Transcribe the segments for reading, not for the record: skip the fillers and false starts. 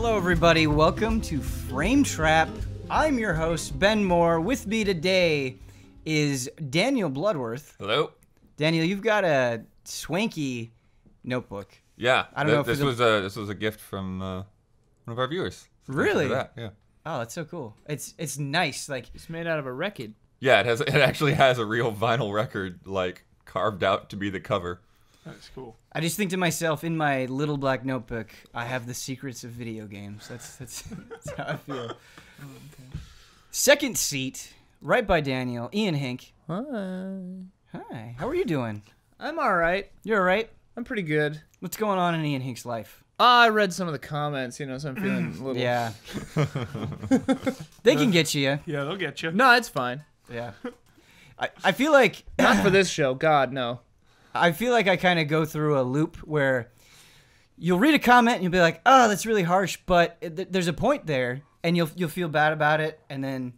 Hello, everybody. Welcome to Frame Trap. I'm your host, Ben Moore. With me today is Daniel Bloodworth. Hello. Daniel, you've got a swanky notebook. Yeah, I don't know if this was a gift from one of our viewers. Really? That, yeah. Oh, that's so cool. It's nice. Like It's made out of a record. Yeah, it actually has a real vinyl record like carved out to be the cover. That's cool. I just think to myself, in my little black notebook, I have the secrets of video games. That's how I feel. Okay. Second seat, right by Daniel, Ian Hink. Hi. Hi. How are you doing? I'm all right. You're all right? I'm pretty good. What's going on in Ian Hink's life? I read some of the comments, so I'm feeling a little... Yeah. They can get you. Yeah, they'll get you. No, it's fine. Yeah. I feel like... Not for this show. God, no. I feel like I kind of go through a loop where you'll read a comment and you'll be like, oh, that's really harsh, but there's a point there, and you'll feel bad about it, and then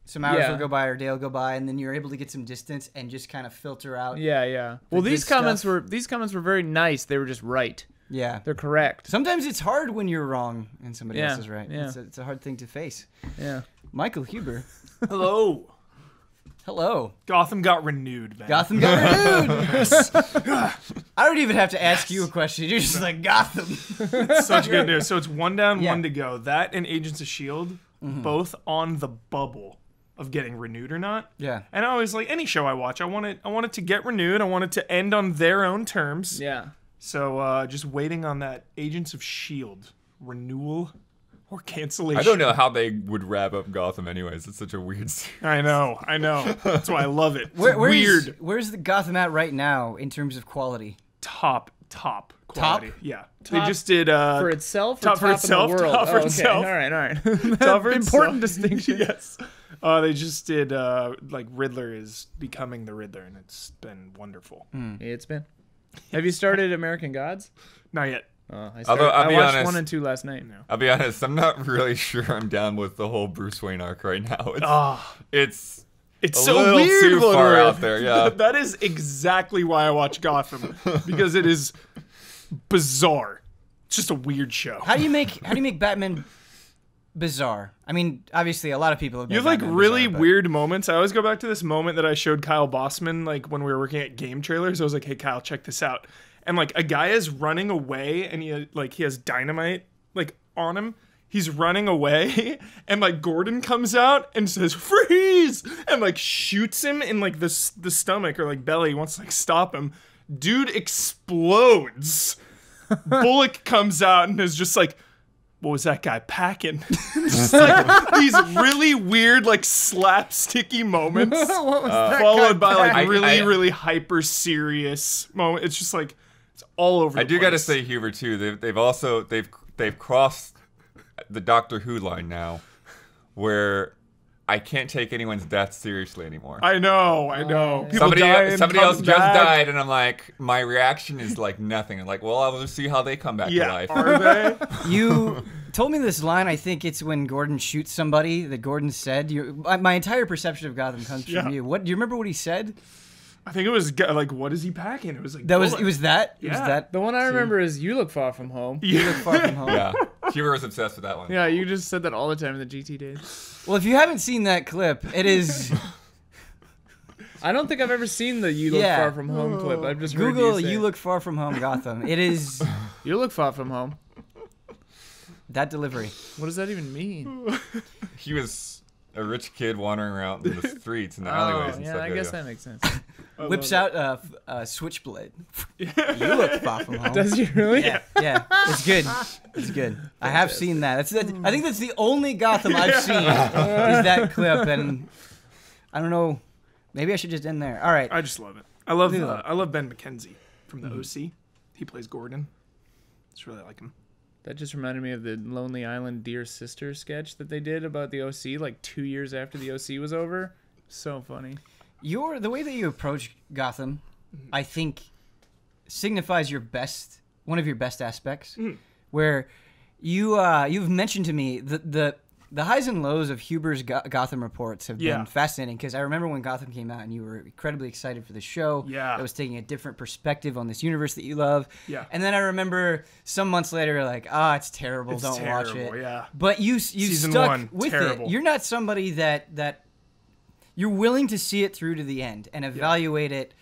some hours will go by or a day will go by, and then you're able to get some distance and just kind of filter out. Yeah. Well, these comments were very nice. They were just right. Yeah. They're correct. Sometimes it's hard when you're wrong and somebody else is right. Yeah. It's a hard thing to face. Yeah. Michael Huber. Hello. Hello. Gotham got renewed, man. Gotham got renewed. I don't even have to ask you a question. You're just like, Gotham. Such good news. So it's one down, Yeah. one to go. That and Agents of S.H.I.E.L.D. both on the bubble of getting renewed or not. Yeah. And I always like any show I watch, I want it to get renewed. I want it to end on their own terms. Yeah. So just waiting on that Agents of S.H.I.E.L.D. renewal or cancellation. I don't know how they would wrap up Gotham anyways. It's such a weird series. I know. That's why I love it. It's Weird. Where's the Gotham at right now in terms of quality? Top quality. Yeah. They Top just did For itself or top for itself, in the world? top for okay. itself. All right. Top for Important itself. distinction. Yes. They just did like Riddler is becoming the Riddler, and it's been wonderful. It's been. Have you started American Gods? Not yet. Although, I'll I be watched honest, 1 and 2 last night. I'll be honest, I'm not really sure I'm down with the whole Bruce Wayne arc right now. It's It's a so little weird. too far Bloodworth. out there, yeah. That is exactly why I watch Gotham, because it is bizarre. It's just a weird show. How do you make Batman bizarre? I mean, obviously, a lot of people have You have made like Batman really bizarre, but- weird moments. I always go back to this moment that I showed Kyle Bossman, like when we were working at game trailers. I was like, "Hey, Kyle, check this out." And like a guy is running away, and he has dynamite like on him. He's running away, and like Gordon comes out and says "freeze" and like shoots him in like the stomach or like belly. He wants to like stop him. Dude explodes. Bullock comes out and is just like, what was that guy packing? Just like these really weird, like slapsticky moments, What was that followed by like I- really hyper serious moment. It's just like it's all over. I the do place. gotta say, Huber, too. They've crossed the Doctor Who line now, where I can't take anyone's death seriously anymore. I know. People Somebody dying, else comes just back. died, and I'm like, my reaction is like nothing. I'm like, well, I'll see how they come back to Yeah, life. are they? You told me this line. I think it's when Gordon shoots somebody that Gordon said. My entire perception of Gotham comes from Yeah. you. What do you remember? What he said? I think it was like, what is he packing? It was like It was bullets. that. It was Yeah. that. The one I remember is "You Look Far From Home." You look far from home. Yeah, Huber was obsessed with that one. Yeah, you just said that all the time in the GT days. Well, if you haven't seen that clip, it is I don't think I've ever seen the "You Look Yeah. Far From Home" clip. I've just heard Google. you, say You it. look far from home, Gotham. It is You look far from home. that delivery. What does that even mean? He was a rich kid wandering around in the streets and the alleyways and yeah, stuff. I guess that makes sense. Whips out a switchblade. You look far from home. Does he really? Yeah, it's good. It's good. I have seen that. I think that's the only Gotham I've seen is that clip, and I don't know. Maybe I should just end there. All right. I just love it. I love Yeah. I love Ben McKenzie from the OC. He plays Gordon. Just really like him. That just reminded me of the Lonely Island Dear Sister sketch that they did about the OC like 2 years after the OC was over. So funny. The way that you approach Gotham, I think, signifies one of your best aspects. Where you've mentioned to me the The highs and lows of Huber's Gotham reports have Yeah. been fascinating because I remember when Gotham came out and you were incredibly excited for the show. Yeah. That was taking a different perspective on this universe that you love. Yeah. And then I remember some months later, you're like, it's terrible. It's Don't watch terrible, it. yeah. But you Season stuck 1, with terrible. it. You're not somebody that you're willing to see it through to the end and evaluate it.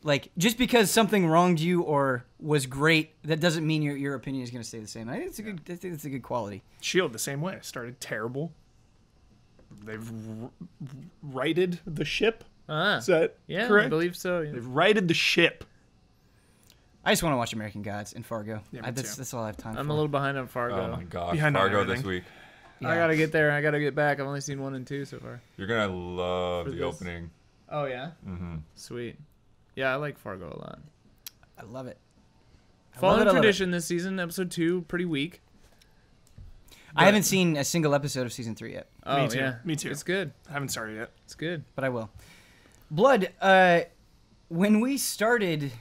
Like, just because something wronged you or was great, that doesn't mean your opinion is going to stay the same. I think it's a good quality. Shield the same way. Started terrible. They've righted the ship. Is that correct? I believe so. Yeah. They've righted the ship. I just want to watch American Gods and Fargo. Yeah, me too. That's all I have time I'm for. a little behind on Fargo. Oh my gosh, Behind on Fargo this everything. week. I gotta get there. I gotta get back. I've only seen 1 and 2 so far. You're gonna love the this. opening. Oh yeah. Mm-hmm. Sweet. Yeah, I like Fargo a lot. I love it. Fallen Tradition this season, episode 2, pretty weak. I haven't seen a single episode of season 3 yet, Oh Me too. yeah, Me too. It's good. I haven't started yet. It's good. but I will. Blood, when we started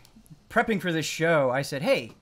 prepping for this show, I said, hey,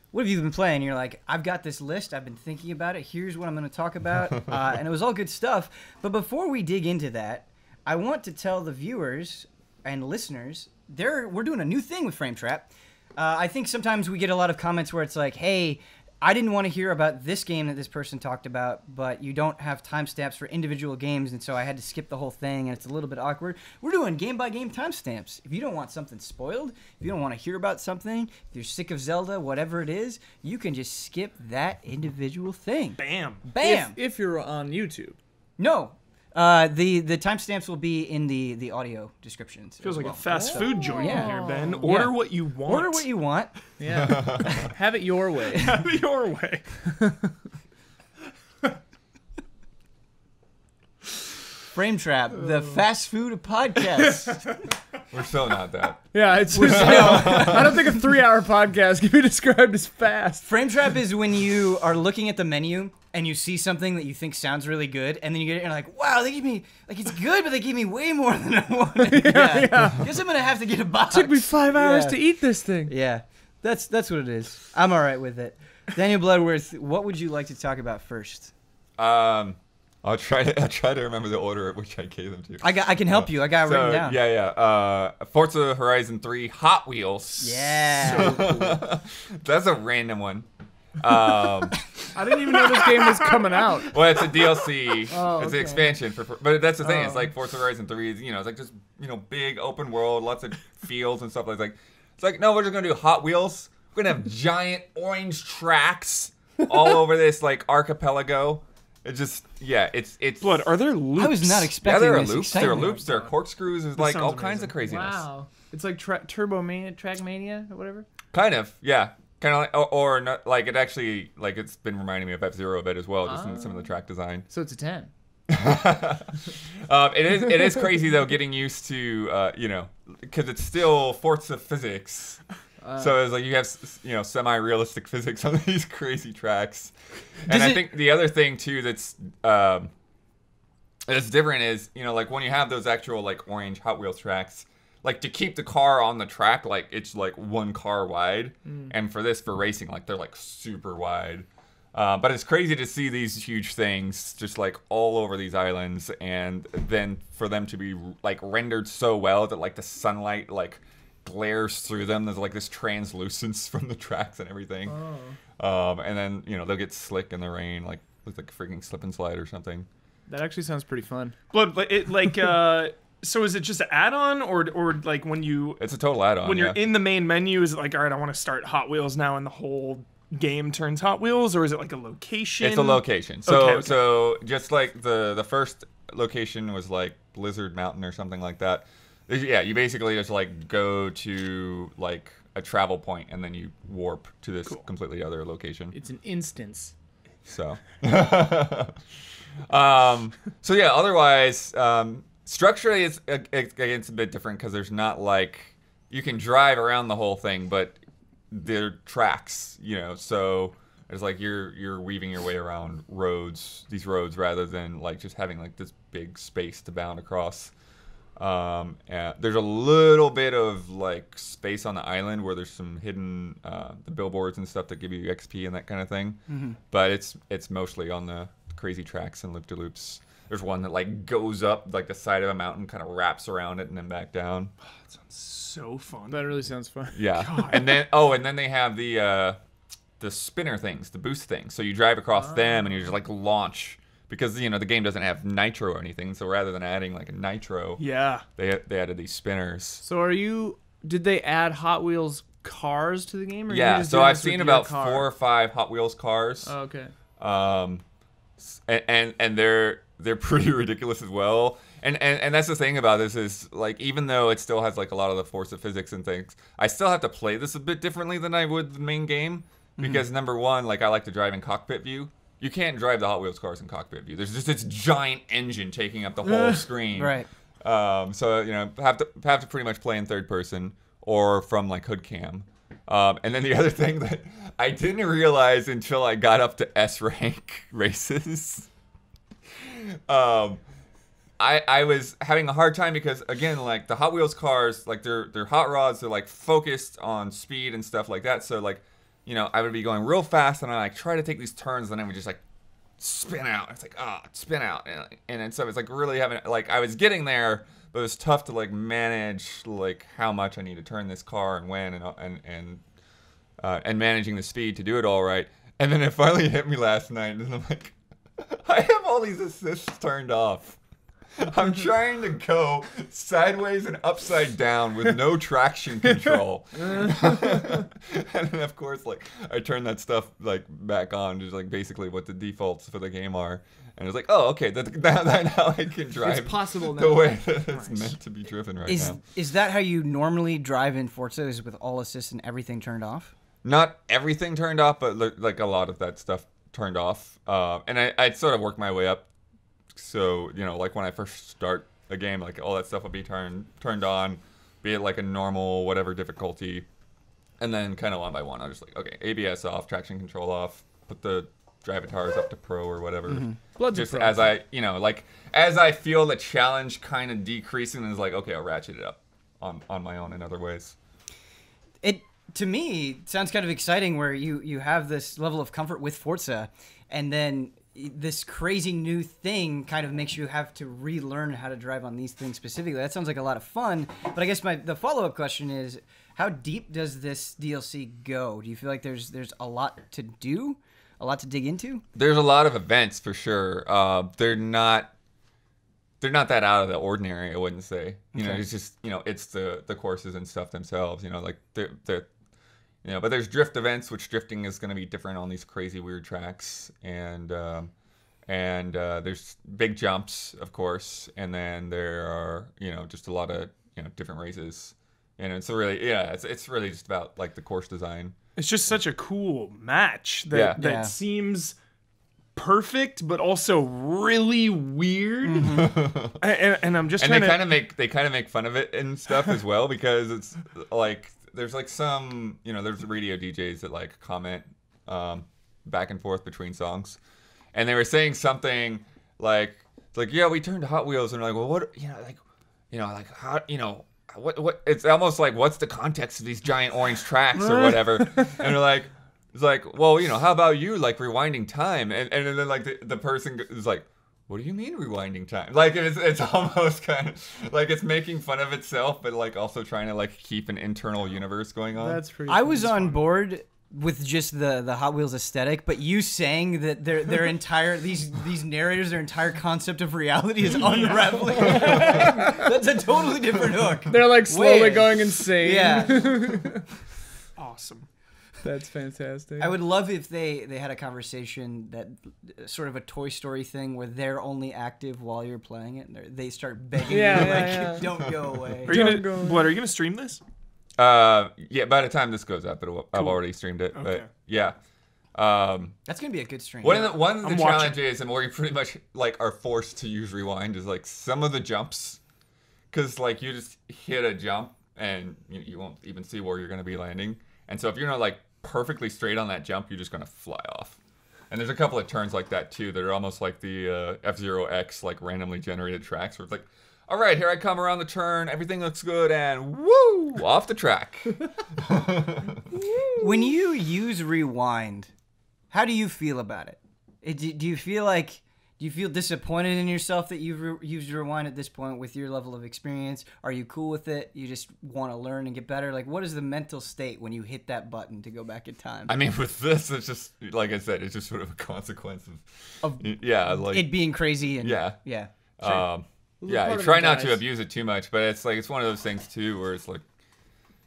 what have you been playing? And you're like, I've got this list. I've been thinking about it. Here's what I'm going to talk about. And it was all good stuff. But before we dig into that, I want to tell the viewers and listeners, we're doing a new thing with Frame Trap. I think sometimes we get a lot of comments where it's like, hey, I didn't want to hear about this game that this person talked about, but you don't have timestamps for individual games, and so I had to skip the whole thing, and it's a little bit awkward. We're doing game-by-game timestamps. If you don't want something spoiled, if you don't want to hear about something, if you're sick of Zelda, whatever it is, you can just skip that individual thing. Bam. Bam! If you're on YouTube. No. The timestamps will be in the audio descriptions. Feels as like well. a fast food joint Yeah. in here, Ben. Order what you want. Order what you want. Yeah. Have it your way. Have it your way. Frame Trap, the fast food podcast. We're still not that. Yeah, it's just, I don't think a 3-hour podcast can be described as fast. Frame Trap is when you are looking at the menu and you see something that you think sounds really good, and then you get it and you're like, wow, they gave me, like, it's good, but they gave me way more than I wanted. Yeah. Guess I'm going to have to get a box. It took me 5 hours Yeah. to eat this thing. Yeah, that's what it is. I'm all right with it. Daniel Bloodworth, what would you like to talk about first? I'll try to remember the order at which I gave them to. I can help you. I got it written down. Yeah. Forza Horizon 3 Hot Wheels. Yeah. That's a random one. I didn't even know this game was coming out. Well, it's a DLC. Oh, It's an okay. expansion but that's the thing. It's Oh. like Forza Horizon 3 is, it's like just, big open world, lots of fields and stuff it's like, no, we're just going to do Hot Wheels. We're going to have giant orange tracks all over this like archipelago. It just, it's Blood, are there loops? I was not Yeah, expecting there are this loops. There are excitement. loops. There are corkscrews. There's like sounds all kinds amazing. of craziness. Wow. It's like Trackmania or whatever. Kind of, yeah. Kind of like, or not, like it actually, like it's been reminding me of F-Zero a bit as well, just in some of the track design. So it's a 10. It is crazy though, getting used to, because it's still Forza physics. So it's like you have, semi-realistic physics on these crazy tracks. And I think the other thing too that's different is, like when you have those actual like orange Hot Wheels tracks, like to keep the car on the track, like it's like one car wide. And for racing, like they're like super wide. But it's crazy to see these huge things just like all over these islands, and then for them to be like rendered so well that like the sunlight like glares through them. There's like this translucence from the tracks and everything. And then they'll get slick in the rain, like with like a freaking slip and slide or something. That actually sounds pretty fun. Blood, so is it just an add-on, or like when you It's a total add-on. when you're in the main menu, is it like, all right, I want to start Hot Wheels now, and the whole game turns Hot Wheels, or is it like a location? It's a location. So Okay. so just like the first location was like Blizzard Mountain or something like that. Yeah, you basically just like go to like a travel point and then you warp to this completely other location. It's an instance. So so yeah, otherwise structurally it's a bit different because there's not like you can drive around the whole thing, but they're tracks, so it's like you're weaving your way around these roads rather than like just having like this big space to bound across. And there's a little bit of like space on the island where there's some hidden the billboards and stuff that give you XP and that kind of thing. But it's mostly on the crazy tracks and loop-de-loops. There's one that like goes up like the side of a mountain, kind of wraps around it, and then back down. That sounds so fun. That really sounds fun. Yeah. God. And then they have the spinner things, the boost things. So you drive across them and you just like launch, because the game doesn't have nitro or anything. So rather than adding like a nitro, Yeah. they added these spinners. So did they add Hot Wheels cars to the game? Or Yeah. you just So doing I've this with seen your about car? 4 or 5 Hot Wheels cars. Oh, okay. And they're pretty ridiculous as well. And that's the thing about this is, like, even though it still has like a lot of the Forza physics and things, I still have to play this a bit differently than I would the main game, because number one, like, I like to drive in cockpit view. You can't drive the Hot Wheels cars in cockpit view. There's just this giant engine taking up the whole screen. Right. So have to pretty much play in third person or from like hood cam. And then the other thing that I didn't realize until I got up to S rank races, I was having a hard time because, again, like the Hot Wheels cars, like they're hot rods, they're like focused on speed and stuff like that. So like, I would be going real fast and I like try to take these turns and then I would just like spin out. It's like, spin out. And then so it's like really having, like, I was getting there, but it was tough to like manage like how much I need to turn this car and when and managing the speed to do it all right. And then it finally hit me last night and I'm like, I have all these assists turned off. I'm trying to go sideways and upside down with no traction control. And then, of course, like, I turn that stuff, like, back on, just, like, basically what the defaults for the game are. And it's like, oh, okay, now I can drive It's possible now. the way that it's meant to be driven right now. Is that how you normally drive in Forza, is with all assists and everything turned off? Not everything turned off, but, like, a lot of that stuff turned off. And I'd sort of worked my way up. So, like when I first start a game, like all that stuff will be turned on, be it like a normal, whatever difficulty. And then kind of one by one, I'm just like, okay, ABS off, traction control off, put the drivatars up to pro or whatever. Bloods Just are pro. as as I feel the challenge kind of decreasing, it's like, okay, I'll ratchet it up on my own in other ways. It, to me, sounds kind of exciting where you have this level of comfort with Forza, and then this crazy new thing kind of makes you have to relearn how to drive on these things specifically. That sounds like a lot of fun, but I guess the follow-up question is, how deep does this DLC go? Do you feel like there's a lot to do, a lot to dig into? There's a lot of events for sure. They're not that out of the ordinary, I wouldn't say. It's just, it's the courses and stuff themselves, like they're but there's drift events, which drifting is going to be different on these crazy weird tracks, and there's big jumps, of course, and then there are just a lot of different races, and it's really it's really just about like the course design. It's just such a cool match that seems perfect, but also really weird. And I'm just and trying they kind of make fun of it and stuff as well, because it's like. There's like some, there's radio DJs that like comment back and forth between songs, and they were saying something like, it's like, yeah, we turned to Hot Wheels, and they're like, well, what, like how, what? It's almost like, what's the context of these giant orange tracks or whatever? And they're like, it's like, well, how about you like rewinding time? And then like the person is like, what do you mean rewinding time? Like it's almost kind of like it's making fun of itself, but like also trying to like keep an internal universe going on. That's pretty. I was on board with just the Hot Wheels aesthetic, but you saying that their entire these narrators, their entire concept of reality is unraveling. That's a totally different hook. They're like slowly Weird. going insane. Yeah. awesome. That's fantastic. I would love if they had a conversation that sort of a Toy Story thing where they're only active while you're playing it, and they start begging you don't go away. Are you gonna stream this? Yeah, by the time this goes up, I've already streamed it. Okay. But yeah. That's gonna be a good stream. One of the I'm challenges, and where you pretty much like are forced to use rewind, is like some of the jumps, because like you just hit a jump and you won't even see where you're gonna be landing, and so if you're not like perfectly straight on that jump, you're just gonna fly off. And there's a couple of turns like that too that are almost like the F-Zero X like randomly generated tracks where it's like, all right, here I come around the turn, everything looks good, and woo, off the track. When you use rewind, how do you feel about it? Do you feel like? Do you feel disappointed in yourself that you've used Rewind at this point with your level of experience? Are you cool with it? You just want to learn and get better? Like, what is the mental state when you hit that button to go back in time? I mean, with this, it's just, like I said, it's just sort of a consequence of like it being crazy and yeah. Sure. Yeah, try not to abuse it too much, but it's like, it's one of those things too where it's like,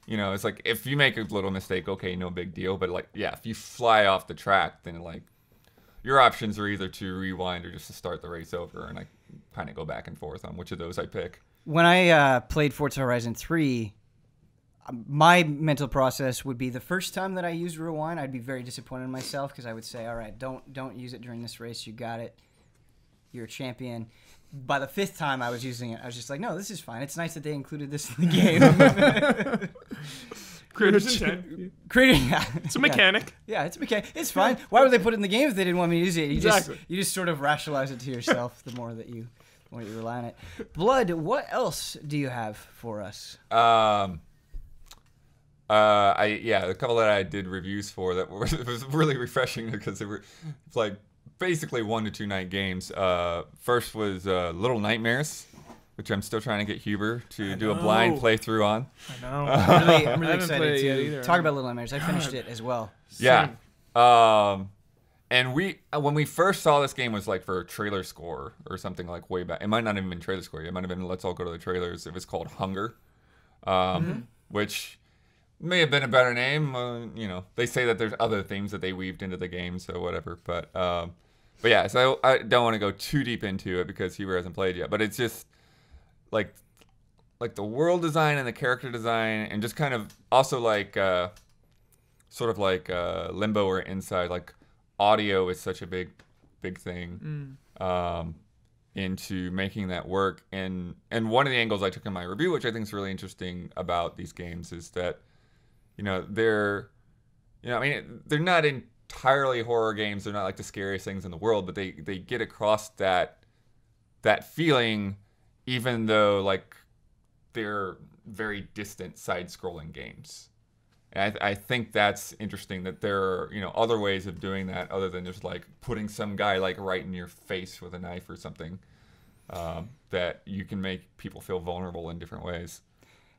it's like if you make a little mistake, okay, no big deal, but like, yeah, if you fly off the track, then like, your options are either to rewind or just to start the race over, and I kind of go back and forth on which of those I pick. When I played Forza Horizon 3, my mental process would be the first time that I used rewind, I'd be very disappointed in myself because I would say, all right, don't use it during this race. You got it. You're a champion. By the 5th time I was using it, I was just like, no, this is fine. It's nice that they included this in the game. It's a mechanic. Yeah, it's a mechanic. It's fine. Why would they put it in the game if they didn't want me to use it? You just sort of rationalize it to yourself the more that you rely on it. Blood, what else do you have for us? A couple that I did reviews for that was really refreshing because they were like basically 1 to 2 night games. First was Little Nightmares, which I'm still trying to get Huber to do a blind playthrough on. I know. I'm really excited to talk about Little Nightmares. I finished it as well. Yeah. And when we first saw this game was like for a trailer score or something like way back. It might not have even been trailer score. It might have been Let's All Go to the Trailers. It was called Hunger, which may have been a better name. They say that there's other themes that they weaved into the game, so whatever. But yeah, so I don't want to go too deep into it because Huber hasn't played yet. But it's just like the world design and the character design, and just kind of also like sort of like Limbo or Inside. Like audio is such a big thing into making that work. And one of the angles I took in my review, which I think is really interesting about these games, is that they're not entirely horror games. They're not like the scariest things in the world, but they get across that feeling, even though like they're very distant side-scrolling games. And I think that's interesting that there are other ways of doing that other than just like putting some guy like right in your face with a knife or something, that you can make people feel vulnerable in different ways.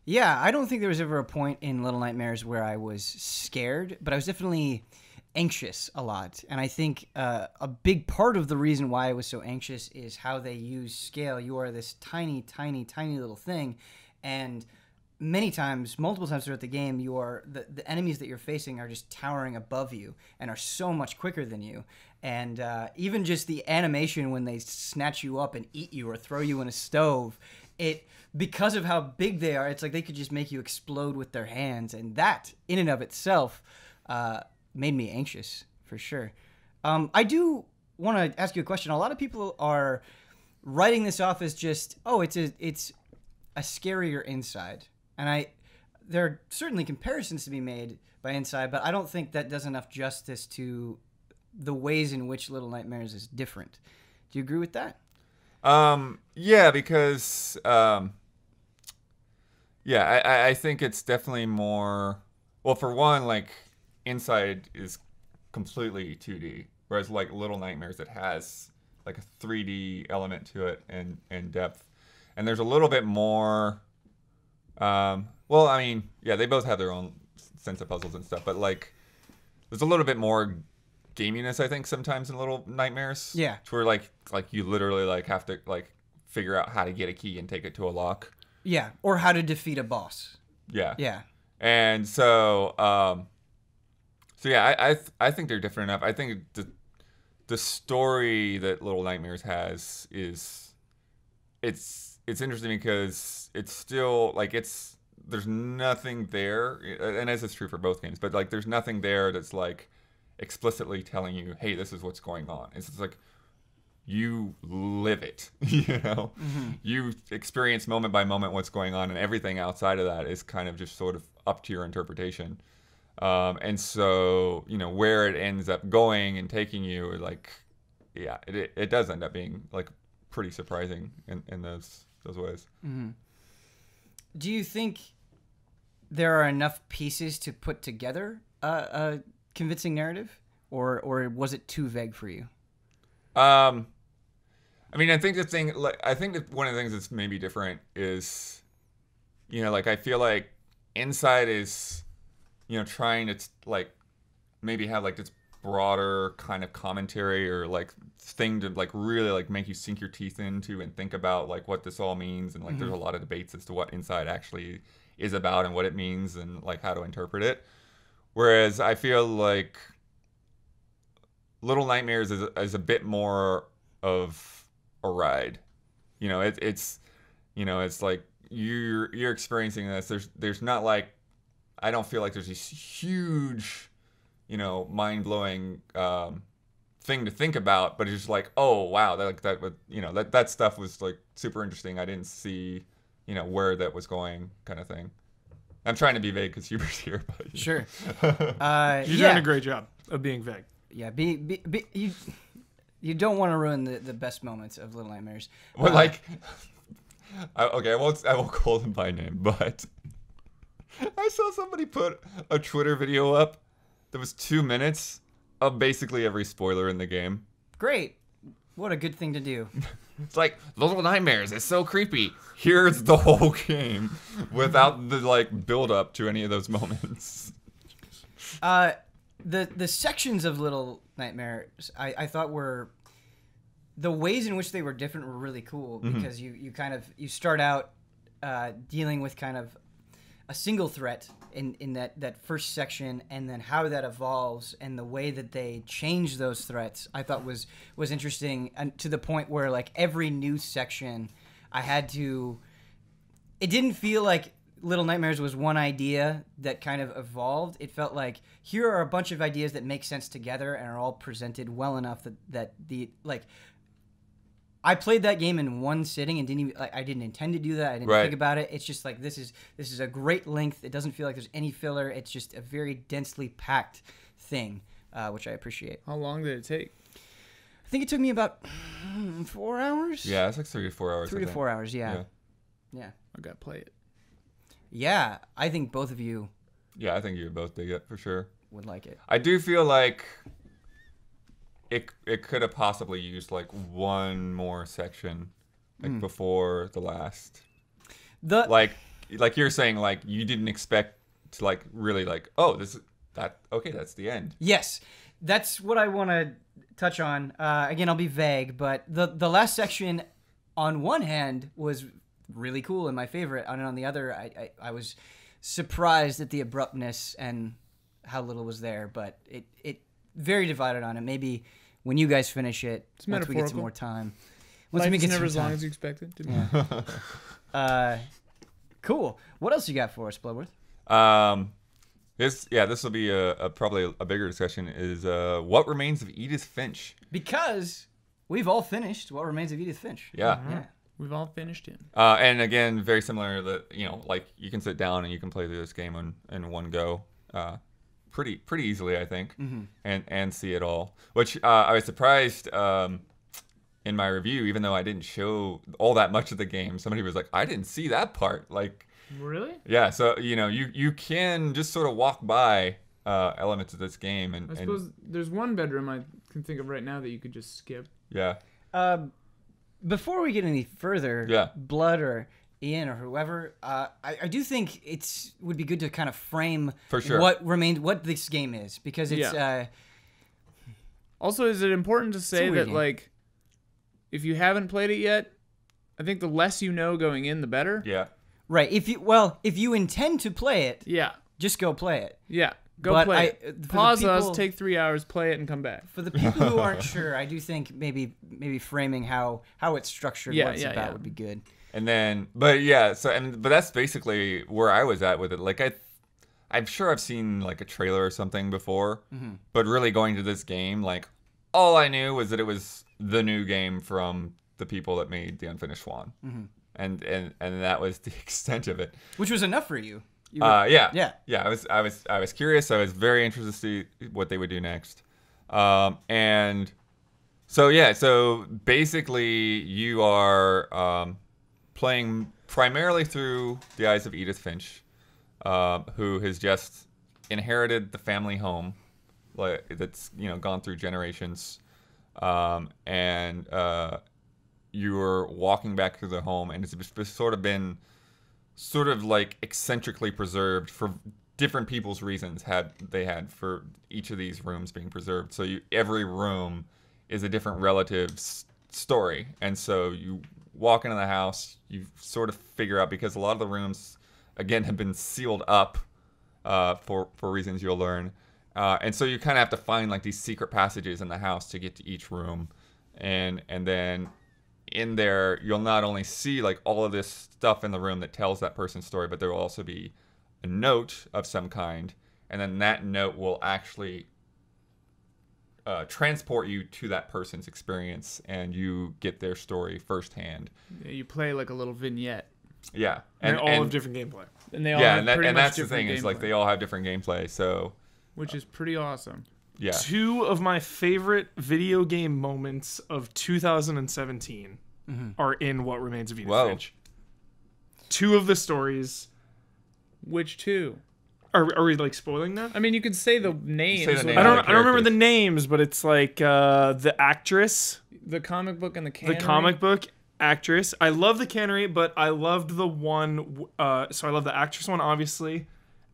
Yeah, I don't think there was ever a point in Little Nightmares where I was scared, but I was definitely anxious a lot. And I think a big part of the reason why I was so anxious is how they use scale. You are this tiny, tiny, tiny little thing, and multiple times throughout the game, you are the enemies that you're facing are just towering above you and are so much quicker than you. And even just the animation when they snatch you up and eat you or throw you in a stove, because of how big they are, it's like they could just make you explode with their hands, and that in and of itself made me anxious for sure. I do want to ask you a question. A lot of people are writing this off as just, it's a scarier Inside. And there are certainly comparisons to be made by Inside, but I don't think that does enough justice to the ways in which Little Nightmares is different. Do you agree with that? Yeah, because I think it's definitely more. Well, for one, like Inside is completely 2D, whereas like Little Nightmares, it has like a 3D element to it and depth, and there's a little bit more. Well, I mean, yeah, they both have their own sense of puzzles and stuff, but like, there's a little bit more gaminess, I think, sometimes in Little Nightmares. Yeah. To where like you literally like have to like figure out how to get a key and take it to a lock. Yeah, or how to defeat a boss. Yeah. Yeah. And so, I think they're different enough. I think the story that Little Nightmares has is it's interesting because it's still like there's nothing there, and as it's true for both games, but like there's nothing there that's like explicitly telling you, hey, this is what's going on. It's just like you live it, you experience moment by moment what's going on, and everything outside of that is kind of just sort of up to your interpretation. And so, where it ends up going and taking you, like, yeah, it does end up being like pretty surprising in those ways. Mm-hmm. Do you think there are enough pieces to put together a convincing narrative, or was it too vague for you? I mean, I think that one of the things that's maybe different is, like I feel like Inside is, trying to like maybe have like this broader kind of commentary or like thing to like really like make you sink your teeth into and think about like what this all means, and like there's a lot of debates as to what Inside actually is about and what it means and like how to interpret it. Whereas I feel like Little Nightmares is a bit more of a ride. It's like you're experiencing this. There's not like, I don't feel like there's this huge, mind-blowing thing to think about, but it's just like, oh wow, that stuff was like super interesting. I didn't see, where that was going, kind of thing. I'm trying to be vague because Hubert's here, but Sure. You're doing a great job of being vague. Yeah, you don't want to ruin the best moments of Little Nightmares. Well, like, I won't call them by name, but I saw somebody put a Twitter video up that was 2 minutes of basically every spoiler in the game. Great. What a good thing to do. It's like, Little Nightmares, it's so creepy. Here's the whole game without the like build up to any of those moments. The sections of Little Nightmares I thought were, the ways in which they were different were really cool, because you start out dealing with kind of a single threat in that first section, and then how that evolves and the way that they change those threats I thought was interesting, and to the point where like every new section it didn't feel like Little Nightmares was one idea that kind of evolved. It felt like here are a bunch of ideas that make sense together and are all presented well enough that I played that game in one sitting and I didn't intend to do that. I didn't think about it. It's just like this is a great length. It doesn't feel like there's any filler. It's just a very densely packed thing, which I appreciate. How long did it take? I think it took me about 4 hours. Yeah, it's like 3 to 4 hours. 3 to 4 hours. Yeah. I gotta play it. Yeah, I think both of you. Yeah, I think you both dig it for sure. Would like it. I do feel like it could have possibly used like one more section, like before the last. Like you're saying, like you didn't expect to like really like, oh, that's the end. Yes, that's what I want to touch on. Again, I'll be vague, but the last section, on one hand, was really cool and my favorite, and on the other, I was surprised at the abruptness and how little was there. But it very divided on it. Maybe when you guys finish it, once we get some more time. Life is never as long as you expected. Yeah. Cool. What else you got for us, Bloodworth? This will be probably a bigger discussion. Is what remains of Edith Finch? Because we've all finished What Remains of Edith Finch. Yeah. Yeah. We've all finished it. And again, very similar that, like you can sit down and you can play through this game in one go, pretty easily, I think, and see it all. Which I was surprised in my review, even though I didn't show all that much of the game. Somebody was like, I didn't see that part. Like, really? Yeah. So you can just sort of walk by elements of this game, and I suppose there's one bedroom I can think of right now that you could just skip. Yeah. Before we get any further, Blood or Ian or whoever, I do think would be good to kind of frame for sure what this game is, because it's. Also, is it important to say that like, if you haven't played it yet, I think the less you know going in, the better. Yeah. Right. If you intend to play it, just go play it. Yeah. Go play it. Pause us, take 3 hours, play it, and come back. For the people who aren't sure, I do think maybe framing how it's structured, what it's about would be good. And then, but that's basically where I was at with it. Like I'm sure I've seen like a trailer or something before, but really going to this game, like all I knew was that it was the new game from the people that made the Unfinished Swan, and that was the extent of it. Which was enough for you. Yeah. I was curious. I was very interested to see what they would do next. And so basically you are playing primarily through the eyes of Edith Finch, who has just inherited the family home, like that's gone through generations. and you're walking back through the home, and it's sort of been sort of like eccentrically preserved for different people's reasons they had for each of these rooms being preserved. So every room is a different relative's story, and so you walk into the house, you sort of figure out, because a lot of the rooms again have been sealed up for reasons you'll learn, and so you kind of have to find like these secret passages in the house to get to each room, and then in there you'll not only see like all of this stuff in the room that tells that person's story, but there will also be a note of some kind, and then that note will actually transport you to that person's experience, and you get their story firsthand. Yeah, you play like a little vignette. Yeah, And all have different gameplay. And they all have pretty much that's the different thing is like gameplay, they all have different gameplay. So, which is pretty awesome. yeah, 2 of my favorite video game moments of 2017 are in What Remains of Edith Whoa. Finch. 2 of the stories. Which two? Are we like spoiling that? I mean, you could say the names. Say the names. I don't the remember characters. the names, but it's like the actress, The comic book and the cannery. the comic book actress. I love the cannery, but I loved the one. So I love the actress one, obviously,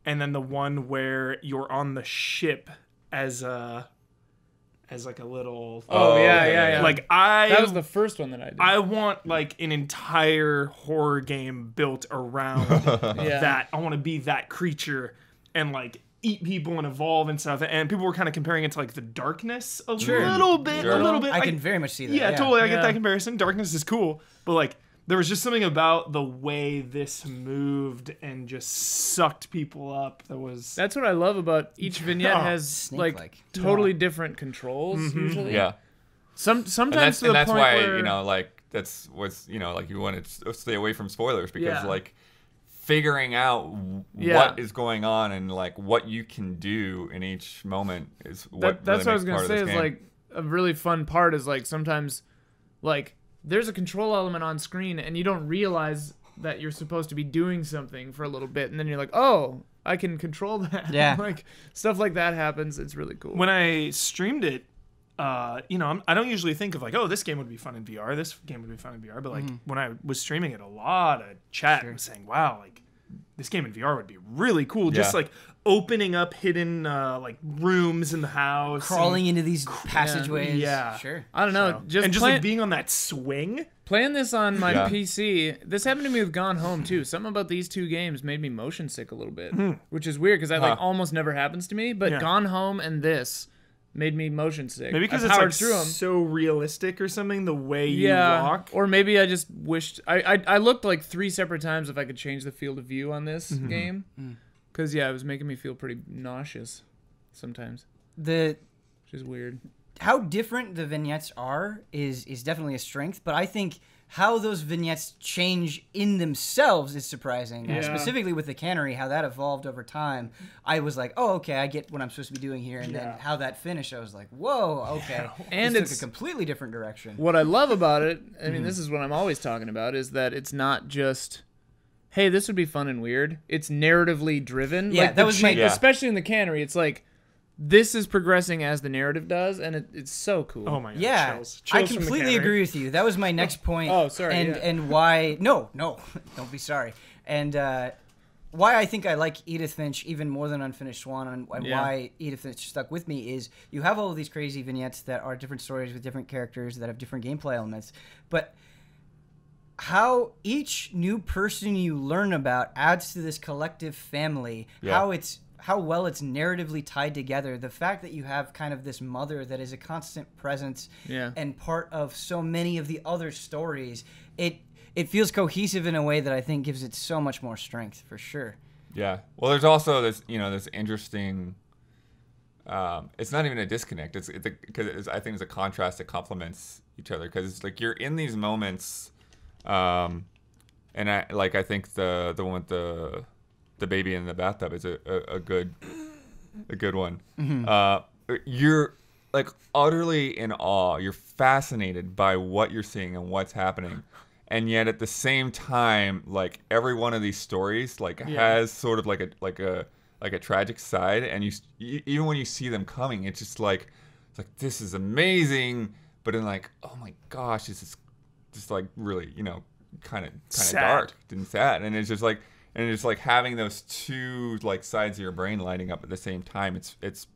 and then the one where you're on the ship as like a little. Oh, yeah, okay. yeah, yeah. Like that was the first one that I did. I want like an entire horror game built around Yeah. that. I want to be that creature and like eat people and evolve and stuff. And people were kind of comparing it to like the Darkness a little bit, Sure. a little bit. I can very much see that. Yeah, totally. I get Yeah. that comparison. Darkness is cool, but like there was just something about the way this moved and just sucked people up. That's what I love about each vignette has Snake-like. like totally different controls usually. yeah. Sometimes And to the that's point why where, like that's what's like you want to stay away from spoilers, because Yeah. like figuring out Yeah. what is going on and like what you can do in each moment is what that's what I was really makes gonna part say of is this game. like a really fun part is like sometimes like there's a control element on screen and you don't realize that you're supposed to be doing something for a little bit, and then you're like, oh, I can control that. Yeah. Like stuff like that happens. It's really cool. When I streamed it, I don't usually think of like, oh, this game would be fun in VR. This game would be fun in VR. But like when I was streaming it, a lot of chat was saying, wow, like this game in VR would be really cool. Just Yeah. like opening up hidden like rooms in the house, Crawling into these passageways. Yeah. Sure. I don't know, just like being on that swing. playing this on my Yeah. PC. This happened to me with Gone Home too. Something about these two games made me motion sick a little bit, which is weird because that like almost never happens to me. But Yeah. Gone Home and this made me motion sick. Maybe because I it's powered like through 'em. so realistic or something, the way you Yeah, walk. or maybe I just wished I looked like 3 separate times if I could change the field of view on this game, because it was making me feel pretty nauseous sometimes, The which is weird. how different the vignettes are is definitely a strength, but I think how those vignettes change in themselves is surprising. Yeah. Specifically with the cannery, how that evolved over time. I was like, oh, okay, I get what I'm supposed to be doing here. And then how that finished, I was like, whoa, okay. And this it's took a completely different direction. What I love about it, I mean, this is what I'm always talking about, is that it's not just, hey, this would be fun and weird. It's narratively driven. Yeah, like that was my- especially in the cannery. It's like this is progressing as the narrative does, and it's so cool. Oh my god! Yeah, chills. I Chills from the completely cannery. agree with you. That was my next point. Oh, sorry, And yeah. and why? No, don't be sorry. And why I think I like Edith Finch even more than Unfinished Swan, and Yeah. why Edith Finch stuck with me is you have all of these crazy vignettes that are different stories with different characters that have different gameplay elements, but how each new person you learn about adds to this collective family. Yeah. How well it's narratively tied together. The fact that you have kind of this mother that is a constant presence Yeah. and part of so many of the other stories, it feels cohesive in a way that I think gives it so much more strength, for sure. Yeah. Well, there's also this, this interesting. It's not even a disconnect. It's because I think it's a contrast that complements each other. Because it's like you're in these moments, and I think the one with the baby in the bathtub is a good one. You're like utterly in awe. You're fascinated by what you're seeing and what's happening. And yet at the same time, like every one of these stories has sort of like a tragic side, and you even when you see them coming, it's like this is amazing, but then like, oh my gosh, this is just like really, kind of Sad. dark and sad, and it's just like having those two like sides of your brain lighting up at the same time. It's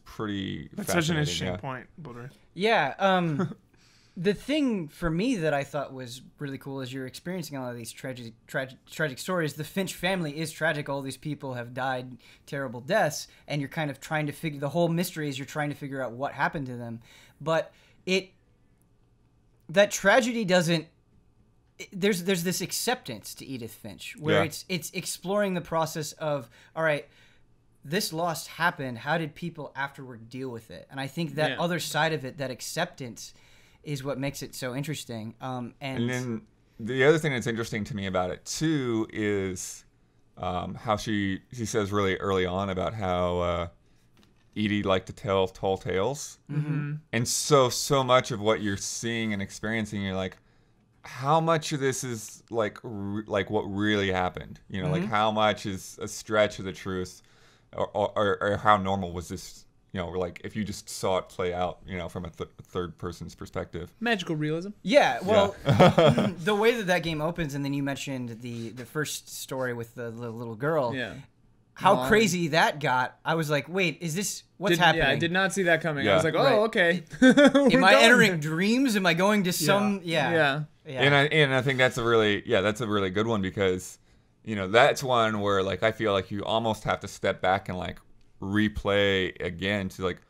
pretty. That's such an interesting yeah. point, Bloodworth. Yeah. The thing for me that I thought was really cool is you're experiencing all of these tragic stories. The Finch family is tragic. All these people have died terrible deaths, and you're kind of trying to figure, the whole mystery is you're trying to figure out what happened to them. But that tragedy doesn't, there's this acceptance to Edith Finch where it's exploring the process of, all right, this loss happened. How did people afterward deal with it? And I think that other side of it, that acceptance, is what makes it so interesting. And then the other thing that's interesting to me about it too is how she says really early on about how Edie liked to tell tall tales, and so much of what you're seeing and experiencing, you're like, how much of this is like what really happened? Like how much is a stretch of the truth, or how normal was this? Like if you just saw it play out, from a third person's perspective. Magical realism. Yeah, well, the way that game opens, and then you mentioned the first story with the little girl. Yeah. How crazy that got. I was like, wait, is this, what's happening? Yeah, I did not see that coming. Yeah. I was like, oh, Right. okay. Am I entering dreams? Am I going to some, Yeah. And I think that's a really good one, because, that's one where like I feel like you almost have to step back and like replay again to like,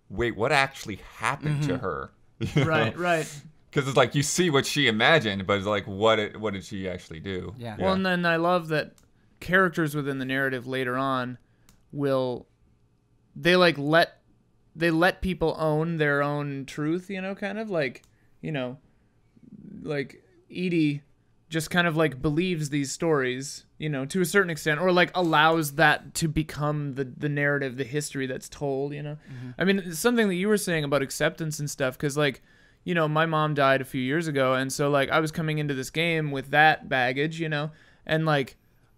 wait, what actually happened to her? Right. Because it's like you see what she imagined, but it's like what did she actually do? Yeah. Well, and then I love that characters within the narrative later on let people own their own truth, kind of like, like Edie just kind of like believes these stories, to a certain extent, or like allows that to become the narrative, the history that's told, I mean, it's something that you were saying about acceptance and stuff, because like, my mom died a few years ago, and so like I was coming into this game with that baggage, and like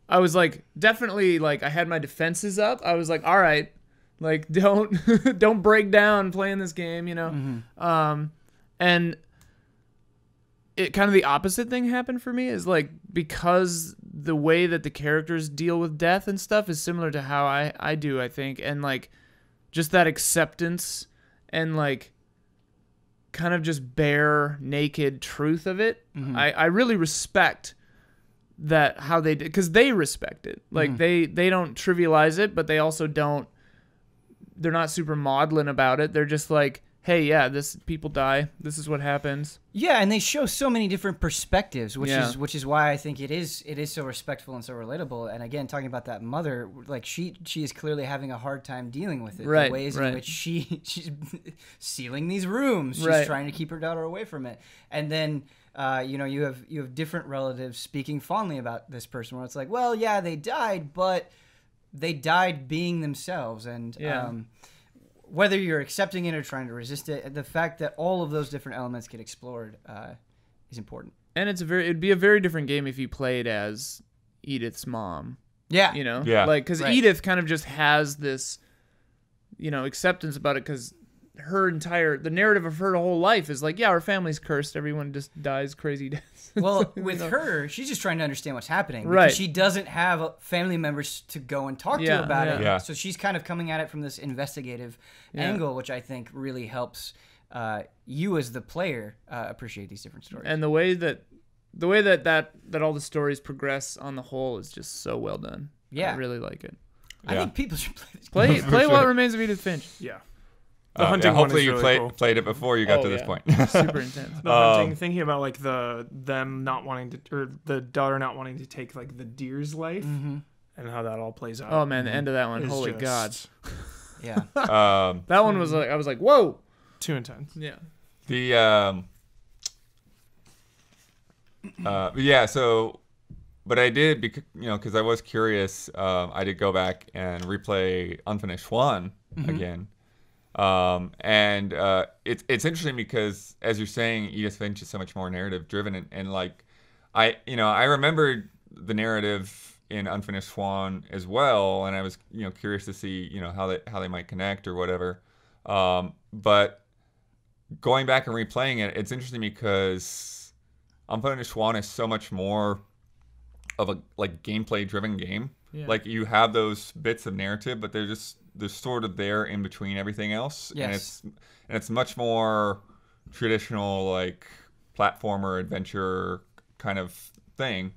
I was like, definitely, like I had my defenses up. I was like, all right, like don't break down playing this game, and it kind of the opposite thing happened for me, is like, because the way that the characters deal with death and stuff is similar to how I do, I think. And like, just that acceptance and like kind of just bare naked truth of it. I really respect that, how they did, because they respect it. Like they don't trivialize it, but they also they're not super maudlin about it. They're just like, hey, yeah, people die. This is what happens. Yeah, and they show so many different perspectives, which is why I think it is so respectful and so relatable. And again, talking about that mother, like she is clearly having a hard time dealing with it. Right, the ways in which she's sealing these rooms, she's trying to keep her daughter away from it. And then you have different relatives speaking fondly about this person, where it's like, well, yeah, they died, but they died being themselves. And whether you're accepting it or trying to resist it, the fact that all of those different elements get explored is important. And it'd be a very different game if you played as Edith's mom. Yeah. Yeah. Like, because Edith kind of just has this, acceptance about it, because the narrative of her whole life is like, yeah, our family's cursed. Everyone just dies crazy deaths. Well, with her, she's just trying to understand what's happening. Right. Because she doesn't have family members to go and talk to about it. Yeah. So she's kind of coming at it from this investigative angle, which I think really helps you as the player appreciate these different stories. And the way that all the stories progress on the whole is just so well done. Yeah. I really like it. I think people should play this. Play What Remains of Edith Finch. Yeah. The hunting one hopefully is you really cool. played it before you got to this point. Super intense. The hunting, thinking about like them not wanting to, or the daughter not wanting to take like the deer's life, and how that all plays out. Oh man, the end of that one, is holy just God. Yeah. That one was like, I was like, whoa. Too intense. Yeah. But I did, because I was curious, I did go back and replay Unfinished Swan again. And it's interesting because, as you're saying, Edith Finch is so much more narrative driven, and like I remembered the narrative in Unfinished Swan as well, and I was curious to see how they might connect or whatever. But going back and replaying it, it's interesting because Untitled Swan is so much more of a like gameplay driven game. Yeah. Like you have those bits of narrative, but they're sort of there in between everything else. Yes. And it's much more traditional like platformer adventure kind of thing.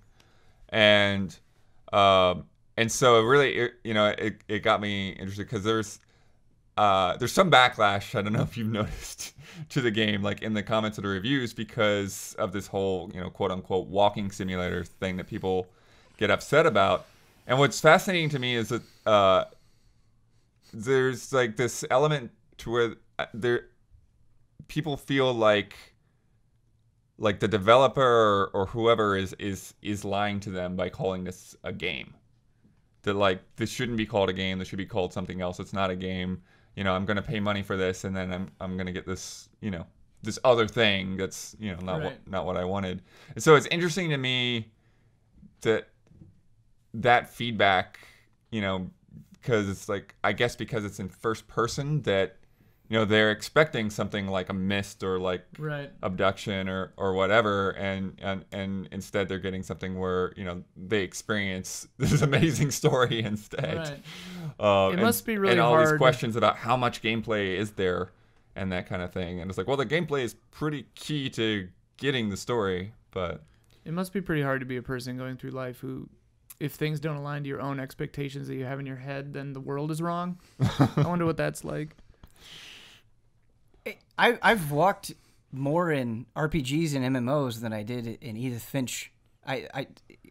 And so it really it got me interested because there's some backlash, I don't know if you've noticed, to the game, like in the comments of the reviews, because of this whole, quote unquote walking simulator thing that people get upset about. And what's fascinating to me is that there's like this element to where people feel like the developer or whoever is lying to them by calling this a game. That like this shouldn't be called a game, this should be called something else. It's not a game. I'm going to pay money for this, and then I'm going to get this, this other thing that's, not what I wanted. And so it's interesting to me that feedback, because it's like, I guess because it's in first person that, they're expecting something like a Myst or like abduction or whatever, and instead they're getting something where they experience this amazing story instead. Right. It must be really hard. And all these questions about how much gameplay is there and that kind of thing. And it's like, well, the gameplay is pretty key to getting the story, but it must be pretty hard to be a person going through life who, if things don't align to your own expectations that you have in your head, then the world is wrong. I wonder what that's like. I've walked more in RPGs and MMOs than I did in Edith Finch.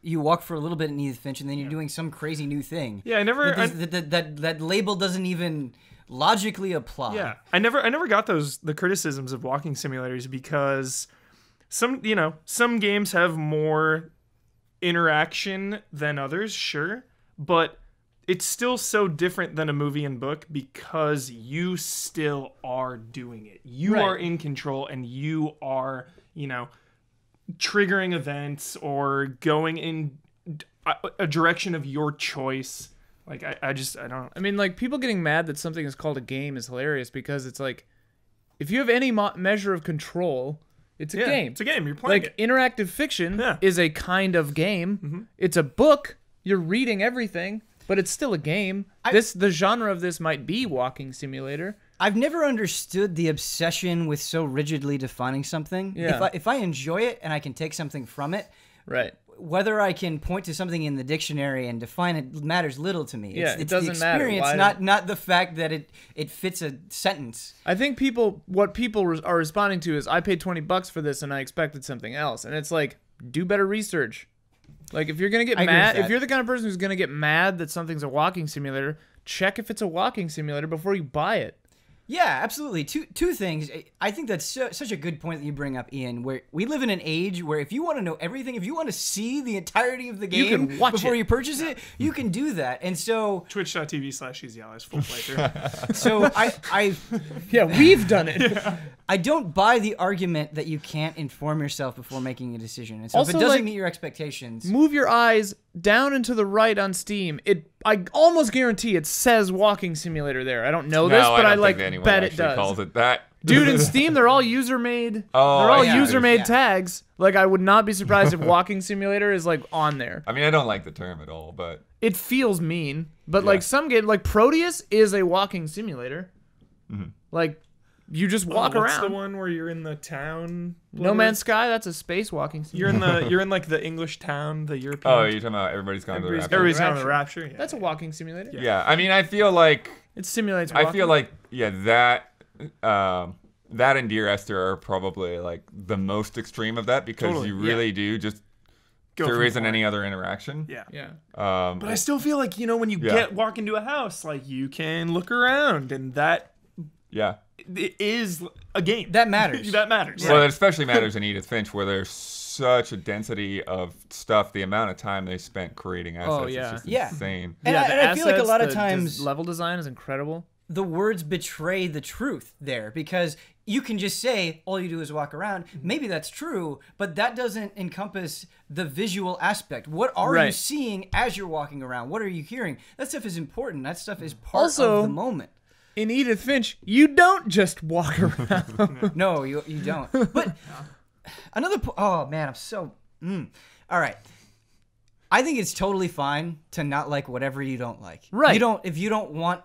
You walk for a little bit in Edith Finch, and then you're doing some crazy new thing. Yeah, I never. That label doesn't even logically apply. Yeah, I never got the criticisms of walking simulators because some games have more interaction than others, sure, but it's still so different than a movie and book because you still are doing it. You are in control, and you are, triggering events or going in a direction of your choice. Like, I don't. I mean, like, people getting mad that something is called a game is hilarious because it's like, if you have any measure of control, it's a game. It's a game. You're playing it. Like, interactive fiction is a kind of game. Mm-hmm. It's a book. You're reading everything. But it's still a game. The genre of this might be walking simulator. I've never understood the obsession with so rigidly defining something. Yeah. If I enjoy it and I can take something from it, right. Whether I can point to something in the dictionary and define it matters little to me. Yeah, it's it doesn't the experience, matter. not the fact that it fits a sentence. I think what people are responding to is, I paid $20 for this and I expected something else. And it's like, do better research. Like, if you're going to get mad, if you're the kind of person who's going to get mad that something's a walking simulator, check if it's a walking simulator before you buy it. Yeah, absolutely. Two things. I think that's such a good point that you bring up, Ian, where we live in an age where if you want to know everything, if you want to see the entirety of the game you can watch before you purchase it, you can do that. And so twitch.tv/EasyAllies full playthrough. So we've done it. Yeah. I don't buy the argument that you can't inform yourself before making a decision. And so also, if it doesn't meet your expectations, move your eyes down and to the right on Steam. I almost guarantee it says walking simulator there. I don't know this, but I bet it does. Calls it that. Dude, in Steam, they're all user-made. Oh, they're all user-made tags. Like, I would not be surprised if walking simulator is like on there. I mean, I don't like the term at all, but it feels mean. But like some game, like Proteus is a walking simulator. Mm-hmm. Like, you just walk around. What's the one where you're in the town? No Man's Sky. That's a space walking simulator. You're in like the English town, the European. Oh, you're talking about Everybody's Gone to the Rapture. Everybody's Gone to the Rapture. Yeah. That's a walking simulator. Yeah, I mean, I feel like it simulates walking. I feel like that and Dear Esther are probably like the most extreme of that because you really do just there isn't any other interaction. Yeah. But I still feel like when you walk into a house, like you can look around, and that it is a game. That matters. That matters. Well, it especially matters in Edith Finch, where there's such a density of stuff. The amount of time they spent creating assets is just insane. And I feel like a lot of times level design is incredible. The words betray the truth there because you can just say all you do is walk around. Maybe that's true, but that doesn't encompass the visual aspect. What are you seeing as you're walking around? What are you hearing? That stuff is important. That stuff is part of the moment. In Edith Finch, you don't just walk around. No, you don't. But oh man, I'm so. All right. I think it's totally fine to not like whatever you don't like. Right. If you don't want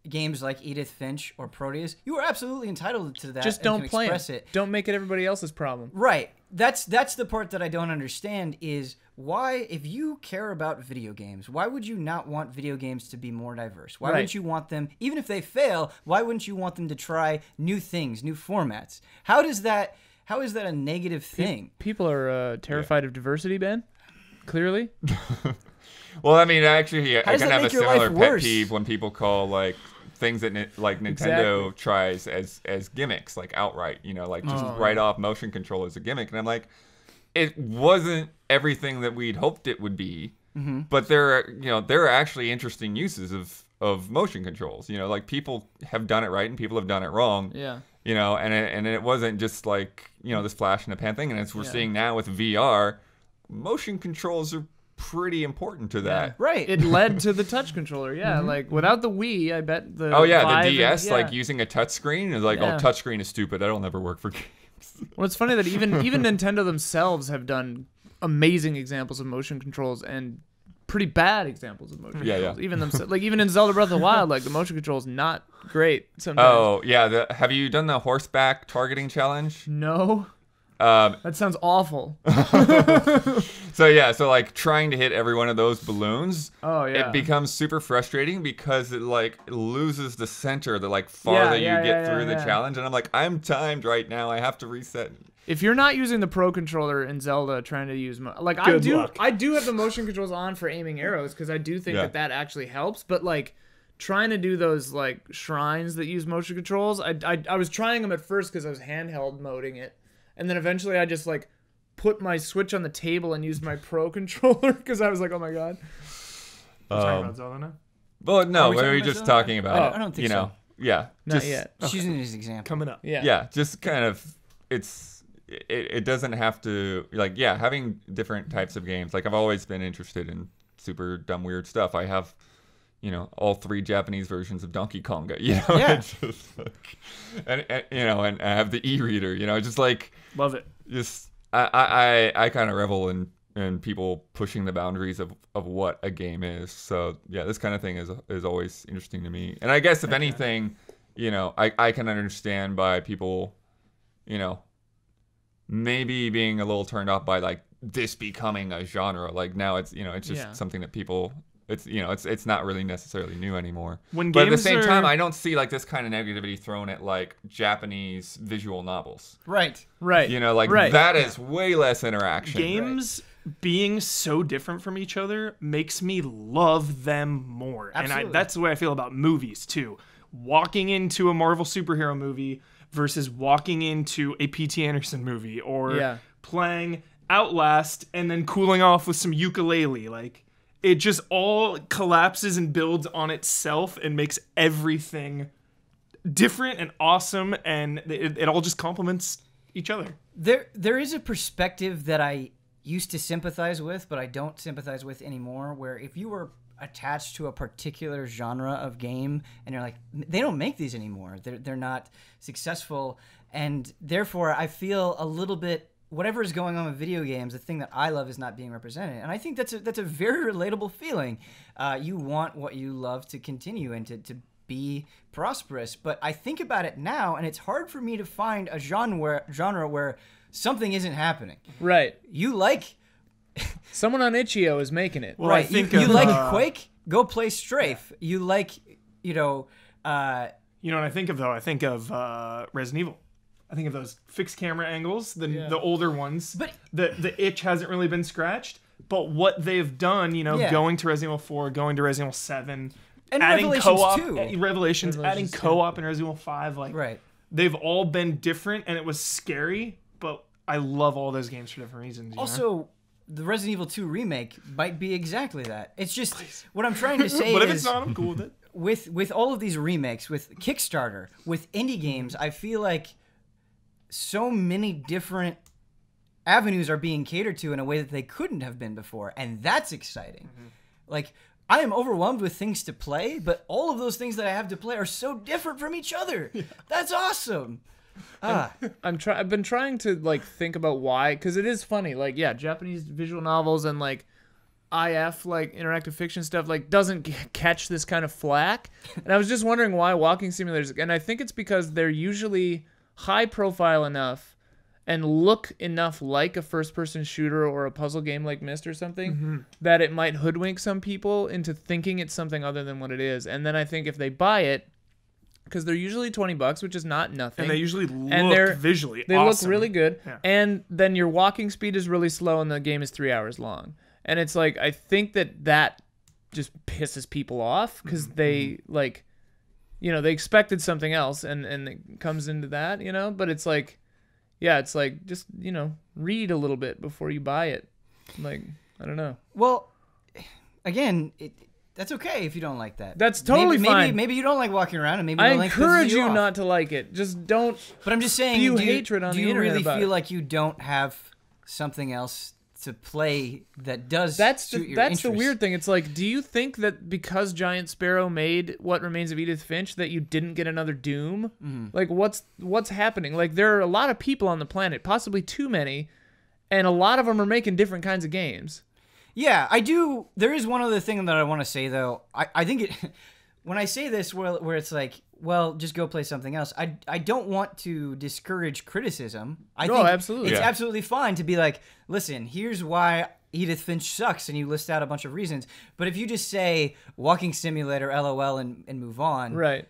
games like Edith Finch or Proteus, you are absolutely entitled to that. Just don't play it. Don't make it everybody else's problem. Right. That's the part that I don't understand is why, if you care about video games, why would you not want video games to be more diverse? Why wouldn't you want them, even if they fail, why wouldn't you want them to try new things, new formats? How is that a negative thing? People are terrified of diversity, Ben. Clearly. Well, I mean, actually, I can have a similar pet worse? peeve when people call like things that Nintendo tries as gimmicks, like outright, like just write off motion control as a gimmick. And I'm like, it wasn't everything that we'd hoped it would be, but there are actually interesting uses of motion controls. Like people have done it right and people have done it wrong. Yeah. And it wasn't just like, this flash in the pan thing. And as we're seeing now with VR, motion controls are pretty important to that. Yeah, right. It led to the touch controller. Yeah. Like without the Wii, I bet the the DS, like using a touchscreen is like, touchscreen is stupid. That'll never work for games. Well, it's funny that even Nintendo themselves have done amazing examples of motion controls and pretty bad examples of motion controls. Even themselves, like even in Zelda Breath of the Wild, like the motion control is not great sometimes. Oh yeah, have you done the horseback targeting challenge? No. That sounds awful. So like trying to hit every one of those balloons, it becomes super frustrating because it like loses the center the like farther you get through the challenge, and I'm like, I'm timed right now, I have to reset. If you're not using the Pro Controller in Zelda, trying to use I do have the motion controls on for aiming arrows because I do think that actually helps, but like trying to do those like shrines that use motion controls, I was trying them at first because I was handheld moding it. And then eventually I just like put my Switch on the table and used my Pro Controller because I was like, oh my god. Talking about Zelda now? Well, no, we were just talking about I don't think so. Yeah. Not yet. Just using it as an example. Coming up. Yeah. Yeah, just kind of, it doesn't have to, like, having different types of games. Like, I've always been interested in super dumb, weird stuff. I have, all 3 Japanese versions of Donkey Konga, It's just like, and I have the e-reader, just like. Love it. Just, I kind of revel in people pushing the boundaries of what a game is. So, yeah, this kind of thing is always interesting to me. And I guess, if anything, I can understand by people, maybe being a little turned off by, like, this becoming a genre. Like, now it's, it's just something that people... It's not really necessarily new anymore. But at the same time, I don't see like this kind of negativity thrown at like Japanese visual novels. Right. That is way less interaction. Games being so different from each other makes me love them more. Absolutely. And that's the way I feel about movies too. Walking into a Marvel superhero movie versus walking into a P.T. Anderson movie or playing Outlast and then cooling off with some ukulele. Like, it just all collapses and builds on itself and makes everything different and awesome, and it all just complements each other. There is a perspective that I used to sympathize with, but I don't sympathize with anymore, where if you were attached to a particular genre of game and you're like, they don't make these anymore, they're not successful, and therefore I feel a little bit, whatever is going on with video games, the thing that I love is not being represented. And I think that's a very relatable feeling. You want what you love to continue and to be prosperous. But I think about it now, and it's hard for me to find a genre where something isn't happening. Right. You like... Someone on Itch.io is making it. Well, right. You like Quake? Go play Strafe. You like, you know what I think of, though? I think of Resident Evil. I think of those fixed camera angles, the older ones. But the itch hasn't really been scratched. But what they've done, going to Resident Evil 4, going to Resident Evil 7, and adding co-op, Revelations, adding co-op in Resident Evil 5, right. They've all been different, and it was scary. But I love all those games for different reasons. Also, the Resident Evil 2 remake might be exactly that. It's just what I'm trying to say. But if it's not, I'm cool with it. With all of these remakes, with Kickstarter, with indie games, I feel like so many different avenues are being catered to in a way that they couldn't have been before, and that's exciting. Mm-hmm. Like, I am overwhelmed with things to play, but all of those things that I have to play are so different from each other. Yeah. That's awesome. I've been trying to like think about why, because it is funny. Like, yeah, Japanese visual novels and like IF, like interactive fiction stuff, like doesn't catch this kind of flack. And I was just wondering why walking simulators. And I think it's because they're usually high profile enough and look enough like a first-person shooter or a puzzle game like Myst or something that it might hoodwink some people into thinking it's something other than what it is. And then I think if they buy it, because they're usually $20, which is not nothing, and they usually look visually they awesome. Look really good, yeah. And then your walking speed is really slow, and the game is 3 hours long. And it's like, I think that just pisses people off because they like, you know, they expected something else, and it comes into that, you know. But it's like, yeah, it's like, just, you know, read a little bit before you buy it. Like, I don't know. Well, again, that's okay if you don't like that. That's totally fine. Maybe you don't like walking around, and maybe you don't like pissing encourage you off. not to like it. Just don't. But I'm just saying, spew hatred on the internet. Do you really about feel it. like you don't have something else to play that does that's suit your that's interest? the weird thing. It's like, do you think that because Giant Sparrow made What Remains of Edith Finch that you didn't get another Doom? Like, what's happening? Like, there are a lot of people on the planet, possibly too many, and a lot of them are making different kinds of games. Yeah, I do. There is one other thing that I want to say, though. I think it when I say this, where it's like, well, just go play something else. I don't want to discourage criticism. I think absolutely. It's absolutely fine to be like, listen, here's why Edith Finch sucks, and you list out a bunch of reasons. But if you just say walking simulator, LOL, and move on, right,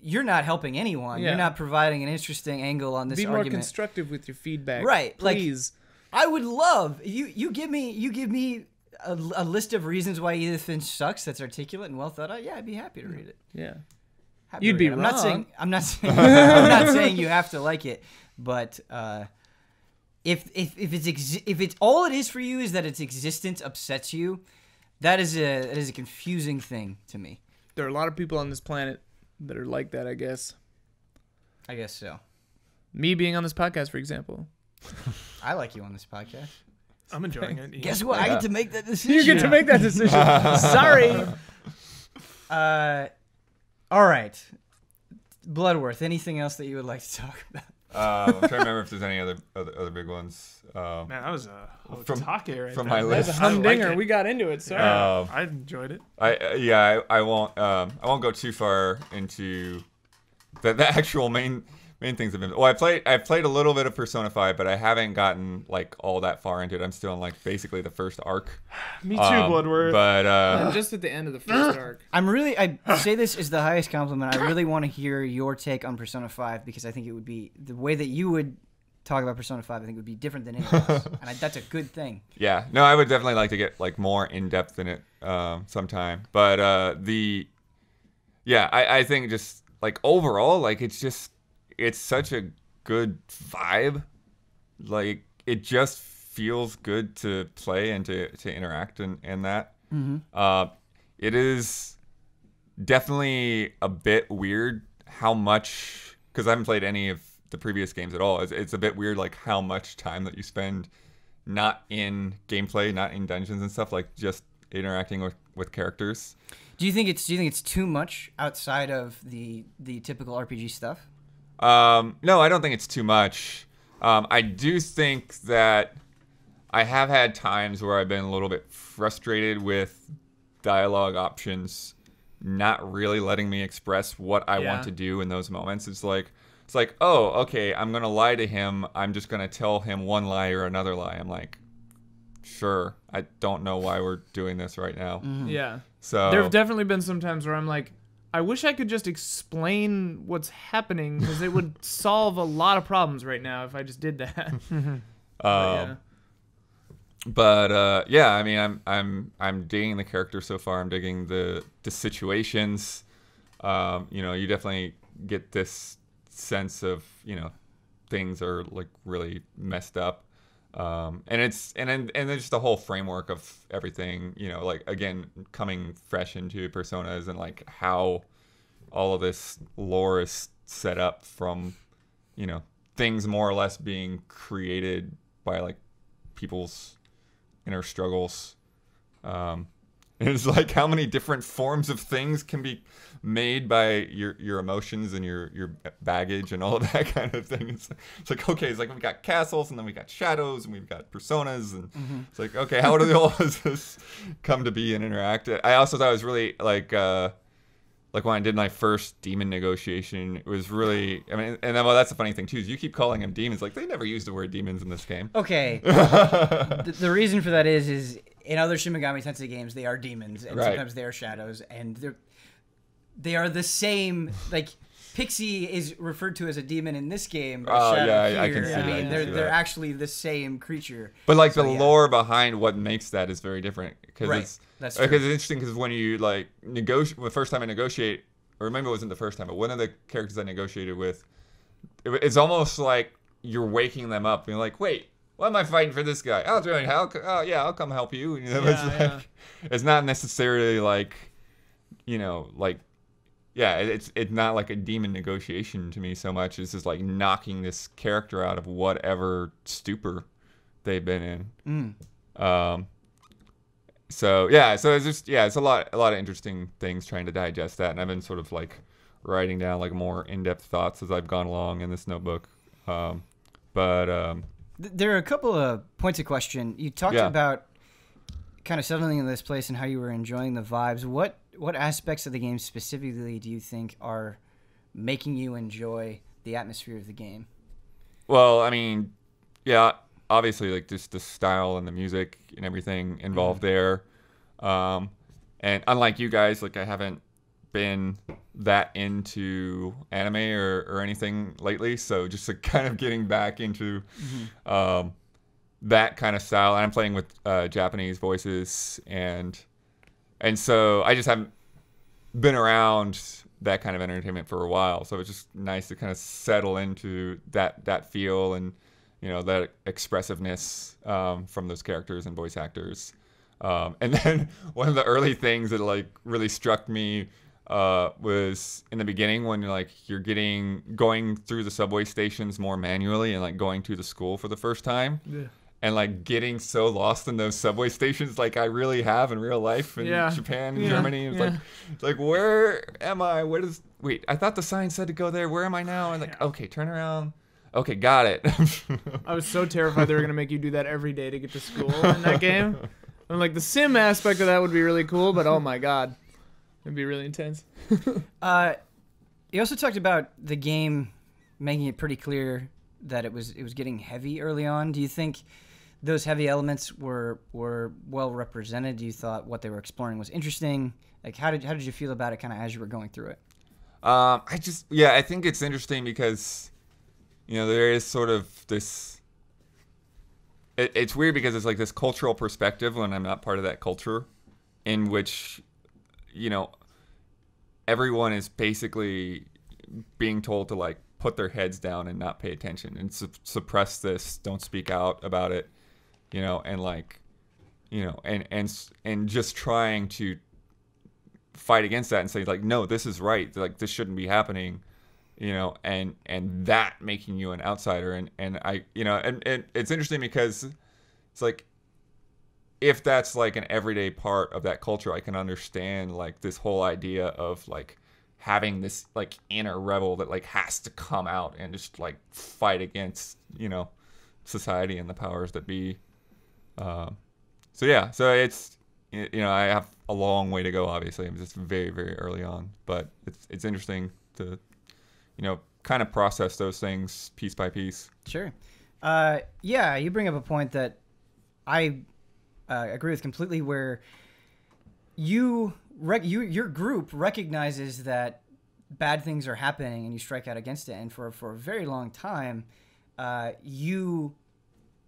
you're not helping anyone. Yeah. You're not providing an interesting angle on this argument. Be more constructive with your feedback, right? Please. Like, I would love you give me a list of reasons why Edith Finch sucks that's articulate and well thought out. Yeah, I'd be happy to read it. Yeah. You'd be wrong. I'm not saying you have to like it, but if it's all it is for you is that its existence upsets you, that is a confusing thing to me. There are a lot of people on this planet that are like that, I guess. I guess so. Me being on this podcast, for example. I like you on this podcast. I'm enjoying it. Guess what? Yeah. I get to make that decision. You get to make that decision. Sorry. All right. Bloodworth, anything else that you would like to talk about? I'm trying to remember if there's any other big ones. Man, that was a HOTTAKE right from there. my list. That's a humdinger. We got into it. Sorry. I enjoyed it. I won't go too far into the actual main things I've been. Well, I played a little bit of Persona 5, but I haven't gotten like all that far into it. I'm still in like basically the first arc. Me too, Bloodworth. But I'm just at the end of the first arc. I say this is the highest compliment. I really want to hear your take on Persona 5 because I think it would be the way that you would talk about Persona 5. I think would be different than anyone else, and that's a good thing. Yeah, no, I would definitely like to get like more in depth in it sometime. But I think just like overall, like it's such a good vibe. Like, it just feels good to play and to interact in that. Mm-hmm. It is definitely a bit weird how much, because I haven't played any of the previous games at all. It's a bit weird, like, how much time that you spend not in gameplay, not in dungeons and stuff, like, just interacting with characters. Do you think it's too much outside of the typical RPG stuff? No, I don't think it's too much. I do think that I have had times where I've been a little bit frustrated with dialogue options not really letting me express what I want to do in those moments. It's like, oh, okay, I'm going to lie to him. I'm just going to tell him one lie or another lie. I'm like, sure, I don't know why we're doing this right now. Mm-hmm. Yeah. So there have definitely been some times where I'm like, I wish I could just explain what's happening because it would solve a lot of problems right now if I just did that. But I mean, I'm digging the character so far. I'm digging the situations. You definitely get this sense of things are like really messed up. And then just the whole framework of everything, like again, coming fresh into Personas and like how all of this lore is set up from, things more or less being created by like people's inner struggles. And it's like how many different forms of things can be made by your emotions and your baggage and all of that kind of thing. It's like okay, it's like we got castles and then we got shadows and we've got personas and it's like okay, how do all of this come to be and interact? I also thought it was really like when I did my first demon negotiation, it was really, I mean, and then, well, that's the funny thing too, is you keep calling them demons. Like, they never used the word demons in this game. Okay. The reason for that is in other Shin Megami Tensei games, they are demons, and sometimes they are shadows, and they are the same, like, Pixie is referred to as a demon in this game. I can see that. I mean, they're actually the same creature. But like the lore behind what makes that is very different. That's true. Because it's interesting because when you like negotiate, the first time I negotiate, or maybe it wasn't the first time, but one of the characters I negotiated with, it's almost like you're waking them up. And you're like, wait, why am I fighting for this guy? I'll come help you. You know, it's not necessarily like, you know, like. Yeah, it's not like a demon negotiation to me so much. It's just like knocking this character out of whatever stupor they've been in. So it's just it's a lot of interesting things trying to digest that, and I've been sort of like writing down like more in-depth thoughts as I've gone along in this notebook. There are a couple of points of question. You talked about kind of settling in this place and how you were enjoying the vibes. What aspects of the game specifically do you think are making you enjoy the atmosphere of the game? Well, I mean, yeah, obviously, like just the style and the music and everything involved there. And unlike you guys, like I haven't been that into anime or anything lately, so just like kind of getting back into that kind of style. And I'm playing with Japanese voices and so I just haven't been around that kind of entertainment for a while. So it's just nice to kind of settle into that feel and, you know, that expressiveness from those characters and voice actors. And then one of the early things that like really struck me was in the beginning when you're going through the subway stations more manually and like going to the school for the first time. Yeah. And like getting so lost in those subway stations, like I really have in real life in Japan and Germany. It's like, where am I? Wait, I thought the sign said to go there. Where am I now? And like, okay, turn around. Okay, got it. I was so terrified they were gonna make you do that every day to get to school in that game. I'm like, the sim aspect of that would be really cool, but oh my god, it'd be really intense. You also talked about the game making it pretty clear that it was getting heavy early on. Do you think those heavy elements were well represented? You thought what they were exploring was interesting? Like, how did you feel about it kind of as you were going through it? I think it's interesting because, you know, there is sort of this, it's weird because it's like this cultural perspective when I'm not part of that culture, in which, you know, everyone is basically being told to like put their heads down and not pay attention and suppress this, don't speak out about it, you know, and like, you know, and just trying to fight against that and say like, no, this is right, like this shouldn't be happening, you know, and that making you an outsider. And I, you know, and it's interesting because it's like, if that's like an everyday part of that culture, I can understand like this whole idea of like having this like inner rebel that like has to come out and just like fight against, you know, society and the powers that be. So it's, you know, I have a long way to go. Obviously, I'm just very, very early on, but it's interesting to, you know, kind of process those things piece by piece. Sure. You bring up a point that I agree with completely, where your group recognizes that bad things are happening and you strike out against it. And for a very long time, you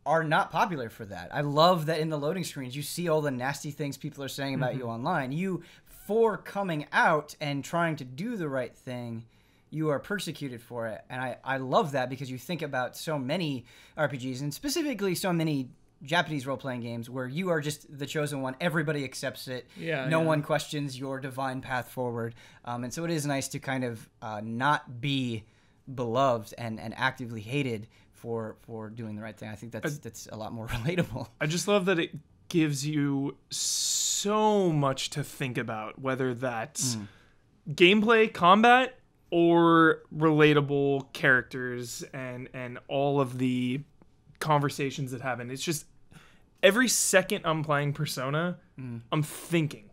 are not popular for that. I love that in the loading screens, you see all the nasty things people are saying about you online. For coming out and trying to do the right thing, you are persecuted for it. And I love that, because you think about so many RPGs, and specifically so many Japanese role-playing games, where you are just the chosen one. Everybody accepts it. No one questions your divine path forward. And so it is nice to kind of not be beloved and actively hated for doing the right thing. I think that's a lot more relatable. I just love that it gives you so much to think about, whether that's gameplay, combat, or relatable characters and all of the conversations that happen. It's just every second I'm playing Persona, I'm thinking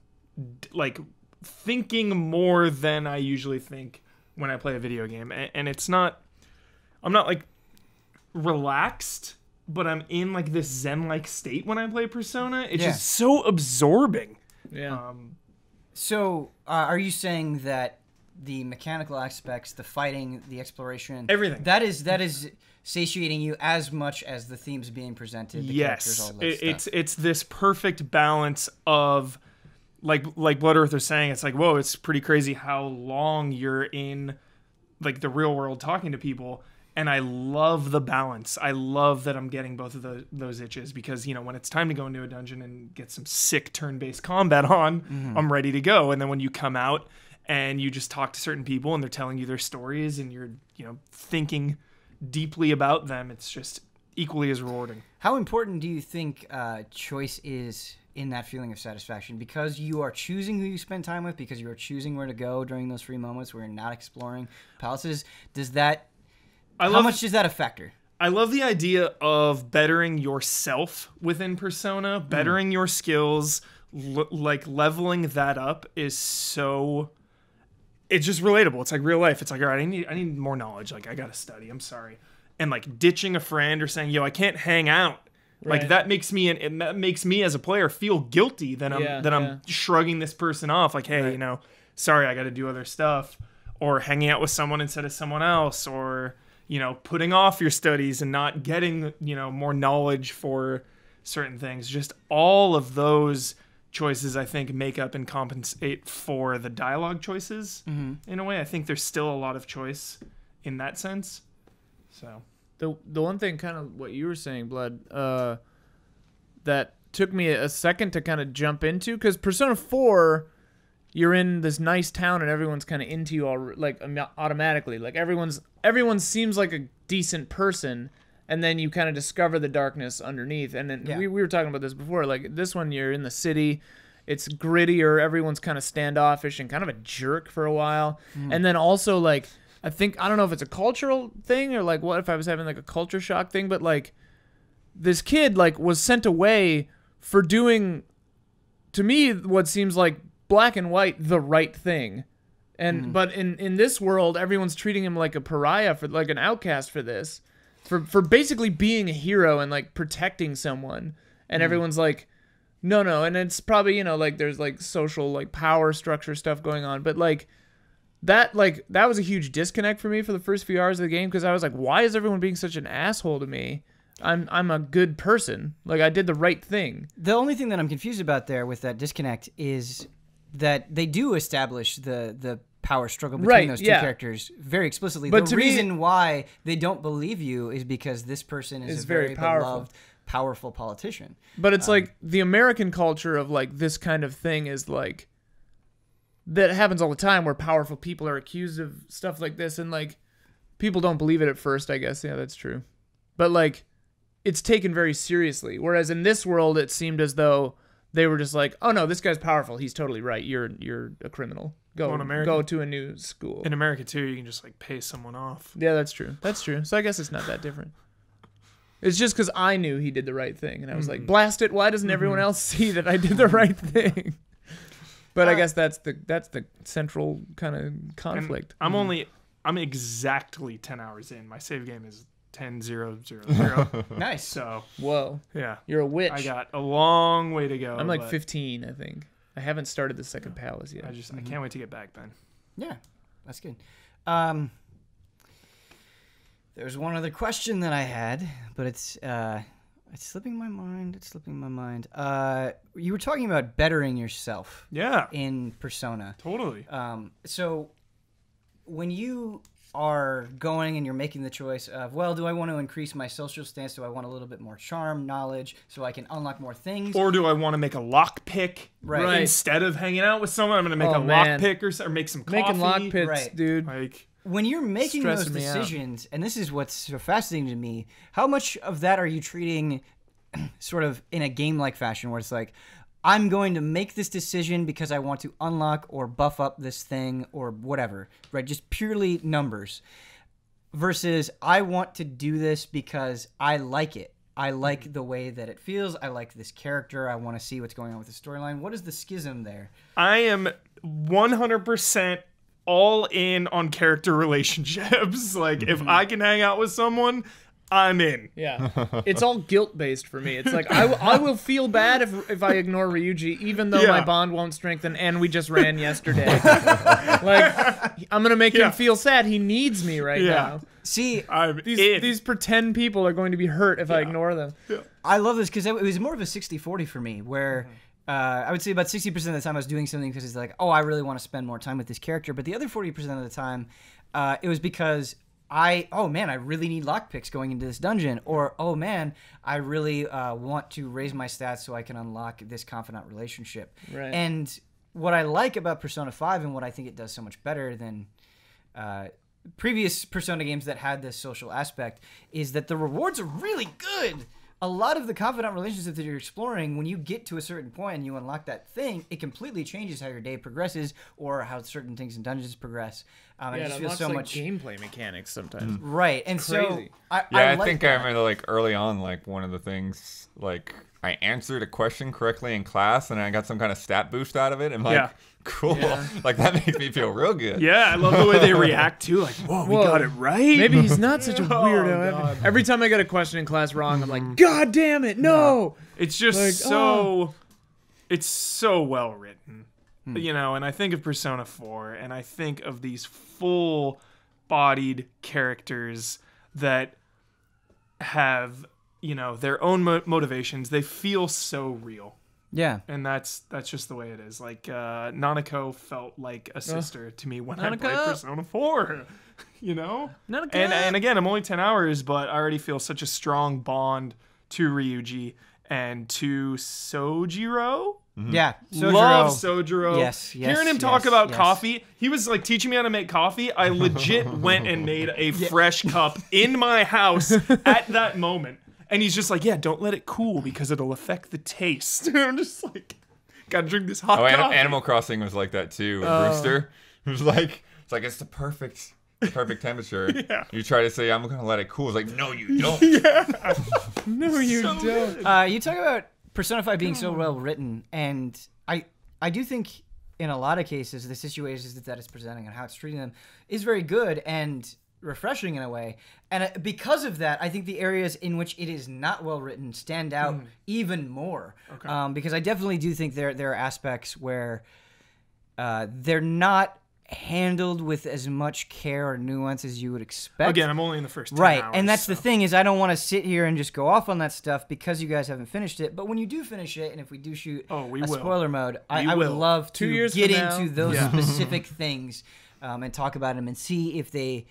more than I usually think when I play a video game. And it's not, I'm not like relaxed, but I'm in like this zen-like state when I play Persona. It's just so absorbing. Yeah. So, are you saying that the mechanical aspects, the fighting, the exploration, everything that is satiating you as much as the themes being presented? The characters, all that stuff. It's this perfect balance of like Bloodworth was saying. It's like, whoa, it's pretty crazy how long you're in like the real world talking to people. And I love the balance. I love that I'm getting both of those itches because, you know, when it's time to go into a dungeon and get some sick turn-based combat on, I'm ready to go. And then when you come out and you just talk to certain people and they're telling you their stories and you're, you know, thinking deeply about them, it's just equally as rewarding. How important do you think choice is in that feeling of satisfaction? Because you are choosing who you spend time with, because you are choosing where to go during those free moments where you're not exploring palaces. How much is that a factor? I love the idea of bettering yourself within Persona, bettering your skills, like leveling that up is so... It's just relatable. It's like real life. It's like, all right, I need more knowledge. Like, I got to study. I'm sorry. And like ditching a friend or saying, yo, I can't hang out. Right. Like that makes me as a player feel guilty that I'm shrugging this person off. Like, hey, you know, sorry, I got to do other stuff, or hanging out with someone instead of someone else, or, you know, putting off your studies and not getting, you know, more knowledge for certain things. Just all of those choices, I think, make up and compensate for the dialogue choices. In a way, I think there's still a lot of choice in that sense. So the one thing, kind of what you were saying, Blood, that took me a second to kind of jump into, because Persona 4, you're in this nice town and everyone's kind of into you all like automatically. Like everyone seems like a decent person, and then you kind of discover the darkness underneath. And then we were talking about this before. Like this one, you're in the city, it's grittier. Everyone's kind of standoffish and kind of a jerk for a while. And then also like I don't know if it's a cultural thing or like what if I was having like a culture shock thing, but like this kid like was sent away for doing, to me, what seems like black and white, the right thing. And but in this world, everyone's treating him like a pariah, for like an outcast for this, for basically being a hero and like protecting someone. And everyone's like, no, and it's probably, you know, like there's like social like power structure stuff going on, but like that was a huge disconnect for me for the first few hours of the game, because I was like, why is everyone being such an asshole to me? I'm a good person. Like I did the right thing. The only thing that I'm confused about there with that disconnect is that they do establish the power struggle between those two characters very explicitly. But the reason why they don't believe you is because this person is a very beloved, powerful politician. But it's like the American culture of like this kind of thing is like, that happens all the time where powerful people are accused of stuff like this, and like people don't believe it at first, I guess. Yeah, that's true. But like it's taken very seriously. Whereas in this world, it seemed as though they were just like, oh no, this guy's powerful. He's totally right. You're a criminal. Go to a new school. In America too, you can just like pay someone off. Yeah, that's true. That's true. So I guess it's not that different. It's just because I knew he did the right thing, and I was like, blast it. Why doesn't everyone else see that I did the right thing? But I guess that's the central kind of conflict. I'm exactly 10 hours in. My save game is 10-0-0-0. Nice. So whoa. Yeah. You're a witch. I got a long way to go. I'm like 15, I think. I haven't started the second palace yet. I can't wait to get back then. Yeah, that's good. There's one other question that I had, but it's slipping my mind. You were talking about bettering yourself. Yeah. In Persona. Totally. So when you are going and you're making the choice of, well, do I want to increase my social stance? Do I want a little bit more charm, knowledge, so I can unlock more things? Or do I want to make a lock pick? Right. Instead of hanging out with someone, I'm going to make lock pick or make some coffee. Making lock picks, dude. Like, when you're making those decisions, and this is what's so fascinating to me, how much of that are you treating sort of in a game-like fashion where it's like, I'm going to make this decision because I want to unlock or buff up this thing or whatever, right? Just purely numbers. Versus I want to do this because I like it. I like the way that it feels. I like this character. I want to see what's going on with the storyline. What is the schism there? I am 100% all in on character relationships. Like, if I can hang out with someone, I'm in. Yeah. It's all guilt-based for me. It's like, I will feel bad if I ignore Ryuji, even though my bond won't strengthen, and we just ran yesterday. Like, I'm going to make him feel sad. He needs me right now. See, these pretend people are going to be hurt if I ignore them. Yeah. I love this because it was more of a 60-40 for me, where I would say about 60% of the time I was doing something because it's like, oh, I really want to spend more time with this character. But the other 40% of the time, it was because oh man, I really need lockpicks going into this dungeon. Or, oh man, I really want to raise my stats so I can unlock this confidant relationship. Right. And what I like about Persona 5 and what I think it does so much better than previous Persona games that had this social aspect is that the rewards are really good. A lot of the confidant relationships that you're exploring, when you get to a certain point and you unlock that thing, it completely changes how your day progresses or how certain things in dungeons progress. And it just feels so much gameplay mechanics sometimes. Right, and Crazy. so I like think that. I remember like early on, like one of the things, like I answered a question correctly in class and I got some kind of stat boost out of it. And like, cool, like that makes me feel real good. Yeah, I love the way they react too. Like, whoa, we got it right. Maybe he's not such a weirdo. God. Every time I get a question in class wrong, I'm like, God damn it, no! It's just Like, it's so well written, you know. And I think of Persona 4, and I think of these full-bodied characters that have, you know, their own motivations. They feel so real. Yeah. And that's just the way it is. Like, Nanako felt like a sister to me when I played Nanako. Persona 4. You know? Nanako. And again, I'm only 10 hours, but I already feel such a strong bond to Ryuji and to Sojiro. Yeah. Love Sojiro. Yes, Hearing him talk about coffee, he was like teaching me how to make coffee. I legit went and made a fresh cup in my house at that moment. And he's just like, yeah, don't let it cool because it'll affect the taste. And I'm just like, gotta drink this hot coffee. Animal Crossing was like that too. With Brewster, it was like, it's the perfect temperature. Yeah. You try to say, I'm gonna let it cool. It's like, no, you don't. No, you don't. You talk about Persona 5 being so well written, and I do think in a lot of cases the situations that it's presenting and how it's treating them is very good and refreshing in a way. And because of that, I think the areas in which it is not well written stand out even more. Okay. Because I definitely do think there are aspects where they're not handled with as much care or nuance as you would expect. Again, I'm only in the first 10 right, hours, and that's so. the thing is I don't want to sit here and just go off on that stuff because you guys haven't finished it. But when you do finish it, and if we do shoot spoiler mode, I would love to get into those specific things and talk about them and see if they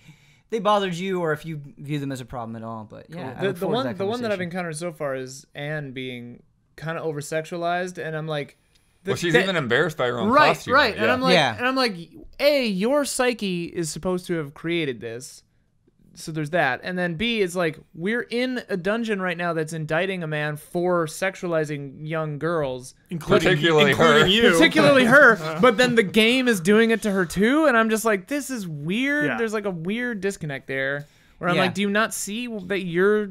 bothered you or if you view them as a problem at all. But yeah, the one that I've encountered so far is Anne being kind of over sexualized, and I'm like, Well, she's even embarrassed by her own costume. Right, Yeah. and I'm like, A, your psyche is supposed to have created this, so there's that, and then B is like, we're in a dungeon right now that's indicting a man for sexualizing young girls, Particularly her. particularly her, but then the game is doing it to her too, and I'm just like, this is weird. Yeah. There's like a weird disconnect there, where I'm like, do you not see that you're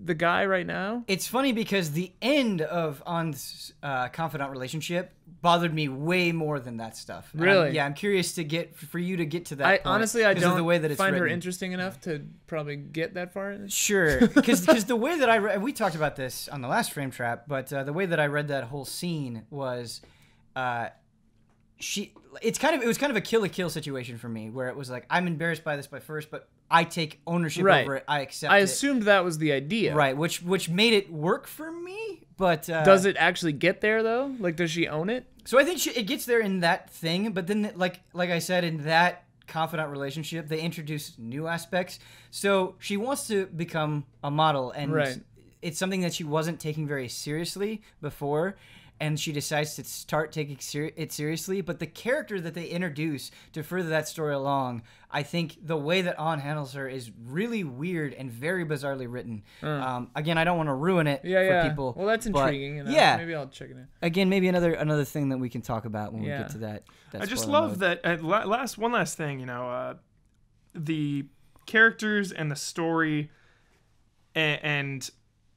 the guy right now? It's funny because the end of On's confidant relationship bothered me way more than that stuff. Really? I'm curious for you to get to that point. Honestly, I don't the way that it's find her written. interesting enough to probably get that far. Sure, because the way that we talked about this on the last Frame Trap, but the way that I read that whole scene was, it was kind of a kill situation for me, where it was like, I'm embarrassed by this but I take ownership over it. I accept it. I assumed that was the idea. Right, which made it work for me, but does it actually get there though? Like, does she own it? So I think it gets there in that thing, but then like I said, in that confidant relationship, they introduce new aspects. So she wants to become a model, and it's something that she wasn't taking very seriously before. and she decides to start taking it seriously. But the character that they introduce to further that story along, I think the way that Ann handles her is really weird and very bizarrely written. Again, I don't want to ruin it for people. Well, that's intriguing. Yeah. Maybe I'll check it out. Again, maybe another thing that we can talk about when we get to that I just spoiler love mode. that. One last thing, the characters and the story and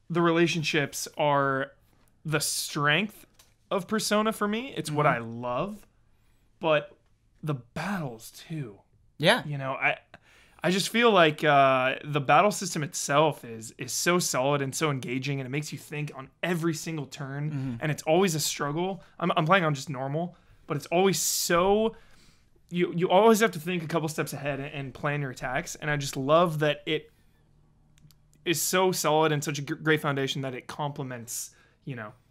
the relationships are the strength of Persona for me. It's what I love, but the battles too. Yeah. I just feel like the battle system itself is so solid and so engaging, and it makes you think on every single turn, and it's always a struggle. I'm playing on just normal, but it's always so... You always have to think a couple steps ahead and plan your attacks, and I just love that it is so solid and such a great foundation that it complements,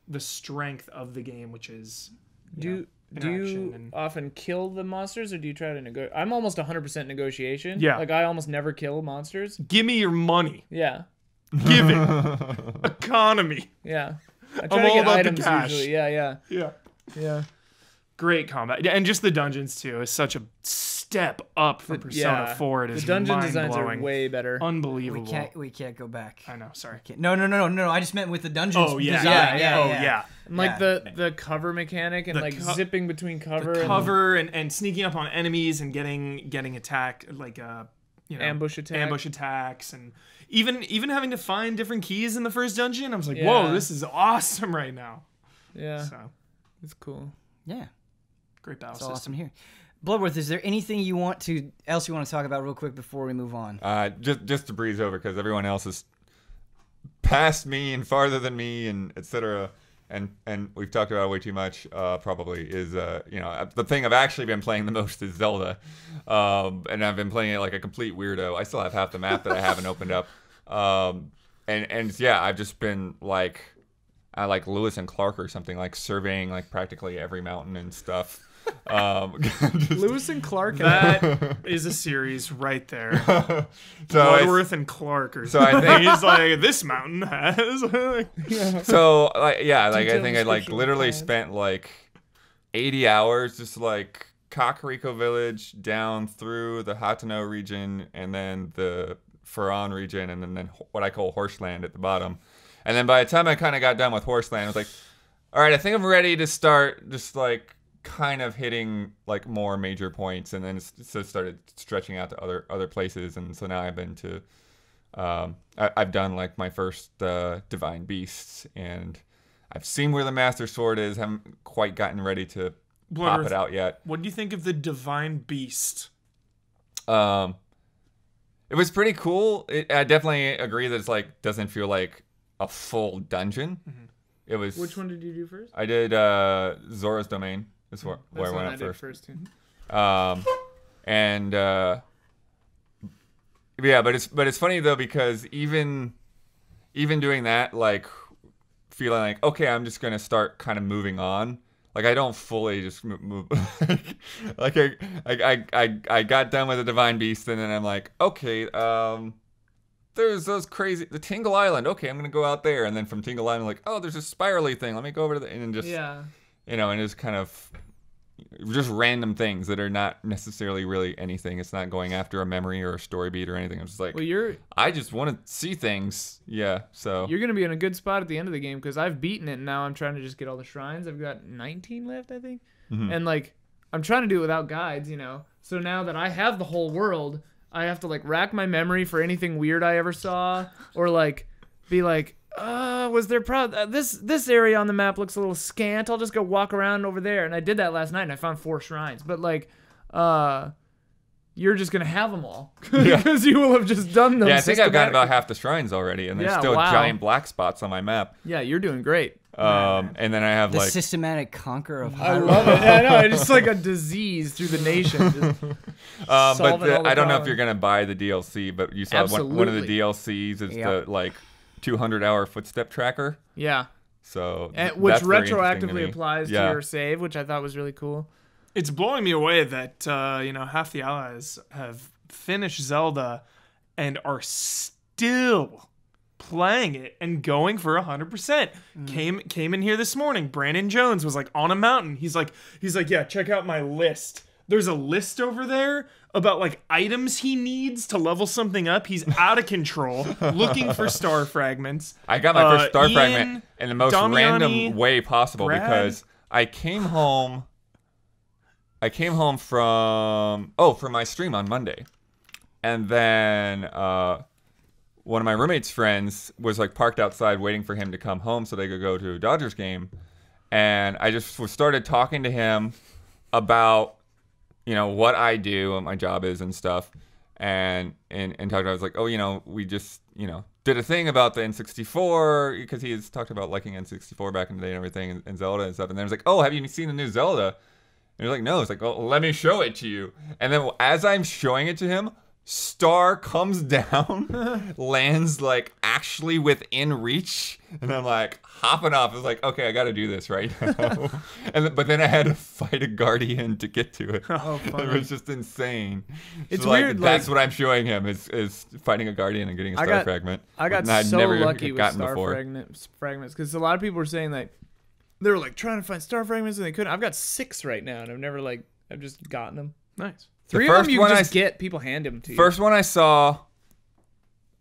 the strength of the game, which is Do you often kill the monsters, or do you try to negotiate? I'm almost 100% negotiation. Yeah. Like, I almost never kill monsters. Give me your money. Yeah. Give it. Economy. Yeah. I I'm try to all get about the items cash. usually. Yeah. Yeah. Great combat. And just the dungeons, too, is such a step up from Persona 4. It is the dungeon designs are mind-blowing. way better. Unbelievable. We can't go back. I know, sorry. No. I just meant with the dungeons. Oh, yeah. design. Yeah. And like the cover mechanic and zipping between cover. Cover and sneaking up on enemies and getting attacked, like ambush attacks, and even having to find different keys in the first dungeon. I was like, whoa, this is awesome right now. Yeah. So it's cool. Yeah. Great battle That's system. awesome here. Bloodworth, is there anything else you want to talk about real quick before we move on? Just to breeze over, because everyone else is past me and farther than me, and etc. And we've talked about it way too much. Probably is the thing I've actually been playing the most is Zelda, and I've been playing it like a complete weirdo. I still have half the map that I haven't opened up, and yeah, I've just been like Lewis and Clark or something, like surveying like practically every mountain and stuff. Lewis and Clark. That is a series right there. So Bloodworth and Clark, or so I think he's like, this mountain has. So I think I description literally of spent like 80 hours just like Kakariko Village down through the Hatano region and then the Faran region and then what I call Horseland at the bottom. And then by the time I kind of got done with Horseland, I was like, all right, I think I'm ready to start just like kind of hitting like more major points, and then so started stretching out to other places, and so now I've been to I've done like my first Divine Beasts, and I've seen where the Master Sword is. Haven't quite gotten ready to pop it out yet. What do you think of the Divine Beast? It was pretty cool. I definitely agree that it's like doesn't feel like a full dungeon. Mm-hmm. It was. Which one did you do first? I did Zora's Domain. That's where I went up first. Too. Yeah, but it's funny though, because even doing that, like feeling like, okay, I'm just gonna start kind of moving on. Like I don't fully just move. Like I got done with the Divine Beast, and then I'm like, okay, there's the Tingle Island. Okay, I'm gonna go out there, and then from Tingle Island, like, oh, there's a spirally thing. Let me go over to the and just and it's kind of just random things that are not necessarily really anything. It's not going after a memory or a story beat or anything. I'm just like, I just want to see things. Yeah, so you're gonna be in a good spot at the end of the game, because I've beaten it and now I'm trying to just get all the shrines. I've got 19 left, I think, and like I'm trying to do it without guides, So now that I have the whole world, I have to like rack my memory for anything weird I ever saw, or like be like, was there this area on the map looks a little scant. I'll just go walk around over there. And I did that last night, and I found 4 shrines. But like, you're just gonna have them all because you will have just done them. Yeah, I think I've got about half the shrines already, and there's still giant black spots on my map. Yeah, you're doing great. And then I have the like systematic conquer of Hyrule. I love it. Yeah, I know. It's just like a disease through the nation. But I don't know if you're gonna buy the DLC, but you saw one of the DLCs is the like 200-hour footstep tracker. Yeah. So which that's very retroactively applies to your save, which I thought was really cool. It's blowing me away that half the allies have finished Zelda and are still playing it and going for 100%. Came in here this morning. Brandon Jones was like on a mountain. He's like, yeah, check out my list. There's a list over there about like items he needs to level something up. He's out of control, looking for star fragments. I got my first star Ian, fragment in the most Damiani, random way possible Brad. because I came home from my stream on Monday, and then one of my roommate's friends was like parked outside waiting for him to come home so they could go to a Dodgers game, and I just started talking to him about what I do, what my job is and stuff, and talked about, I was like, we just did a thing about the N64 because he has talked about liking N64 back in the day and everything and Zelda and stuff, and then I was like, oh, have you seen the new Zelda? And he's like, no. It's like, well, let me show it to you. And then as I'm showing it to him, star comes down, lands like actually within reach, and I'm like hopping off. I was like, okay, I got to do this right now. But then I had to fight a guardian to get to it. Oh, funny. It was just insane. It's so, weird. That's what I'm showing him is fighting a guardian and getting a star fragment. I got I'd so never lucky with gotten star before. fragments because a lot of people were saying that they were like trying to find star fragments and they couldn't. I've got 6 right now, and I've just gotten them. Nice. 3 of them you can just get. People hand them to you. First one I saw,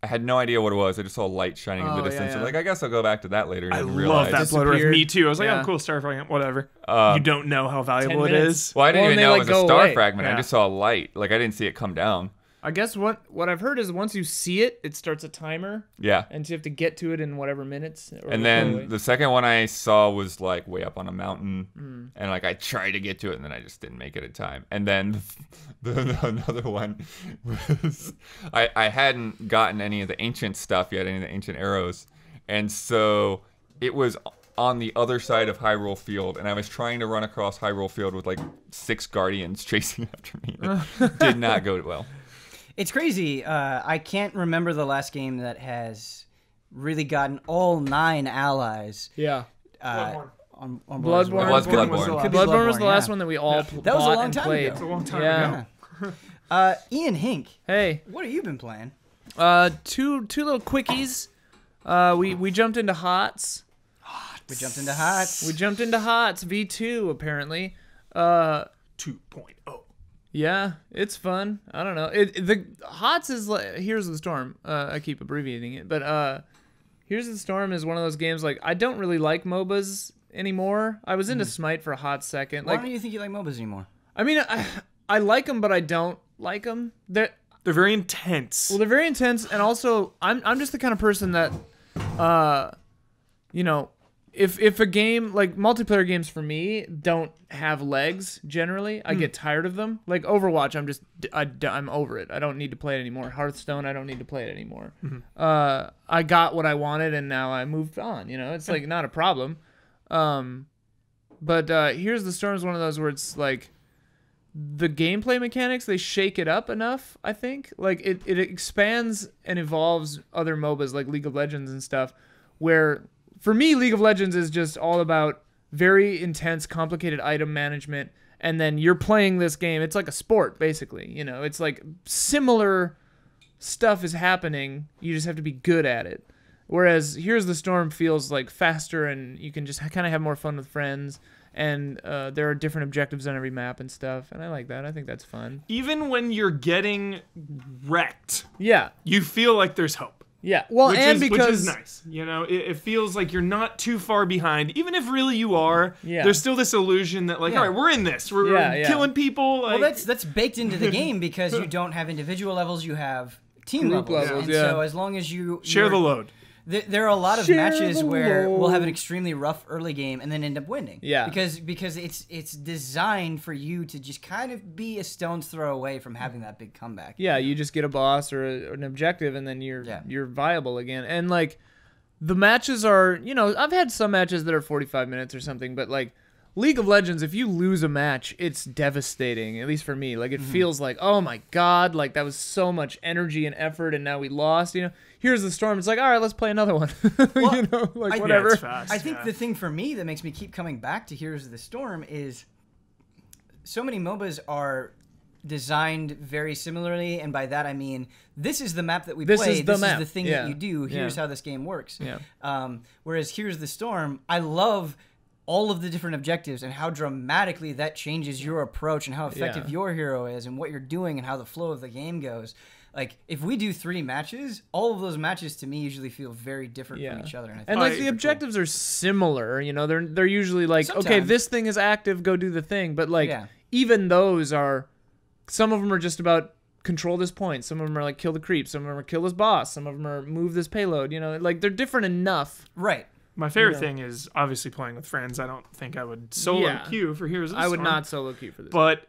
I had no idea what it was. I just saw light shining in the distance. yeah. So like, I guess I'll go back to that later. And I realize. love that Bloodworth. Disappeared. Me too. I was like, Yeah. oh, cool, star fragment, whatever. You don't know how valuable 10 it minutes. is. Well, I didn't even they, know like, it was a go star away. fragment. Yeah. I just saw a light. Like, I didn't see it come down. I guess what I've heard is once you see it, it starts a timer, Yeah. and so you have to get to it in whatever minutes. Or And then the second one I saw was like way up on a mountain, and like I tried to get to it, and then I just didn't make it in time. And then another one was I hadn't gotten any of the ancient stuff yet, any of the ancient arrows, and so it was on the other side of Hyrule Field, and I was trying to run across Hyrule Field with like 6 guardians chasing after me. It did not go well. It's crazy. I can't remember the last game that has really gotten all 9 allies. yeah, On Bloodborne. It was Could be Bloodborne. Bloodborne was the last yeah. one that we all That was a bought long and time played. ago. It's a long time Yeah. ago. Ian Hink, Hey, what have you been playing? two little quickies. We jumped into HOTS. We jumped into HOTS. We jumped into HOTS V2 apparently. 2.0. Yeah, it's fun. I don't know. The HOTS is like Here's the Storm. I keep abbreviating it, but Here's the Storm is one of those games like I don't really like MOBAs anymore. I was into Smite for a hot second. Why Like don't you think you like MOBAs anymore? I mean, I like them, but I don't like them. They're very intense. Well, they're very intense, and also I'm just the kind of person that, if a game like multiplayer games for me don't have legs generally, I get tired of them. Like Overwatch, I'm over it. I don't need to play it anymore. Hearthstone, I don't need to play it anymore. I got what I wanted, and now I moved on. It's like not a problem. But Here's the Storm is one of those where it's like the gameplay mechanics, they shake it up enough, I think. Like it expands and evolves other MOBAs like League of Legends and stuff, where for me League of Legends is just all about very intense, complicated item management, and then you're playing this game. It's like a sport, basically. It's like similar stuff is happening. You just have to be good at it. Whereas Here's the Storm feels like faster, and you can just kind of have more fun with friends. And there are different objectives on every map and stuff, and I like that. I think that's fun. Even when you're getting wrecked, Yeah, you feel like there's hope. yeah. Well, Which and is because nice. It feels like you're not too far behind. Even if really you are, Yeah. there's still this illusion that, like, Yeah. all right, we're in this. We're Yeah. killing people. Like, Well, that's baked into the game because you don't have individual levels, you have team Group levels, and yeah. so as long as you share the load. There are a lot of Share matches the where we'll have an load. extremely rough early game and then end up winning. Yeah. Because it's designed for you to just kind of be a stone's throw away from having that big comeback. yeah, you just get a boss or an objective, and then you're viable again. And like the matches are, I've had some matches that are 45 minutes or something, but like League of Legends, if you lose a match, it's devastating. At least for me, like it feels like, oh my god, like that was so much energy and effort, and now we lost. Here's the Storm. It's like, all right, let's play another one. Well, Whatever. it's fast, I think yeah. the thing for me that makes me keep coming back to Heroes of the Storm is so many MOBAs are designed very similarly, and by that I mean this is the map that we This play. is the this map. is the thing Yeah. that you do. Here's Yeah. how this game works. Yeah. Whereas Here's the Storm, I love all of the different objectives and how dramatically that changes your approach and how effective Yeah. your hero is and what you're doing and how the flow of the game goes. Like, if we do 3 matches, all of those matches to me usually feel very different from each other. And like the objectives are similar, you know, they're usually like, okay, Sometimes. this thing is active, go do the thing. But like Yeah. even those are, some of them are just about control this point. Some of them are like kill the creep. Some of them are kill this boss. Some of them are move this payload. You know, like they're different enough. Right. My favorite thing is obviously playing with friends. I don't think I would solo queue for Heroes of the I would Storm, not solo queue for this. But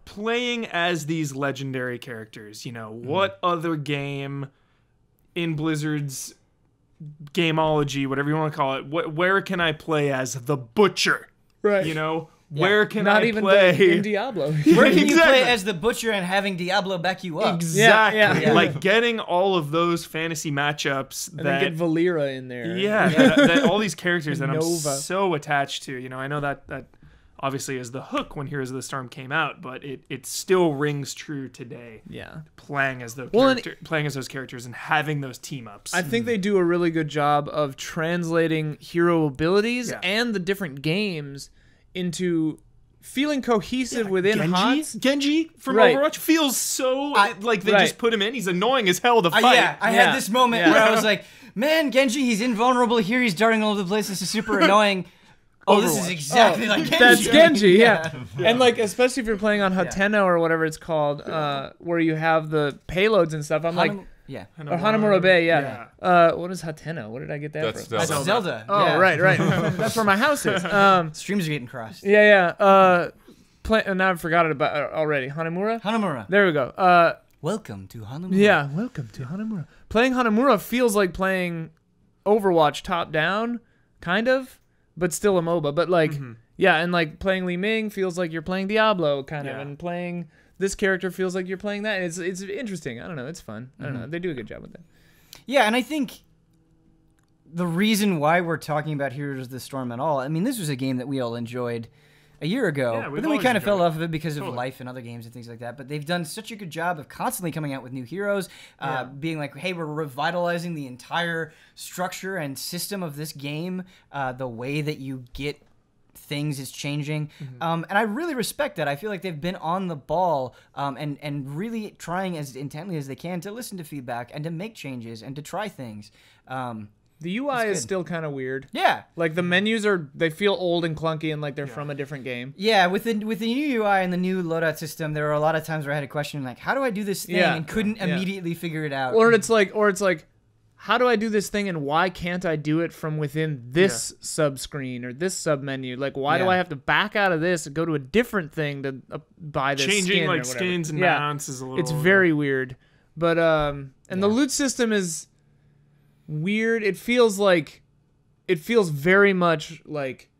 playing as these legendary characters, you know, what other game in Blizzard's gameology, whatever you want to call it, where can I play as the Butcher? Right. You know, where can Not I even play in Diablo. Where can you play Exactly. as the Butcher and having Diablo back you up? Exactly. Yeah. Like getting all of those fantasy matchups And that then get Valera in there. that all these characters that I'm Nova. so attached to. You know, I know that obviously is the hook when Heroes of the Storm came out, but it still rings true today. Yeah. Playing as those Well, playing as those characters and having those team ups. I think they do a really good job of translating hero abilities Yeah. and the different games into feeling cohesive within HOTS. Genji from Right. Overwatch feels so like they right. just put him in. He's annoying as hell to fight. Yeah, I Yeah. had this moment Yeah. where I was like, man, Genji, he's invulnerable here. He's darting all over the place. This is super annoying. Oh, this is Overwatch. exactly like Genji. That's Genji, yeah. And like, especially if you're playing on HOTTAKE or whatever it's called, where you have the payloads and stuff. I'm like, Yeah. or Hanamura Bay, yeah. What is Hateno? What did I get that That's from? That's Zelda. Zelda. Oh, yeah. right. That's where my house is. Streams are getting crossed. Yeah. Now I forgot it about already. Hanamura? Hanamura. There we go. Welcome to Hanamura. Yeah, welcome to Hanamura. Playing Hanamura feels like playing Overwatch top down, kind of, but still a MOBA. But like, yeah, and like playing Li Ming feels like you're playing Diablo, kind of, Yeah. and playing this character feels like you're playing that. It's interesting. I don't know. It's fun. I don't know. They do a good job with that. Yeah, and I think the reason why we're talking about Heroes of the Storm at all, I mean, this was a game that we all enjoyed a year ago, Yeah, but we've then we always kind of fell enjoyed off of it because of Totally. life and other games and things like that. But they've done such a good job of constantly coming out with new heroes, being like, hey, we're revitalizing the entire structure and system of this game. The way that you get things is changing, and I really respect that. I feel like they've been on the ball and really trying as intently as they can to listen to feedback and to make changes and to try things. The UI is good. still kind of weird. Yeah. Like the menus they feel old and clunky and like they're from a different game. Yeah, with the new UI and the new loadout system, there were a lot of times where I had a question like, how do I do this thing, Yeah. and couldn't Yeah. immediately figure it out. Or it's like, how do I do this thing and why can't I do it from within this sub screen or this sub menu? Like, why do Yeah. I have to back out of this and go to a different thing to buy this Changing skin or like whatever? skins and Yeah. mounts is a little. It's very weird. But and the loot system is weird. It feels very much like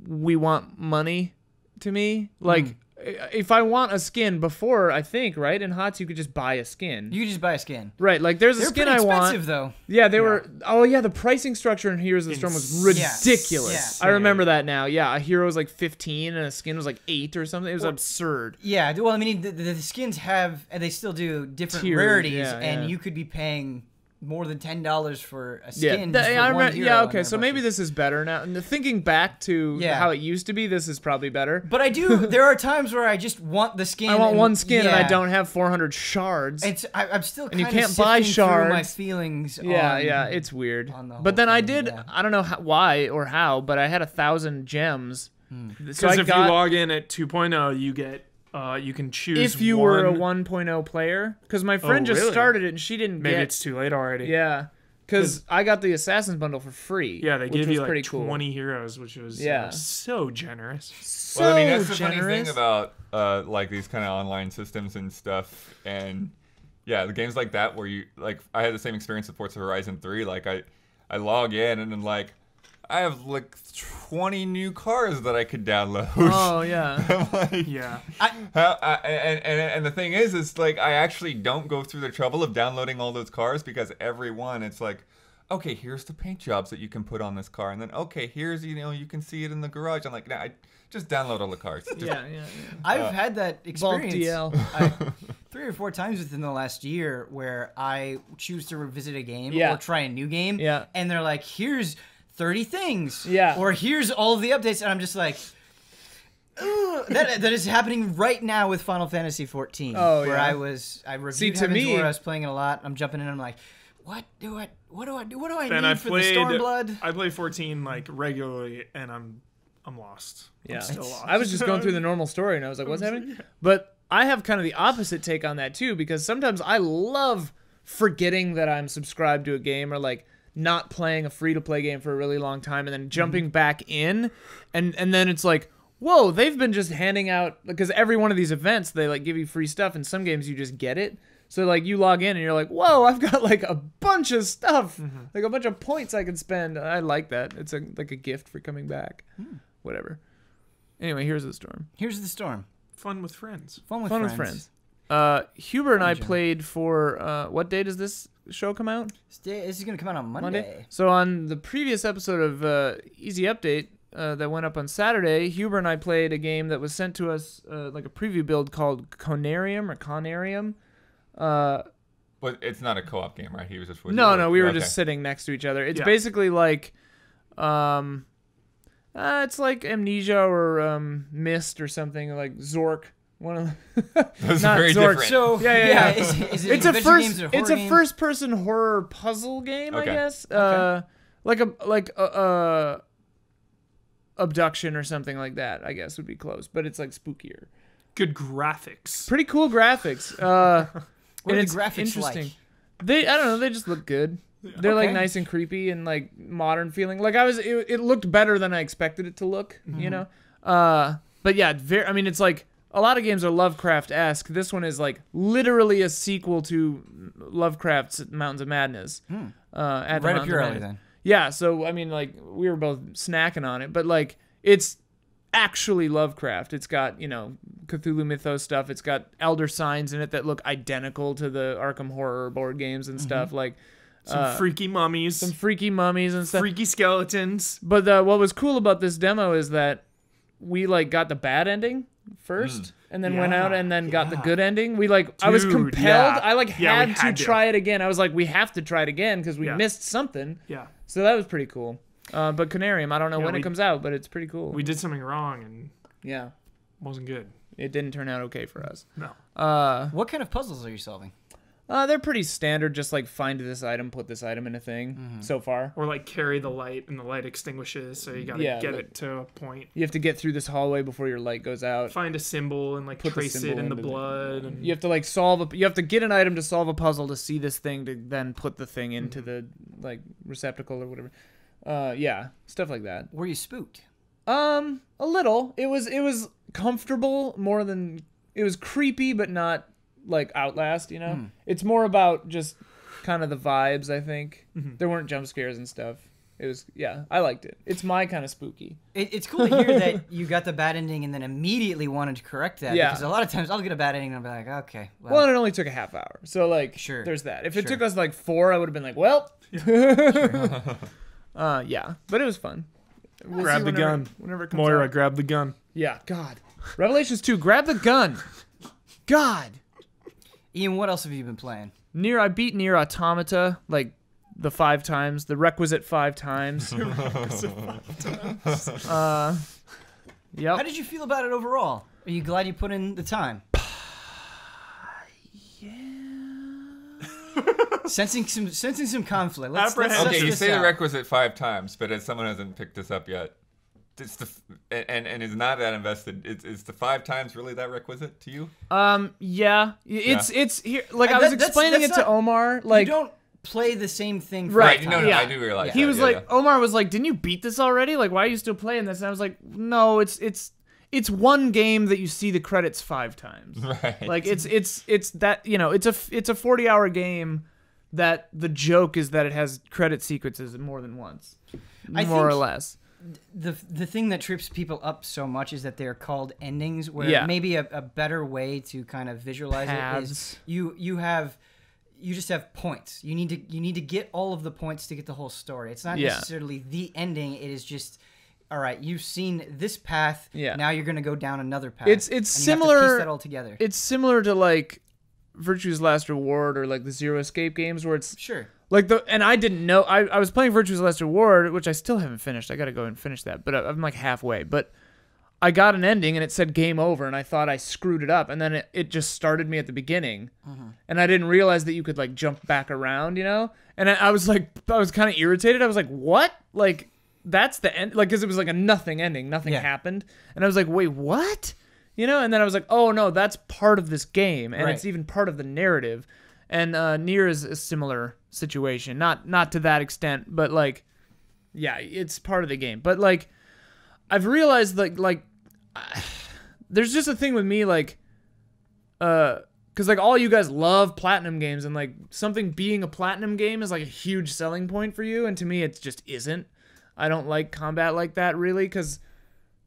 we want money to me. Like if I want a skin before, I think, right? In HOTS you could just buy a skin. You could just buy a skin. Right, like there's a They're skin pretty I expensive, want. though. Yeah, they were. Oh yeah, the pricing structure in Heroes of the Storm was ridiculous. Yeah. I remember that now. Yeah, a hero was like 15 and a skin was like 8 or something. It was absurd. Yeah, well, I mean, the skins have, and they still do, different Tiers, rarities, yeah, and yeah. you could be paying more than $10 for a Yeah, skin. just for I one remember. hero Yeah, in okay. their So maybe budget. this is better now. And thinking back to Yeah. how it used to be, this is probably better. But I do. There are times where I just want the skin. I want and- one skin and I yeah. don't have 400 shards. I'm still And kind you of can't buy sifting through my shards. feelings. Yeah, on, yeah, it's weird. on the whole But then I thing, did. yeah. I don't know why or how, but I had 1,000 gems. So Because I if got, you log in at 2.0, you get you can choose. if you were a one. 1.0 player, because my friend just really? started it and she didn't Maybe get. it's too late already. Yeah, because I got the Assassin's bundle for free. Yeah, they which give was you like pretty 20 heroes, which was Yeah. so generous. So Well, I mean, that's the generous. funny thing about like these kind of online systems and stuff, and yeah, the games like that where you like, I had the same experience with Forza Horizon 3. Like I log in and then like I have like 20 new cars that I could download. Oh yeah. I'm like, Yeah. and the thing is like I actually don't go through the trouble of downloading all those cars because every one it's like, okay, here's the paint jobs that you can put on this car, and then okay, here's you can see it in the garage. I'm like, nah, I just download all the cars. Just, Yeah. I've had that experience DL. 3 or 4 times within the last year where I choose to revisit a game Yeah. or try a new game, Yeah. and they're like, here's 30 things, Yeah. or here's all of the updates, and I'm just like, ugh. That is happening right now with Final Fantasy 14. Oh, where yeah. I reviewed See, to Heaven's me- War, I was playing it a lot. I'm jumping in and I'm like, what do I do? What do I Then need I for played. the Stormblood? I play 14 like regularly, and I'm lost. Yeah. I'm still lost. I was just going through the normal story and I was like, what's happening? But I have kind of the opposite take on that too, because sometimes I love forgetting that I'm subscribed to a game, or like not playing a free-to-play game for a really long time and then jumping back in, and then it's like, whoa, they've been just handing out, because every one of these events, they like give you free stuff, and some games you just get it. So like you log in and you're like, whoa, I've got like a bunch of stuff, like a bunch of points I can spend. I like that. It's like a gift for coming back. Whatever. Anyway, here's the storm. Here's the storm. Fun with friends. Fun with Fun friends. with friends. Huber and I Jim. played for what day does this show come out? This is going to come out on Monday. So on the previous episode of Easy Update that went up on Saturday, Huber and I played a game that was sent to us like a preview build called Conarium. But it's not a co-op game, right? He was just with No, you. no, we were Okay. just sitting next to each other. It's Yeah. basically like, it's like Amnesia or Myst or something, like Zork. One of the Those not are very Zork. different. So Yeah. Is it It's a adventure games or horror game? first-person horror puzzle game, I Okay. guess. Like a abduction or something like that, I guess would be close, but it's like spookier. Good graphics. Pretty cool graphics. What are and the it's graphics interesting. like? I don't know, they just look good. They're like Okay. nice and creepy and like modern feeling. Like it looked better than I expected it to look, you know? But yeah, it's like a lot of games are Lovecraft-esque. This one is like literally a sequel to Lovecraft's Mountains of Madness. At the Right up Mountains your of alley Madness. then. Yeah, so I mean, like we were both snacking on it, but like it's actually Lovecraft. It's got, Cthulhu Mythos stuff. It's got Elder Signs in it that look identical to the Arkham Horror board games and stuff. Like Some freaky mummies. some freaky mummies and stuff. freaky skeletons. But what was cool about this demo is that we like got the bad ending first, and then went out and then got the good ending. I was Dude, compelled. yeah. I Yeah, we had had to to. try it again. I was like, we have to try it again because we Yeah. missed something. Yeah. So that was pretty cool. But Conarium, I don't know Yeah, when it we- comes out, but it's pretty cool. We did something wrong and Yeah, wasn't good. it didn't turn out okay for us. No. What kind of puzzles are you solving? They're pretty standard, just like find this item, put this item in a thing. So far, Or like carry the light and the light extinguishes, so you gotta Yeah, get like- it to a point. you have to get through this hallway before your light goes out. Find a symbol and like Put the trace it symbol in the into the- blood. And You have to like you have to get an item to solve a puzzle to see this thing to then put the thing into the like receptacle or whatever. Yeah, stuff like that. Were you spooked? A little. It was comfortable more than it was creepy, but not like Outlast. It's more about just kind of the vibes. I think there weren't jump scares and stuff. It was I liked it. It's my kind of spooky. It's cool to hear that you got the bad ending and then immediately wanted to correct that. Yeah. Because a lot of times I'll get a bad ending and I'll be like, okay. Well, and it only took a half hour, so like Sure. there's that. If it Sure. took us like 4, I would have been like, well, yeah, but it was fun. We'll grab see the whenever- gun. whenever it comes Moira, out. grab the gun. Yeah, God. Revelations 2, grab the gun. God. Ian, what else have you been playing? Nier, I beat Nier Automata like the 5 times, the requisite 5 times. Yep. How did you feel about it overall? Are you glad you put in the time? Sensing some conflict. Let's Apprehension. suss Okay, you this say the out. requisite 5 times, but as someone hasn't picked this up yet, it's and is not that invested. Is the 5 times really that requisite to you? Yeah. It's here. Like I That- was that's explaining it to not- Omar. Like you don't play the same thing for Right, a time. No, Yeah. I do realize. he that, was yeah, like, yeah. Omar was like, "Didn't you beat this already? Like, why are you still playing this?" And I was like, "No, it's one game that you see the credits 5 times. Right. Like it's that it's a 40-hour game that the joke is that it has credit sequences more than once, I more or think- less. The thing that trips people up so much is that they're called endings, where Yeah. maybe a better way to kind of visualize it Paths. is you have you just have points. You need to get all of the points to get the whole story. It's not necessarily the ending. It is just, all right, you've seen this path. Yeah. Now you're gonna go down another path. It's similar. You have to piece that all together. It's similar to like Virtue's Last Reward or like the Zero Escape games where it's like and I didn't know I was playing Virtue's Last Reward, which I still haven't finished. I gotta go and finish that, but I'm like halfway. But I got an ending and it said game over, and I thought I screwed it up, and then it just started me at the beginning, and I didn't realize that you could like jump back around, you know. And I was kind of irritated. I was like, what? Like that's the end? Like because it was like a nothing ending, nothing happened, and I was like, wait, what? You know, and then I was like, oh, no, that's part of this game, and it's even part of the narrative. And Nier is a similar situation. Not to that extent, but, like, yeah, it's part of the game. But, like, I've realized, like there's just a thing with me, like, because, like, all you guys love platinum games, and, like, something being a platinum game is, like, a huge selling point for you, and to me, it just isn't. I don't like combat like that, really, because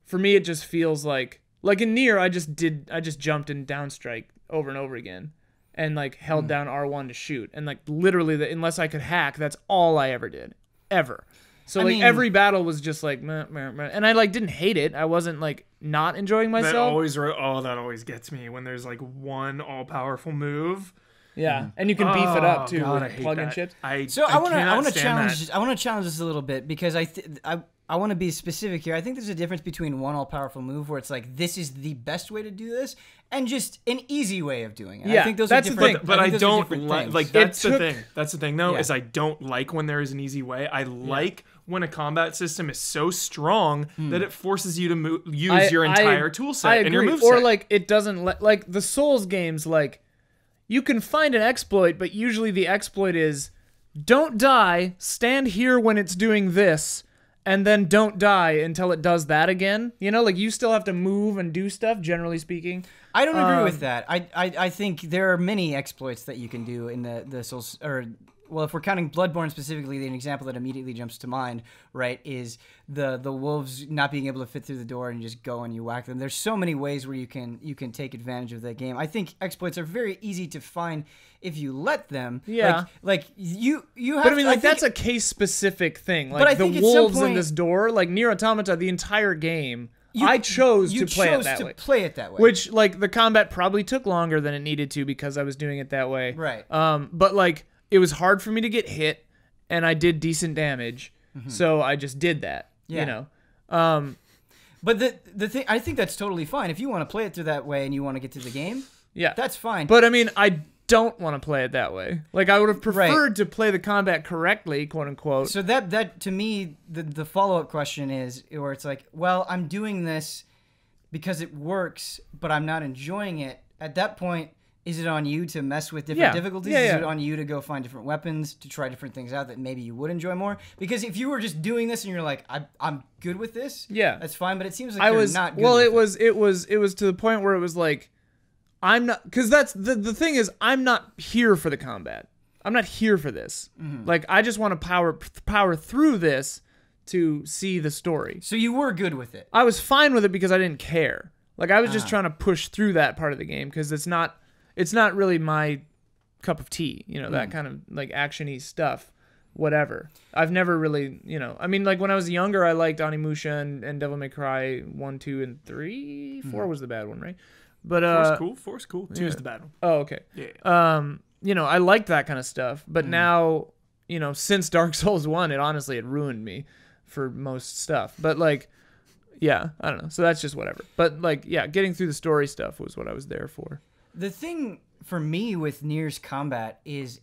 for me, it just feels like in Nier, I just jumped in downstrike over and over again, and like held down R1 to shoot, and like literally, unless I could hack, that's all I ever did, ever. So like every battle was just like, meh, meh, meh. And I like didn't hate it. I wasn't like not enjoying myself. That always gets me when there's like one all powerful move. Yeah, and you can beef it up too with plug-in chips. I want to challenge this a little bit because I want to be specific here. I think there's a difference between one all-powerful move where it's like, this is the best way to do this, and just an easy way of doing it. Yeah, I think those that's are different. the thing. But I don't like that's the thing. That's the thing, though, is I don't like when there is an easy way. I like when a combat system is so strong that it forces you to use your entire tool set and your moveset. Or like it doesn't like the Souls games, like you can find an exploit, but usually the exploit is don't die, stand here when it's doing this, and then don't die until it does that again. You know, like you still have to move and do stuff, generally speaking. I don't agree with that. I think there are many exploits that you can do in the Souls, or well, if we're counting Bloodborne specifically, an example that immediately jumps to mind, right, is the wolves not being able to fit through the door and you just go and you whack them. There's so many ways where you can take advantage of that game. I think exploits are very easy to find if you let them. Yeah. Like you have. But I mean, like that's a case specific thing. Like the wolves in this door, like Nier Automata, the entire game. I chose to play it that way. Which, like, the combat probably took longer than it needed to because I was doing it that way. Right. But, like, it was hard for me to get hit, and I did decent damage, so I just did that, you know? But the thing, I think that's totally fine. If you want to play it through that way and you want to get through the game, that's fine. But, I mean, I don't want to play it that way. Like, I would have preferred to play the combat correctly, quote unquote. So that to me, the follow-up question is, where it's like, well, I'm doing this because it works, but I'm not enjoying it. At that point, is it on you to mess with different difficulties? Is it on you to go find different weapons, to try different things out that maybe you would enjoy more? Because if you were just doing this and you're like, I'm good with this, that's fine, but it seems like you're not good with it. It was to the point where it was like, I'm not, because that's the thing is, I'm not here for the combat. I'm not here for this. Like, I just want to power through this to see the story. So you were good with it. I was fine with it because I didn't care. Like, I was just trying to push through that part of the game because it's not really my cup of tea, you know, that kind of like action-y stuff, whatever. I've never really, you know, I mean, like when I was younger, I liked Onimusha and Devil May Cry 1, 2, and 3. 4 was the bad one, right? But 4's cool. 2 is the bad one. Oh, okay. Yeah. You know, I liked that kind of stuff, but now, you know, since Dark Souls 1, it ruined me for most stuff. But like, yeah, I don't know. So that's just whatever. But like, yeah, getting through the story stuff was what I was there for. The thing for me with Nier's combat is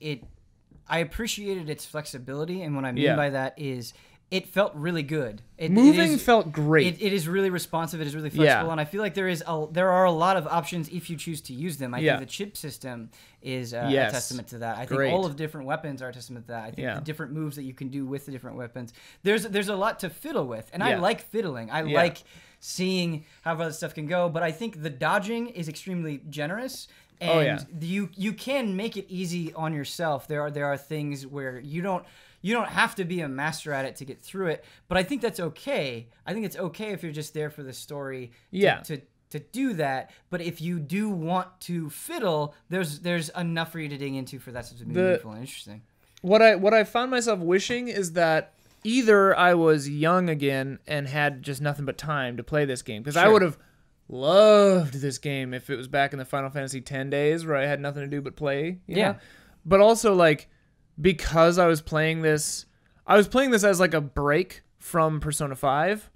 I appreciated its flexibility, and what I mean by that is it felt really good. Moving felt great. It is really responsive. It is really flexible, and I feel like there are a lot of options if you choose to use them. I think the chip system is a testament to that. I think all of the different weapons are a testament to that. I think the different moves that you can do with the different weapons. There's a lot to fiddle with, and I like fiddling. I like seeing how far this stuff can go, but I think the dodging is extremely generous. And you can make it easy on yourself. There are things where you don't have to be a master at it to get through it, but I think that's okay. I think it's okay if you're just there for the story to to do that. But if you do want to fiddle, there's enough for you to dig into for that to be meaningful and interesting. What I found myself wishing is that either I was young again and had just nothing but time to play this game, because I would have loved this game if it was back in the Final Fantasy X days where I had nothing to do but play. You know? But also, like, because I was playing this as like a break from Persona 5,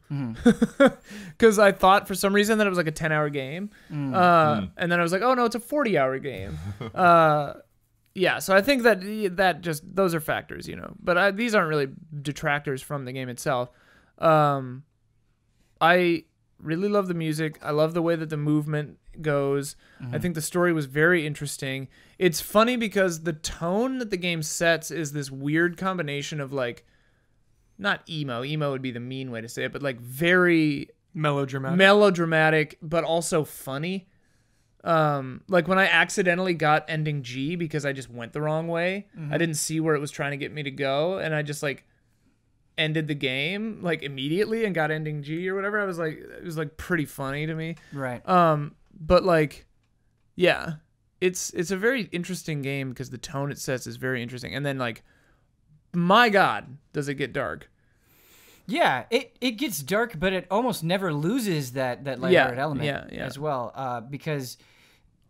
because I thought for some reason that it was like a 10-hour game, and then I was like, oh no, it's a 40-hour game. Yeah, so I think that just those are factors, you know. But these aren't really detractors from the game itself. I really love the music. I love the way that the movement goes. I think the story was very interesting. It's funny because the tone that the game sets is this weird combination of, like, not emo. Emo would be the mean way to say it, but like very melodramatic, but also funny. Like when I accidentally got ending G because I just went the wrong way. I didn't see where it was trying to get me to go, and I just like ended the game like immediately and got ending G or whatever. I was like, it was like pretty funny to me. Right. But like, yeah, it's a very interesting game because the tone it sets is very interesting. And then like, my God, does it get dark? Yeah, it gets dark, but it almost never loses that lighthearted element as well. Because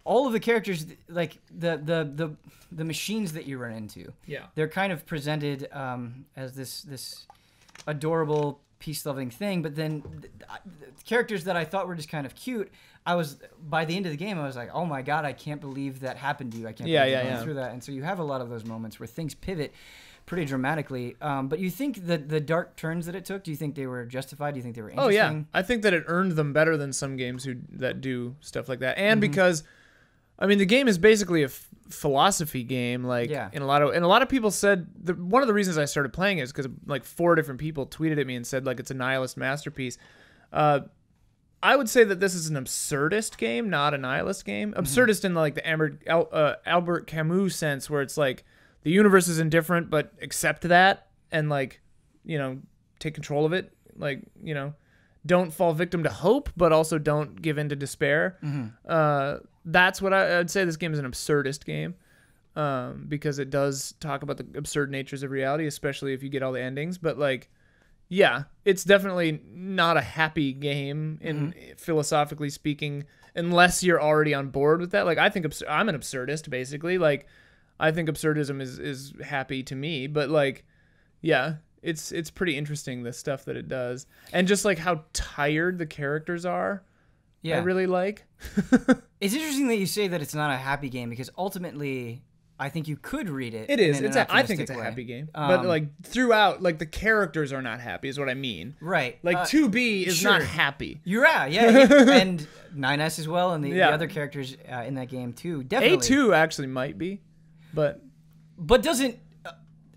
all of the characters, like the machines that you run into, they're kind of presented as this adorable, peace-loving thing. But then the characters that I thought were just kind of cute, by the end of the game, I was like, oh my God, I can't believe that happened to you. I can't believe you went through that. And so you have a lot of those moments where things pivot pretty dramatically. But you think that the dark turns that it took, do you think they were justified? Do you think they were interesting? Oh yeah, I think that it earned them better than some games that do stuff like that. And because, I mean, the game is basically a philosophy game. Like, and a lot of people said one of the reasons I started playing it is because like 4 different people tweeted at me and said like it's a nihilist masterpiece. I would say that this is an absurdist game, not a nihilist game. Absurdist in like the Albert Camus sense, where it's like the universe is indifferent, but accept that and like, you know, take control of it. Like, you know, don't fall victim to hope, but also don't give in to despair. That's what I'd say. This game is an absurdist game because it does talk about the absurd natures of reality, especially if you get all the endings. But like, yeah, it's definitely not a happy game in philosophically speaking, unless you're already on board with that. Like, I think I'm an absurdist, basically. Like, I think absurdism is happy to me, but like, yeah, it's pretty interesting, the stuff that it does, and just like how tired the characters are. I really like. It's interesting that you say that it's not a happy game because ultimately, I think you could read it. It is. I think it's a happy game, but like throughout, like the characters are not happy, is what I mean. Right. Like 2B is not happy. You're right. Yeah, and 9S as well, and the other characters in that game too. Definitely. A2 actually might be. But doesn't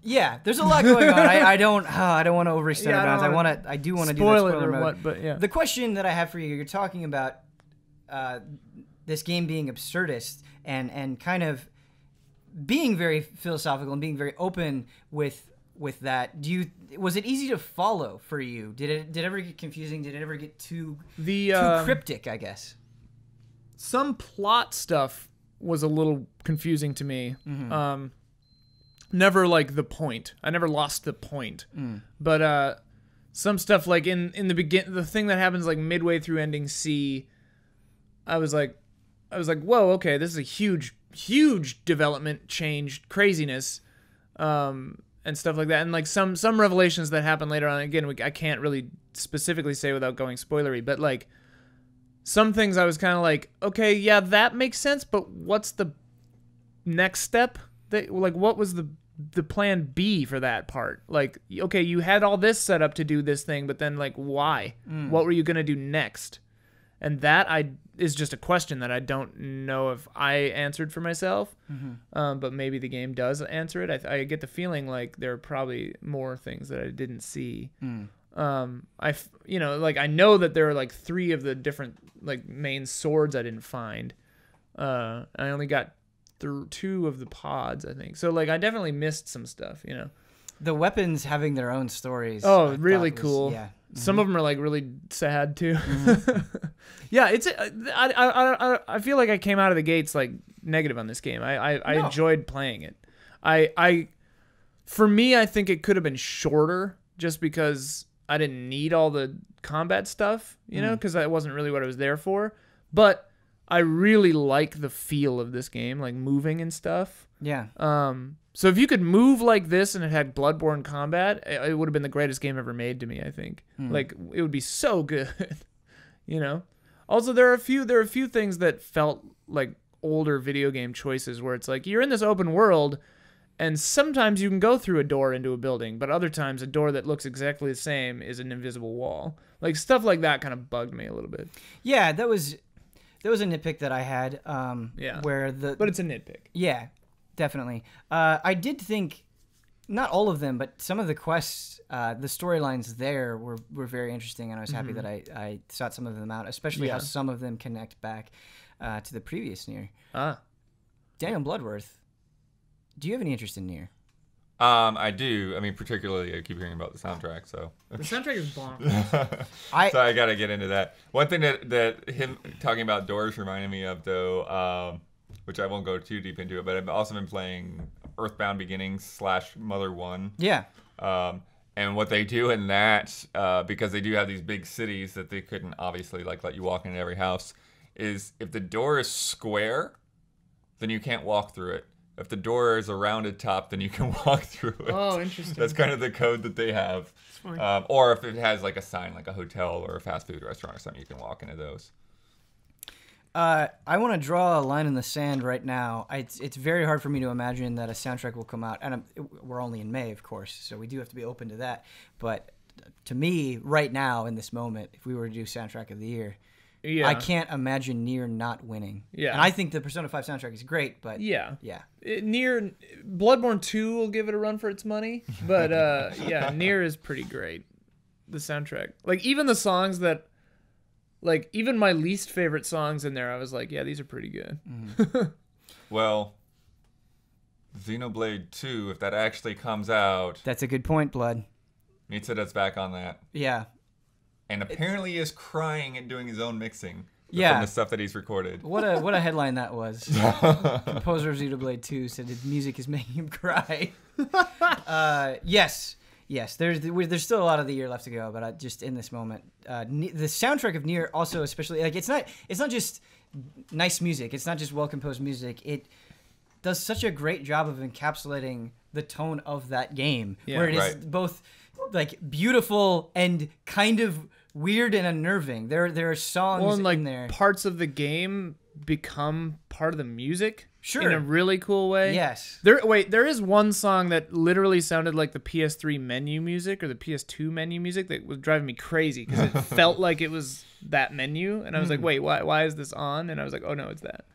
there's a lot going on. I don't want to overstep bounds. I do want to do that spoiler mode. But the question that I have for you, you're talking about this game being absurdist and kind of being very philosophical and being very open with that. Was it easy to follow for you? Did it ever get confusing? Did it ever get too cryptic, I guess? Some plot stuff was a little confusing to me. Never like the point. I never lost the point. But some stuff like in the the thing that happens like midway through ending C, I was like, whoa, okay, this is a huge development, change, craziness, and stuff like that. And like some revelations that happen later on. Again, I can't really specifically say without going spoilery, but like some things I was kind of like, okay, yeah, that makes sense, but what's the next step? Like, what was the plan B for that part? Like, okay, you had all this set up to do this thing, but then like, why? What were you gonna do next? And that is just a question that I don't know if I answered for myself, but maybe the game does answer it. I get the feeling like there are probably more things that I didn't see. Like I know that there are like 3 of the different like main swords I didn't find. I only got through 2 of the pods, I think. So like I definitely missed some stuff, you know. The weapons having their own stories. Oh, really cool. Some of them are like really sad too. Yeah, I feel like I came out of the gates like negative on this game. I enjoyed playing it. For me, I think it could have been shorter just because I didn't need all the combat stuff, you know, because that wasn't really what I was there for. But I really like the feel of this game, like moving and stuff. Yeah. So if you could move like this and it had Bloodborne combat, it would have been the greatest game ever made to me, I think. Like, it would be so good, you know? Also, there are a few things that felt like older video game choices where it's like, you're in this open world, and sometimes you can go through a door into a building, but other times a door that looks exactly the same is an invisible wall. Like, stuff like that kind of bugged me a little bit. Yeah, that was a nitpick that I had. But it's a nitpick. Yeah, definitely. I did think, not all of them, but some of the quests, the storylines there were very interesting, and I was happy that I sought some of them out, especially how some of them connect back to the previous Nier. Daniel Bloodworth, do you have any interest in Nier? I do. I mean, particularly, I keep hearing about the soundtrack, so. The soundtrack is bomb. So I gotta get into that. One thing that him talking about doors reminded me of, though, which I won't go too deep into it, but I've also been playing Earthbound Beginnings / Mother 1. Yeah. And what they do in that, because they do have these big cities that they couldn't obviously like let you walk into every house, is if the door is square, then you can't walk through it. If the door is a rounded top, then you can walk through it. Oh, interesting. That's kind of the code that they have. Or if it has like a sign, like a hotel or a fast food restaurant or something, you can walk into those. I want to draw a line in the sand right now. It's very hard for me to imagine that a soundtrack will come out, and we're only in May, of course, so we do have to be open to that. But to me, right now, in this moment, if we were to do Soundtrack of the Year, I can't imagine Nier not winning. Yeah. And I think the Persona 5 soundtrack is great, but yeah. Nier, Bloodborne 2 will give it a run for its money, but Nier is pretty great. The soundtrack, like even the songs that, like even my least favorite songs in there, I was like, yeah, these are pretty good. Well, Xenoblade 2, if that actually comes out, that's a good point, Blood. Mitsuda's back on that. Yeah. And apparently is crying and doing his own mixing from the stuff that he's recorded. What a headline that was. Composer of Xenoblade 2 said his music is making him cry. Yes. There's still a lot of the year left to go, but just in this moment, the soundtrack of Nier also, especially, like it's not just nice music. It's not just well composed music. It does such a great job of encapsulating the tone of that game, where it is both like beautiful and kind of weird and unnerving. There are songs in there. Parts of the game become part of the music. Sure. In a really cool way. Yes. There is one song that literally sounded like the PS3 menu music or the PS2 menu music that was driving me crazy because it felt like it was that menu, and I was like, wait, why is this on? And I was like, oh no, it's that.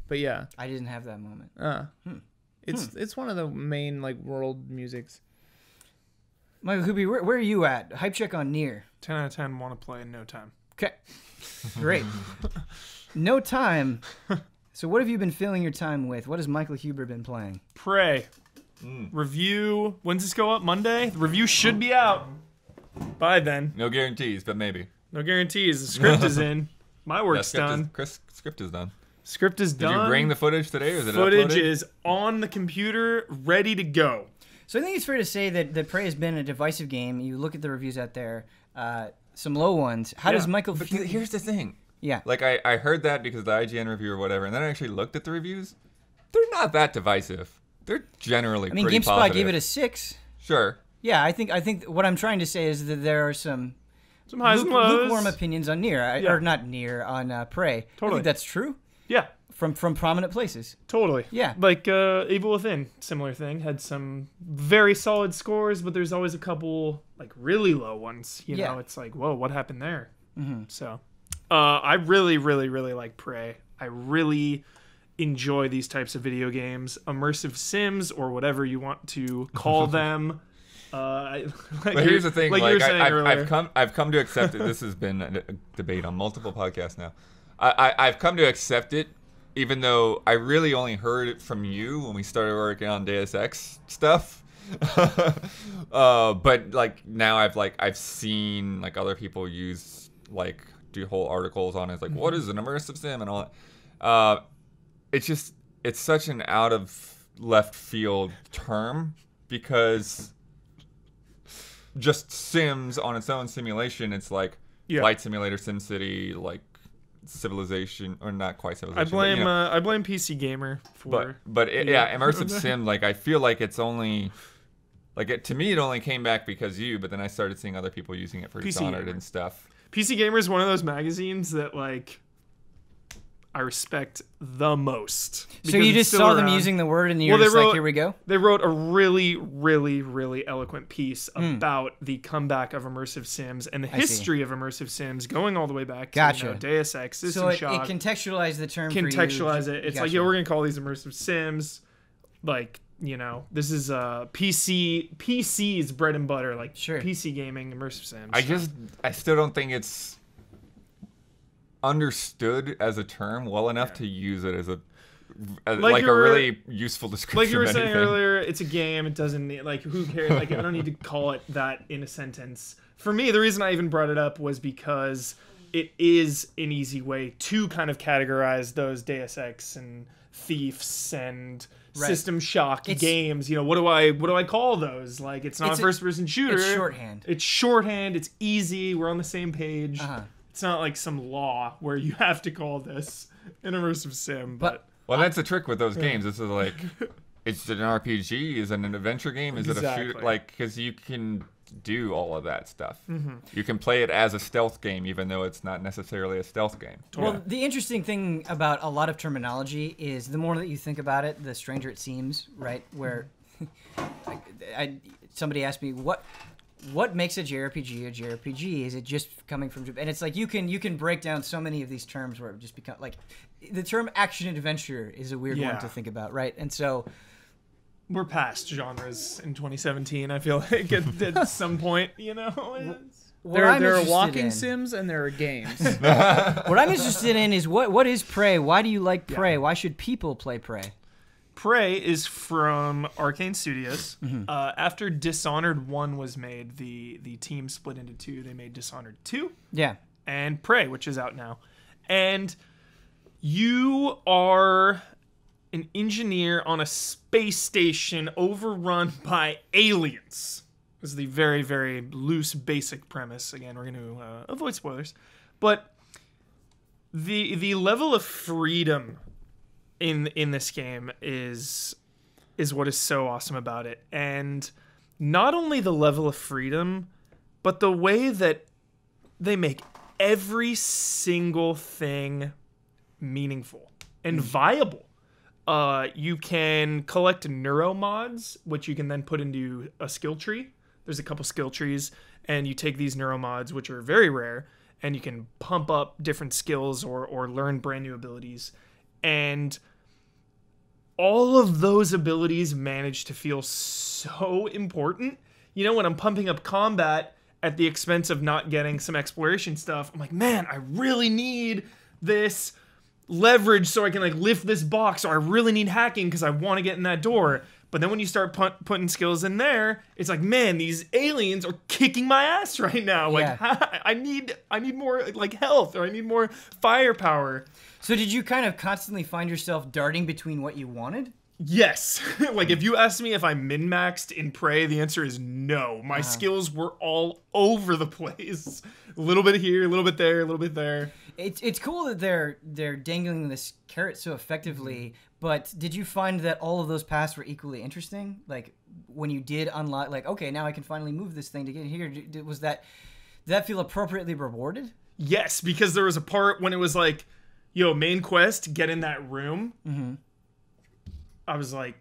But yeah, I didn't have that moment. It's one of the main like world musics. Michael Hoopy, where are you at? Hype check on Nier. 10 out of 10 want to play in no time. Okay. Great. No time. So what have you been filling your time with? What has Michael Huber been playing? Prey. Review. When's this go up? Monday? The review should be out by then. No guarantees, but maybe. No guarantees. The script is in. My work's done. Script is done. Script is done. Did you bring the footage today, or is it Footage uploaded? is on the computer, ready to go. So I think it's fair to say that Prey has been a divisive game. You look at the reviews out there, some low ones. How does Michael feel? Here's the thing. Yeah. Like, I heard that because of the IGN review or whatever, and then I actually looked at the reviews. They're not that divisive. They're generally pretty GameSpot positive. gave it a 6. Sure. Yeah, I think what I'm trying to say is that there are some highs and lows. Lukewarm opinions on Nier, or not Nier, on Prey. Totally. I think that's true. Yeah. From prominent places. Totally. Yeah. Like Evil Within, similar thing. Had some very solid scores, but there's always a couple like really low ones. You know, it's like, whoa, what happened there? So I really, really, really like Prey. I really enjoy these types of video games. Immersive sims, or whatever you want to call them. But here's the thing, like you were saying earlier. I've come to accept it. This has been a debate on multiple podcasts now. I've come to accept it, even though I really only heard it from you when we started working on Deus Ex stuff. But like now I've seen like other people use like do whole articles on it, like what is an immersive sim and all that. It's such an out of left field term because just Sims on its own simulation, it's like Flight Simulator, SimCity, like Civilization, or not quite Civilization. I blame PC Gamer for. But immersive sim. Like I feel like it's only, like to me it only came back because but then I started seeing other people using it for Dishonored and stuff. PC Gamer is one of those magazines that like I respect the most. So you just saw them using the word and you're just like, here we go? They wrote a really, really, really eloquent piece about the comeback of immersive sims and the history of immersive sims going all the way back to Deus Ex, System Shock. It contextualized the term Contextualize it. It's like, we're going to call these immersive sims. Like, this is PC's bread and butter. Like, PC gaming, immersive sims. I still don't think it's understood as a term well enough to use it as a really useful description. Like you were saying earlier, it's a game. It doesn't need, like, who cares? Like, I don't need to call it that in a sentence. For me, the reason I even brought it up was because it is an easy way to kind of categorize those Deus Ex and Thiefs and System Shock games. What do I call those? Like, it's not a first-person shooter. It's shorthand. It's shorthand. It's easy. We're on the same page. It's not like some law where you have to call this an immersive sim. But that's the trick with those games. This is like, it's an RPG. Is it an adventure game? Is it a shooter? Like, because you can do all of that stuff. You can play it as a stealth game, even though it's not necessarily a stealth game. Well, the interesting thing about a lot of terminology is the more that you think about it, the stranger it seems, right? Where somebody asked me, what makes a JRPG a JRPG? Is it just coming from Japan? And it's like you can break down so many of these terms where it just become like the term action adventure is a weird one to think about, right? And so we're past genres in 2017. I feel like at some point, there are walking sims and there are games. What I'm interested in is what is Prey? Why do you like Prey? Why should people play Prey? Prey is from Arcane Studios. After Dishonored 1 was made, the team split into two. They made Dishonored 2 and Prey, which is out now. And you are an engineer on a space station overrun by aliens. This is the very, very loose, basic premise. Again, we're going to avoid spoilers. But the level of freedom in this game is what is so awesome about it. And not only the level of freedom, but the way that they make every single thing meaningful and viable. You can collect neuromods, which you can then put into a skill tree. There's a couple skill trees, and you take these neuromods, which are very rare, and you can pump up different skills or learn brand new abilities. And all of those abilities manage to feel so important. When I'm pumping up combat at the expense of not getting some exploration stuff, I'm like, man, I really need this leverage so I can like lift this box, or I really need hacking because I want to get in that door. But then when you start putting skills in there, it's like, man, these aliens are kicking my ass right now. Like, I need more like health, or I need more firepower. So did you kind of constantly find yourself darting between what you wanted? Yes. Like, if you asked me if I min-maxed in Prey, the answer is no. My skills were all over the place. A little bit here, a little bit there, a little bit there. It's cool that they're dangling this carrot so effectively, but did you find that all of those paths were equally interesting? Like, when you did unlock, like, okay, now I can finally move this thing to get here, did that feel appropriately rewarded? Yes, because there was a part when it was like, yo, main quest, get in that room. I was like,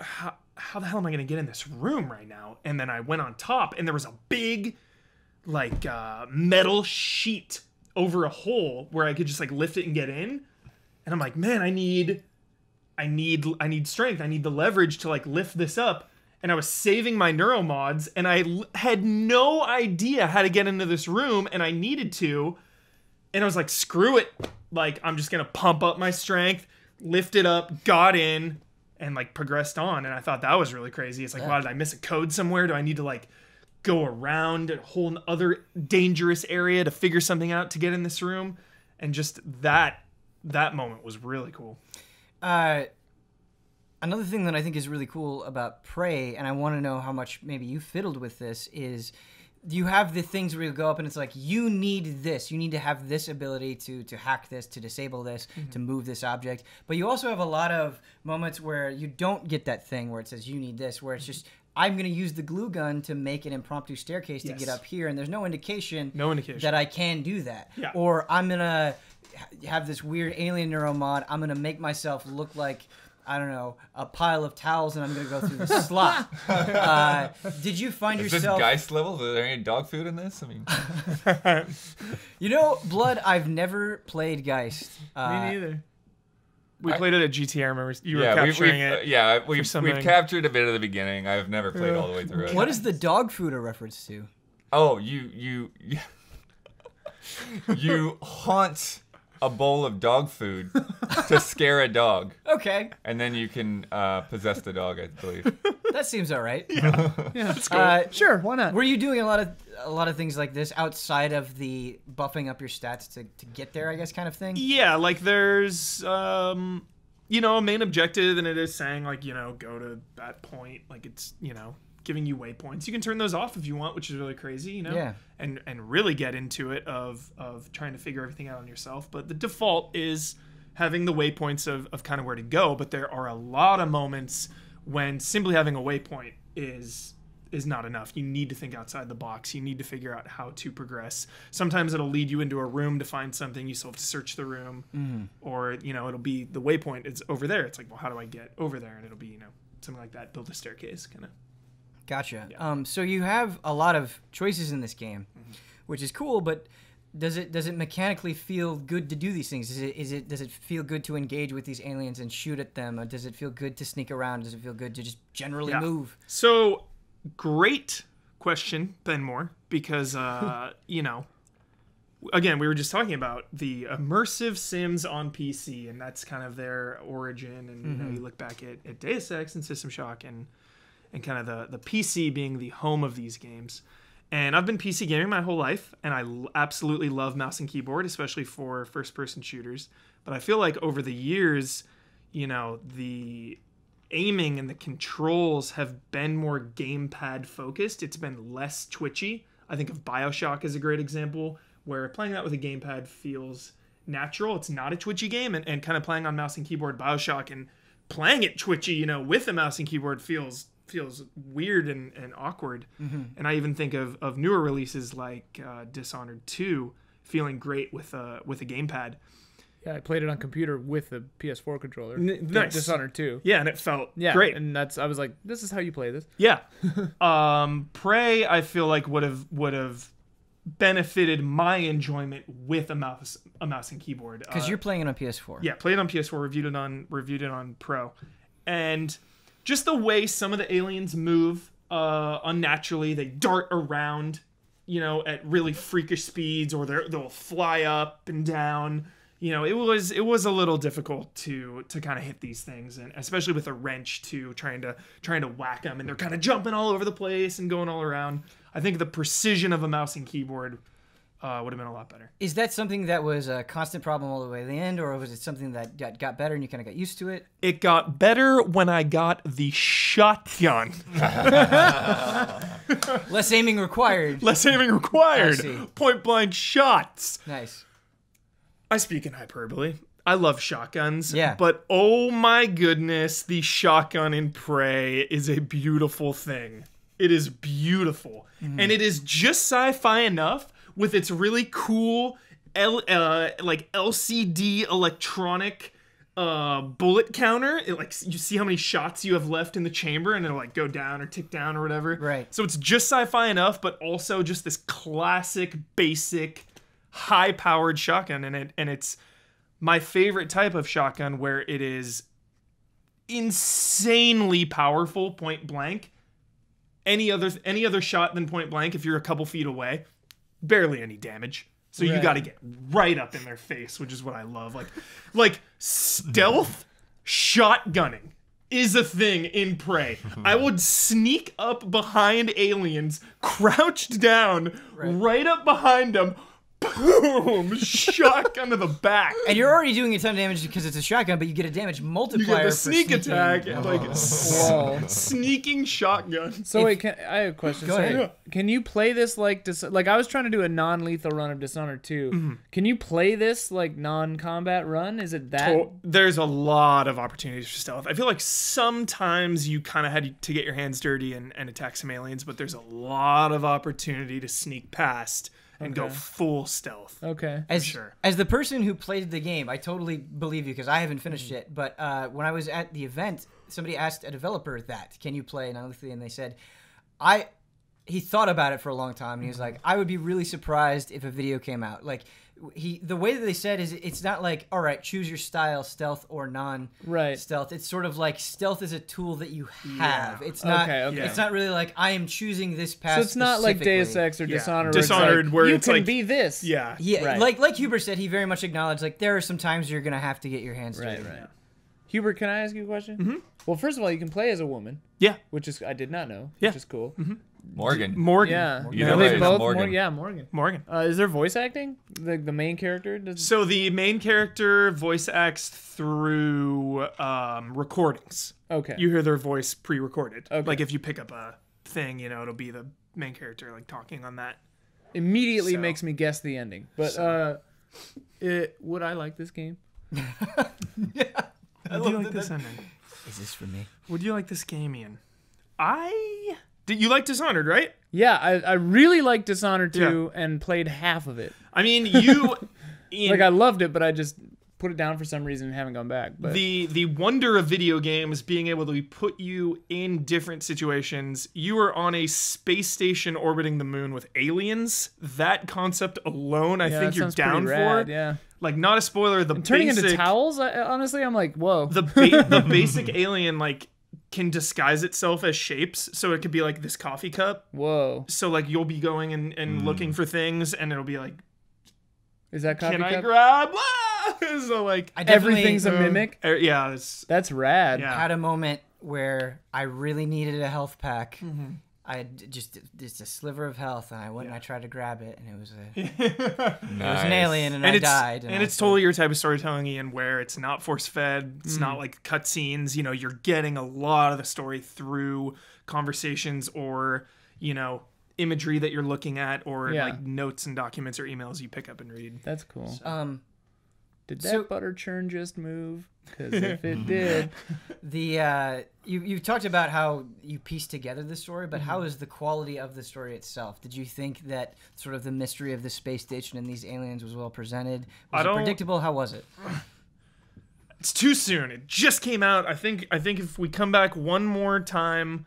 how the hell am I going to get in this room right now? And then I went on top, and there was a big, like, metal sheet over a hole where I could just, like, lift it and get in. And I'm like, man, I need strength. I need the leverage to, like, lift this up. And I was saving my neuromods, and I had no idea how to get into this room, and I needed to. And I was like, screw it. Like, I'm just going to pump up my strength, lift it up, got in. and like progressed on. And I thought that was really crazy. It's like, wow, did I miss a code somewhere? Do I need to like go around a whole other dangerous area to figure something out to get in this room? And just that moment was really cool. Another thing that I think is really cool about Prey, and I want to know how much maybe you fiddled with this, is you have the things where you go up and it's like, you need this. You need to have this ability to hack this, to disable this, to move this object. But you also have a lot of moments where you don't get that thing where it says you need this, where it's just, I'm going to use the glue gun to make an impromptu staircase to get up here, and there's no indication that I can do that. Yeah. Or I'm going to have this weird alien neuro mod. I'm going to make myself look like, I don't know, a pile of towels, and I'm going to go through the slot. Did you find yourself... Is this Geist level? Is there any dog food in this? I mean... You know, Blood, I've never played Geist. Me neither. We played it at GT, I remember. You were capturing it. We've captured a bit at the beginning. I've never played all the way through it. What is the dog food a reference to? Oh, you haunt a bowl of dog food to scare a dog. Okay. And then you can possess the dog, I believe. That seems all right. Yeah, that's cool. Sure, why not? Were you doing a lot of things like this outside of the buffing up your stats to get there, I guess, kind of thing? Yeah, like there's a main objective, and it is saying like, go to that point. Like it's, giving you waypoints. You can turn those off if you want, which is really crazy, Yeah. And really get into it of trying to figure everything out on yourself. But the default is having the waypoints of kind of where to go. But there are a lot of moments when simply having a waypoint is not enough. You need to think outside the box. You need to figure out how to progress. Sometimes it'll lead you into a room to find something. You still have to search the room. Or, it'll be the waypoint. It's over there. It's like, well, how do I get over there? And it'll be, something like that. Build a staircase, kind of. Gotcha. Yeah. So you have a lot of choices in this game, which is cool, but does it mechanically feel good to do these things? Does it feel good to engage with these aliens and shoot at them? Or does it feel good to sneak around? Does it feel good to just generally move? So, great question, Ben Moore, because, again, we were just talking about the immersive Sims on PC, and that's kind of their origin. And you look back at Deus Ex and System Shock and kind of the PC being the home of these games. And I've been PC gaming my whole life, and I absolutely love mouse and keyboard, especially for first-person shooters. But I feel like over the years, the aiming and the controls have been more gamepad focused. It's been less twitchy. I think of BioShock as a great example, where playing that with a gamepad feels natural. It's not a twitchy game, and kind of playing on mouse and keyboard BioShock and playing it twitchy, with a mouse and keyboard feels weird and awkward. And I even think of newer releases like Dishonored 2 feeling great with a gamepad. Yeah, I played it on computer with a PS4 controller. Nice. Dishonored 2. Yeah, and it felt great. And I was like, this is how you play this. Yeah. Prey, I feel like would have benefited my enjoyment with a mouse and keyboard. Because you're playing it on PS4. Yeah, played it on PS4, reviewed it on Pro. And just the way some of the aliens move unnaturally, they dart around, at really freakish speeds, or they'll fly up and down. It was a little difficult to kind of hit these things, and especially with a wrench too, trying to whack them, and they're kind of jumping all over the place and going all around. I think the precision of a mouse and keyboard would have been a lot better. Is that something that was a constant problem all the way to the end, or was it something that got better and you kind of got used to it? It got better when I got the shotgun. Less aiming required. Less aiming required. I see. Point blank shots. Nice. I speak in hyperbole. I love shotguns. Yeah. But oh my goodness, the shotgun in Prey is a beautiful thing. It is beautiful. And it is just sci-fi enough with its really cool LCD electronic bullet counter. It you see how many shots you have left in the chamber, and it'll go down or tick down or whatever. Right. So it's just sci-fi enough, but also just this classic, basic, high-powered shotgun, and it's my favorite type of shotgun, where it is insanely powerful point blank. Any other shot than point blank, if you're a couple feet away, barely any damage. So you got to get right up in their face, which is what I love. Like stealth shotgunning is a thing in Prey. I would sneak up behind aliens, crouched down, right up behind them, boom, shotgun to the back. And you're already doing a ton of damage because it's a shotgun, but you get a damage You multiplier get the for sneak sneaking. attack, and like Whoa. sneaking shotgun. So wait, I have a question. Go ahead. Can you play this like I was trying to do a non-lethal run of Dishonored 2. Can you play this like non-combat run? Is it that? There's a lot of opportunities for stealth. I feel like sometimes you kind of had to get your hands dirty and attack some aliens, but there's a lot of opportunity to sneak past and go full stealth. Okay. As the person who played the game, I totally believe you because I haven't finished it. But when I was at the event, somebody asked a developer that, can you play non-lethally? And they said, he thought about it for a long time. And he was like, I would be really surprised if a video came out. Like, the way that they said is it's not like, all right, choose your style, stealth or non-stealth. It's sort of like stealth is a tool that you have. Yeah. It's not. Okay. It's not really like I am choosing this path. So it's not like Deus specifically. Ex or Dishonored. Dishonored, where you it's can like, be this. Yeah. Yeah, Right. like Huber said, he very much acknowledged like there are some times you're gonna have to get your hands dirty. Right. Hubert, can I ask you a question? Well, first of all, you can play as a woman. Yeah. Which is I did not know. Yeah. Which is cool. Morgan. Morgan. Yeah. Either Are way, they it's both Morgan. Morgan. Morgan. Is there voice acting? The main character? So the main character voice acts through recordings. Okay. You hear their voice pre-recorded. Okay. Like if you pick up a thing, it'll be the main character like talking on that. Immediately So- makes me guess the ending. But would I like this game? Would you like this ending? Is this for me? Would you like this game, Ian? Did you like Dishonored, right? Yeah, I really liked Dishonored 2 and played half of it. I mean, you Ian, Like I loved it, but I just put it down for some reason and haven't gone back. But the wonder of video games being able to put you in different situations. You are on a space station orbiting the moon with aliens. That concept alone, I think that you're sounds down pretty for. rad, yeah. Like, not a spoiler. The Turning basic, into towels, honestly, I'm like, whoa. the basic alien like can disguise itself as shapes, so it could be like this coffee cup. Whoa. So like you'll be going and looking for things, and it'll be like, Is that coffee can I cup? grab? Ah! So like I definitely, Everything's a mimic? yeah, it's That's rad. yeah. had a moment where I really needed a health pack. I had just a sliver of health, and I went and I tried to grab it, and it was an alien, and I died. And it's totally your type of storytelling, Ian, where it's not force fed. It's not like cutscenes. You're getting a lot of the story through conversations or imagery that you're looking at, or like notes and documents or emails you pick up and read. That's cool. Did that so- butter churn just move? Because if it did... You talked about how you pieced together the story, but how is the quality of the story itself? Did you think that sort of the mystery of the space station and these aliens was well presented? Was it predictable? How was it? It's too soon. It just came out. I think if we come back one more time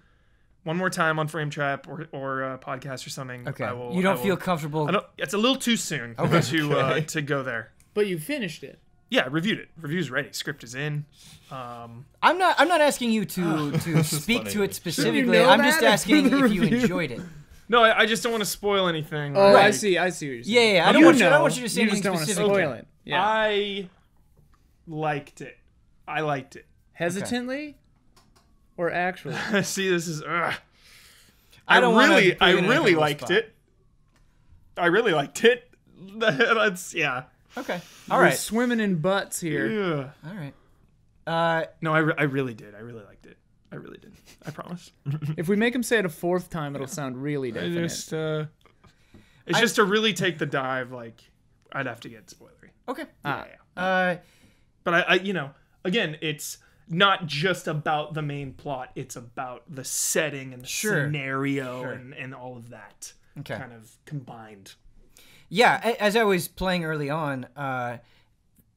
on Frame Trap or a podcast or something, Okay. I will, You don't feel comfortable. It's a little too soon to go there. But you finished it. Yeah, reviewed it. Review's ready. Script is in. I'm not asking you to speak to it specifically. know I'm that? just It's asking for the if you review. enjoyed it. No, I just don't want to spoil anything. Oh, Like, I see what you're saying. Yeah. I don't want you to say You just anything don't want to specifically. spoil it. Yeah. I liked it. Hesitantly? Or actually? See, this is. I don't wanna put you in a really uncomfortable liked spot. it. I really liked it. That's yeah. Okay. All We're right. swimming in butts here. Yeah. All right. No, I really did. I really liked it. I really did. I promise. If we make him say it a fourth time, it'll sound really definite. It's just to really take the dive. Like, I'd have to get spoilery. Okay. Yeah. But I again, it's not just about the main plot. It's about the setting and the scenario and all of that kind of combined. Yeah, as I was playing early on,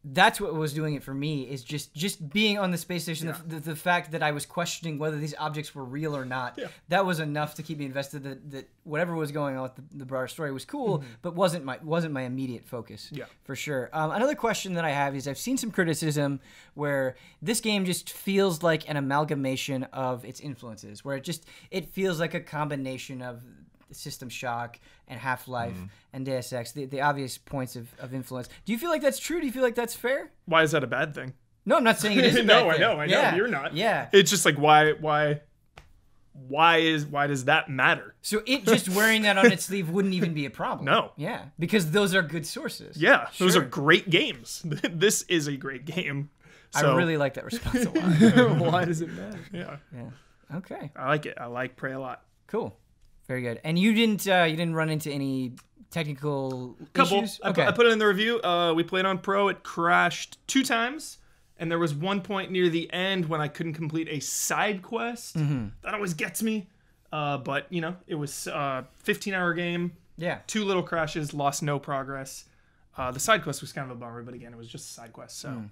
that's what was doing it for me, is just being on the space station, the fact that I was questioning whether these objects were real or not. That was enough to keep me invested, that whatever was going on with the broader story was cool, but wasn't my immediate focus. Yeah. For sure. Another question that I have is, I've seen some criticism where this game just feels like an amalgamation of its influences, where it feels like a combination of System Shock and Half-Life and Deus Ex, the obvious points of influence. Do you feel like that's true? Do you feel like that's fair? Why is that a bad thing? No, I'm not saying it is a bad No, thing. I know. You're not. Yeah. It's just like why does that matter? So it just wearing that on its sleeve wouldn't even be a problem. No. Yeah, because those are good sources. Yeah, those Sure. are great games. This is a great game. So, I really like that response a lot. Why does it matter? yeah, Yeah. Okay. I like it. I like Prey a lot. Cool. Very good. And you didn't run into any technical Couple. issues? I put it in the review. We played on Pro. It crashed 2 times. And there was one point near the end when I couldn't complete a side quest. That always gets me. But, you know, it was a 15-hour game. Yeah. 2 little crashes, lost no progress. The side quest was kind of a bummer, but again, it was just a side quest. So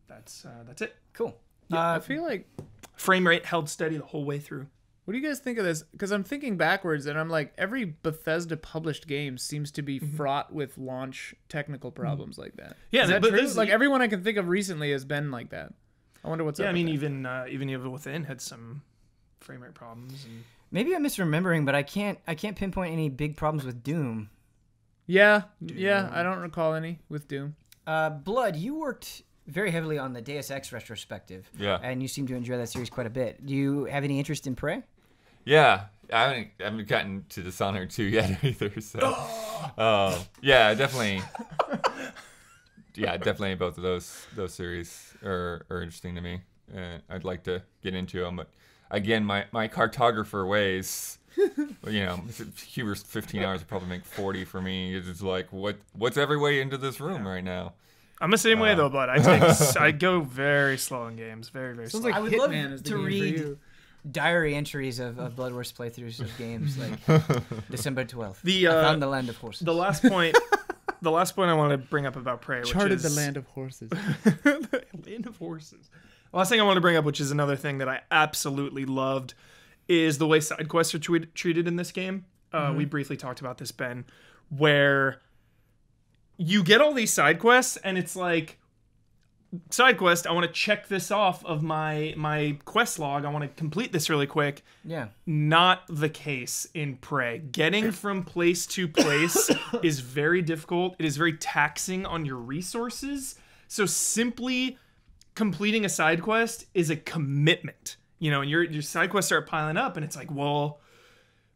that's it. Cool. I feel like, Frame rate held steady the whole way through. what do you guys think of this? Because I'm thinking backwards, and I'm like, every Bethesda published game seems to be fraught with launch technical problems like that. Yeah, Is that but true? this- Like everyone I can think of recently has been like that. I wonder what's up. Yeah, I mean, with that. even Evil Within had some frame rate problems. And Maybe I'm misremembering, but I can't pinpoint any big problems with Doom. Yeah, I don't recall any with Doom. Blood, you worked very heavily on the Deus Ex retrospective. Yeah. And you seem to enjoy that series quite a bit. Do you have any interest in Prey? Yeah, I haven't gotten to Dishonored 2 yet either. So, yeah, definitely. Yeah, definitely both of those series are interesting to me. I'd like to get into them, but again, my cartographer ways. You know, Huber's 15 hours would probably make 40 for me. It's just like what's every way into this room right now? I'm the same way though, but I go very slow in games, very very Sounds slow. like I would love Hitman is the to game for read you. diary entries of Bloodworth's playthroughs of games like December 12th. The, I found the land of horses. The last point I want to bring up about Prey, which Charted is the land of horses. the land of horses. The last thing I want to bring up, which is another thing that I absolutely loved, is the way side quests are treated in this game. We briefly talked about this, Ben, where you get all these side quests, and it's like, side quest, I want to check this off of my quest log. I want to complete this really quick. Yeah. Not the case in Prey. Getting from place to place is very difficult. It is very taxing on your resources. So simply completing a side quest is a commitment. You know, and your side quests start piling up, and it's like, well,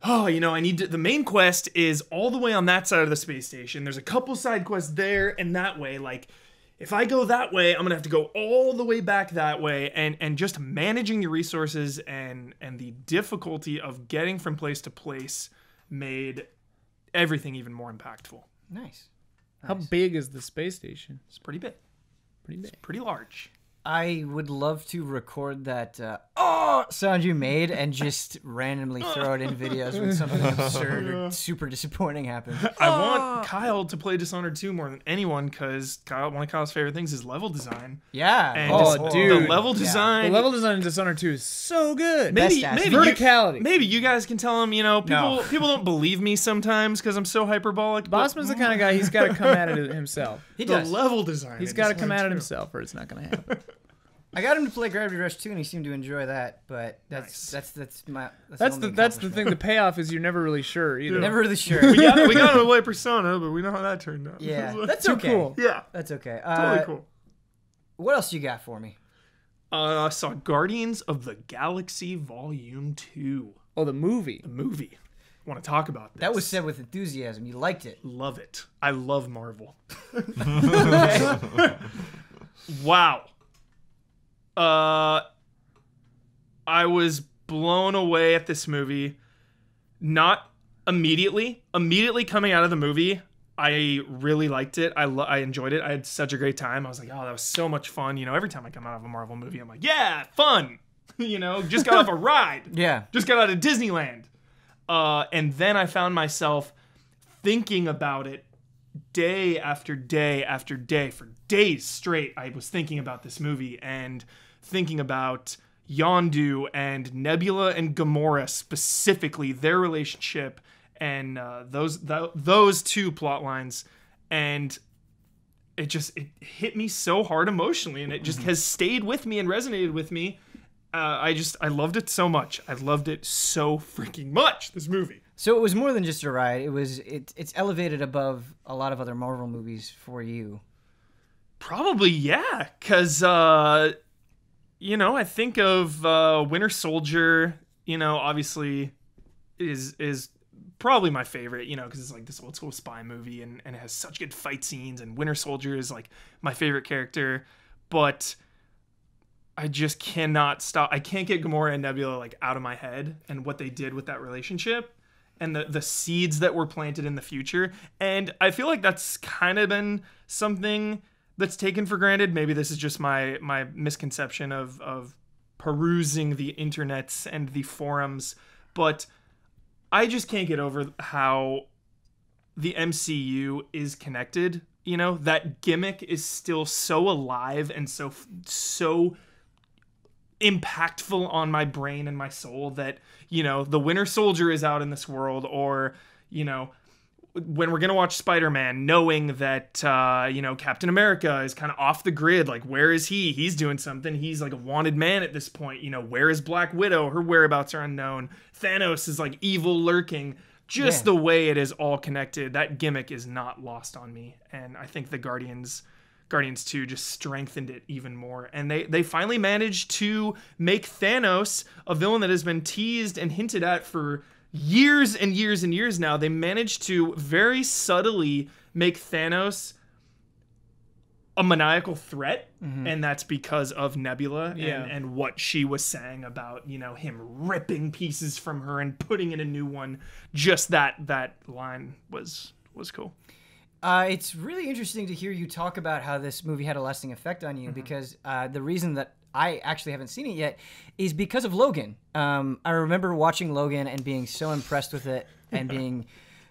I need to, the main quest is all the way on that side of the space station. There's a couple side quests there and that way. Like, if I go that way, I'm gonna have to go all the way back that way, and just managing your resources and the difficulty of getting from place to place made everything even more impactful. Nice. How big is the space station? It's pretty big. Pretty big. It's pretty large. I would love to record that sound you made and just randomly throw it in videos when something absurd or super disappointing happens. I want Kyle to play Dishonored 2 more than anyone because one of Kyle's favorite things is level design. Yeah. And dude. the level design. The level design in Dishonored 2 is so good. Best Maybe ass. Verticality. Maybe you guys can tell him, No. people don't believe me sometimes because I'm so hyperbolic. but Bossman's the kind of guy, he's got to come at it himself. He the does. level design. He's in got to come Dishonored at it 2. himself or it's not going to happen. I got him to play Gravity Rush 2 and he seemed to enjoy that, but that's Nice. that's That's the thing. The payoff is you're never really sure either. Never really sure. We got him to play Persona, but we know how that turned out. Yeah. That's Too okay. cool. Yeah. That's okay. Totally cool. What else you got for me? I saw Guardians of the Galaxy Volume 2. Oh, the movie. The movie. I want to talk about this. That was said with enthusiasm. You liked it. Love it. I love Marvel. Wow. I was blown away at this movie. Not immediately. Immediately coming out of the movie, I really liked it. I enjoyed it. I had such a great time. I was like, oh, that was so much fun. Every time I come out of a Marvel movie, I'm like, yeah, fun. Just got off a ride. Yeah. Just got out of Disneyland. And then I found myself thinking about it day after day after day. For days straight, I was thinking about this movie and thinking about Yondu and Nebula and Gamora specifically, their relationship and those two plot lines. And it hit me so hard emotionally, and it just has stayed with me and resonated with me. I loved it so much. I loved it so freaking much, this movie. So it was more than just a ride. It's elevated above a lot of other Marvel movies for you. Probably, yeah, because, you know, I think of Winter Soldier, you know, obviously is probably my favorite, you know, because it's like this old school spy movie and it has such good fight scenes, and Winter Soldier is like my favorite character, but I just cannot stop. I can't get Gamora and Nebula like out of my head and what they did with that relationship and the seeds that were planted in the future. And I feel like that's kind of been something that's taken for granted. Maybe this is just my misconception of perusing the internets and the forums, but I just can't get over how the MCU is connected. You know, that gimmick is still so alive and so impactful on my brain and my soul that, you know, the Winter Soldier is out in this world, or, you know, when we're going to watch Spider-Man, knowing that, you know, Captain America is kind of off the grid. Like, where is he? He's doing something. He's like a wanted man at this point. You know, where is Black Widow? Her whereabouts are unknown. Thanos is like evil lurking. Just the way it is all connected. That gimmick is not lost on me. And I think the Guardians 2 just strengthened it even more. And they finally managed to make Thanos a villain that has been teased and hinted at for years and years and years now. They managed to very subtly make Thanos a maniacal threat, and that's because of Nebula and what she was saying about, you know, him ripping pieces from her and putting in a new one. Just that line was cool. It's really interesting to hear you talk about how this movie had a lasting effect on you, because the reason that I actually haven't seen it yet is because of Logan. I remember watching Logan and being so impressed with it and being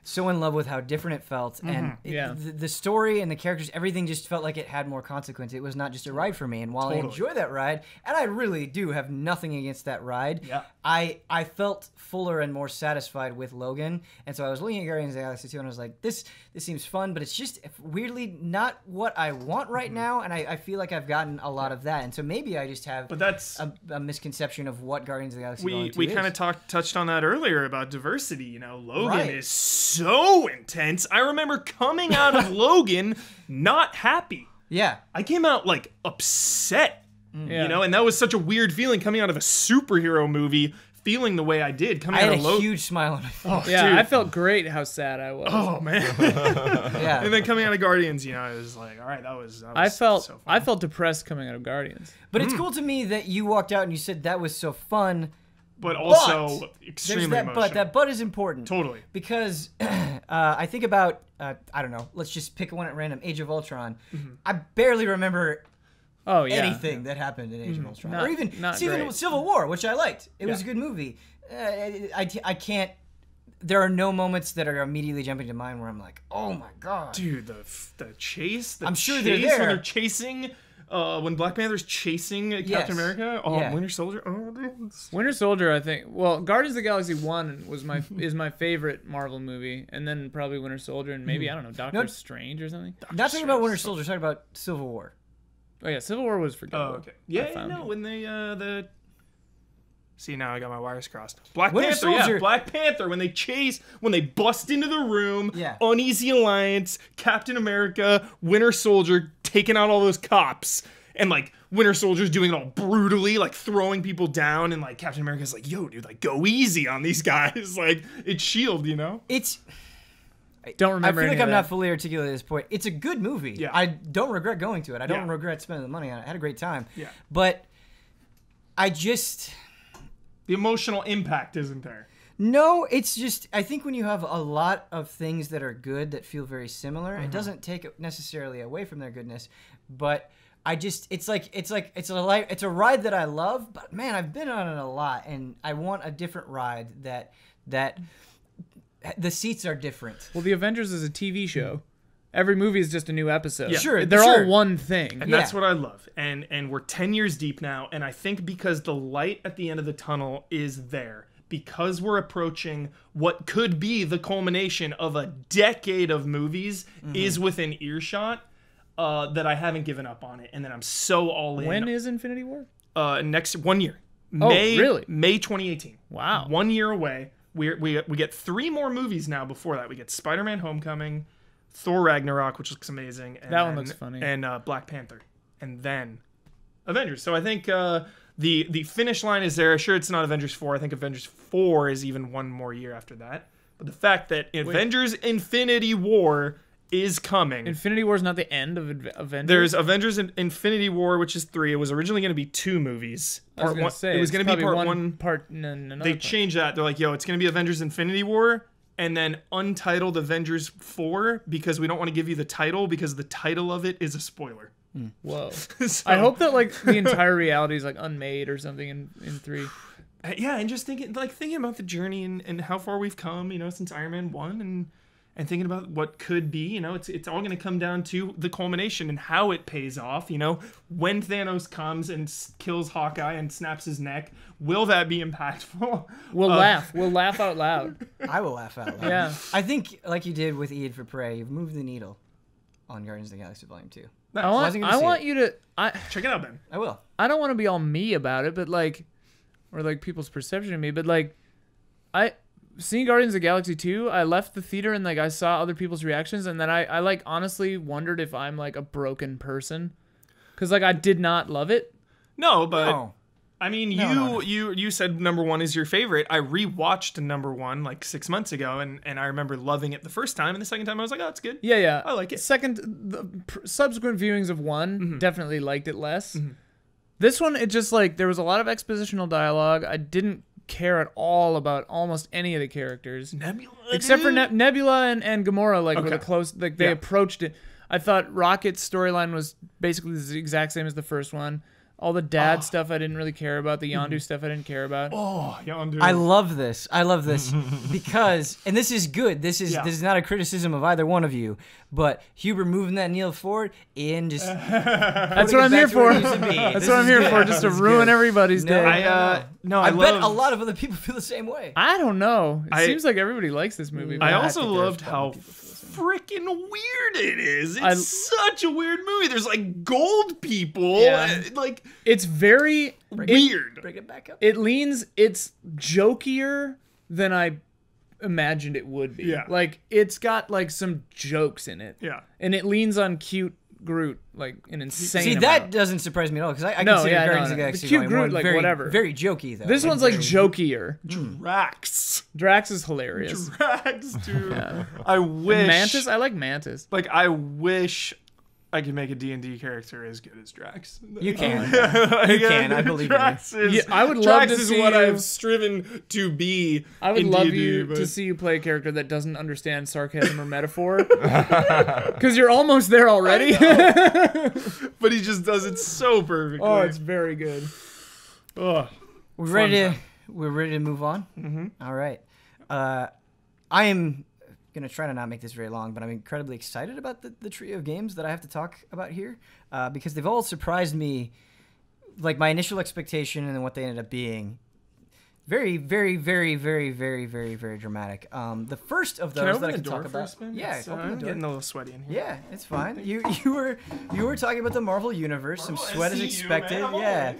so in love with how different it felt. And the story and the characters, everything just felt like it had more consequence. It was not just a ride for me. And while I enjoy that ride, and I really do have nothing against that ride, I felt fuller and more satisfied with Logan. And so I was looking at Guardians of the Galaxy 2 and I was like, this seems fun, but it's just weirdly not what I want right now. And I feel like I've gotten a lot of that. And so maybe I just have a misconception of what Guardians of the Galaxy Volume 2 we kind of touched on that earlier about diversity. You know, Logan is so intense. I remember coming out of Logan not happy. Yeah. I came out like upset. You know, and that was such a weird feeling coming out of a superhero movie, feeling the way I did coming out of Logan. I had a huge smile on my face. Yeah, dude. I felt great how sad I was. Oh man. Yeah. And then coming out of Guardians, you know, I was like, all right, that was I felt so fun. I felt depressed coming out of Guardians. But it's cool to me that you walked out and you said that was so fun. But also extremely emotional. But that but is important. Totally. Because I think about, I don't know, let's just pick one at random, Age of Ultron. I barely remember anything that happened in Age of Ultron. Or even Civil War, which I liked. It was a good movie. I can't, there are no moments that are immediately jumping to mind where I'm like, oh my god. Dude, the chase. I'm sure they're there. When they're chasing... when Black Panther's chasing Captain America, Winter Soldier. Winter Soldier, I think. Well, Guardians of the Galaxy 1 was is my favorite Marvel movie, and then probably Winter Soldier, and maybe I don't know, Doctor Strange or something. Not talking about Winter Soldier, talking about Civil War. Oh yeah, Civil War was forgettable. Oh, okay. Yeah, no, when they See, now I got my wires crossed. Winter Panther, Soldier. Black Panther, when they bust into the room, Uneasy Alliance, Captain America, Winter Soldier, taking out all those cops, and, like, Winter Soldier's doing it all brutally, like, throwing people down, and, like, Captain America's like, yo, dude, like, go easy on these guys. Like, it's S.H.I.E.L.D., you know? Don't remember. I feel like I'm not fully articulated at this point. It's a good movie. Yeah. I don't regret going to it. I don't regret spending the money on it. I had a great time. Yeah. But I just... The emotional impact isn't there. No, it's just, I think when you have a lot of things that are good that feel very similar, it doesn't take it necessarily away from their goodness. But I just, it's a ride that I love, but man, I've been on it a lot, and I want a different ride that the seats are different. Well, The Avengers is a TV show. Every movie is just a new episode. Yeah. Sure, They're all one thing. And that's what I love. And we're 10 years deep now, and I think because the light at the end of the tunnel is there, because we're approaching what could be the culmination of a decade of movies is within earshot, that I haven't given up on it. And then I'm so all in. When is Infinity War? Next 1 year. Really? May 2018. Wow. 1 year away. We get 3 more movies now before that. We get Spider-Man Homecoming, Thor Ragnarok, which looks amazing. And That one looks funny. And Black Panther. And then Avengers. So I think the finish line is there. Sure, it's not Avengers 4. I think Avengers 4 is even one more year after that. But the fact that Avengers Infinity War is coming. Infinity War is not the end of Avengers. There's Avengers Infinity War, which is 3. It was originally going to be 2 movies. I was gonna say, it was going to be part 1. Part another They part. changed that. They're like, yo, it's going to be Avengers Infinity War and then Untitled Avengers 4 because we don't want to give you the title because the title of it is a spoiler. Whoa. So- I hope that like the entire reality is like unmade or something in 3. Yeah, and just thinking about the journey and how far we've come, since Iron Man 1 and thinking about what could be, it's all going to come down to the culmination and how it pays off, when Thanos comes and kills Hawkeye and snaps his neck, will that be impactful? We'll laugh out loud. I will laugh out loud. Yeah. I think, like you did with Eid for Prey, you've moved the needle on Guardians of the Galaxy Volume 2. I wasn't gonna see want it. you to Check it out, Ben. I will. I don't want to be all me about it, but like, or like people's perception of me, but like, seeing Guardians of the Galaxy 2, I left the theater and like I saw other people's reactions, and then I like honestly wondered if I'm like a broken person, because like I did not love it. No, but No. I mean, No. you said number 1 is your favorite. I rewatched number 1 like 6 months ago, and I remember loving it the first time, and the second time I was like, oh, it's good. Yeah, I like it. Subsequent viewings of 1 Mm-hmm. definitely liked it less. This one, it just like there was a lot of expositional dialogue. I didn't care at all about almost any of the characters. Nebula, Except for dude. Nebula and Gamora, like were Okay. the close, like they Yeah. approached it. I thought Rocket's storyline was basically the exact same as the first one. All the dad stuff I didn't really care about. The Yondu stuff I didn't care about. Oh, Yondu. I love this. Because, and this is good. This is not a criticism of either one of you, but Huber moving that needle forward and just That's what I'm here for. That's what I'm here for, just to ruin everybody's day. I love, bet a lot of other people feel the same way. I don't know. It seems like everybody likes this movie. I but- also think there's loved how probably people feel the same. freaking weird it is. It's such a weird movie. There's like gold people. Yeah. Like It's very weird. Bring it back up. It's jokier than I imagined it would be. Yeah. Like it's got like some jokes in it. Yeah. And it leans on cute Groot like an insane See, amount. that doesn't surprise me at all because I No, consider yeah, Guardians no, of the no. Galaxy The cute Volume Groot, 1 like, very, whatever. very jokey though. This one's like jokier. Drax. Drax is hilarious. Drax, dude. Yeah. I wish. Mantis, I like Mantis. Like I wish I could make a D&D character as good as Drax. You can. Like, You can, I believe in you. Drax is, Yeah, I would love Drax to is see what you- I've striven to be. I would in love D&D, you but- to see you play a character that doesn't understand sarcasm or metaphor. Because you're almost there already. But he just does it so perfectly. Oh, it's very good. Ugh. We're Fun ready time. we're ready to move on. All right. I am gonna try to not make this very long, but I'm incredibly excited about the trio of games that I have to talk about here because they've all surprised me, like my initial expectation and then what they ended up being. Very, very, very, very, very, very, very dramatic. The first of Can I those open that I the can door talk about. first, man? Yeah, It's, open the I'm door. getting a little sweaty in here. Yeah, it's fine. You were talking about the Marvel Universe. Some sweat is expected. Yeah.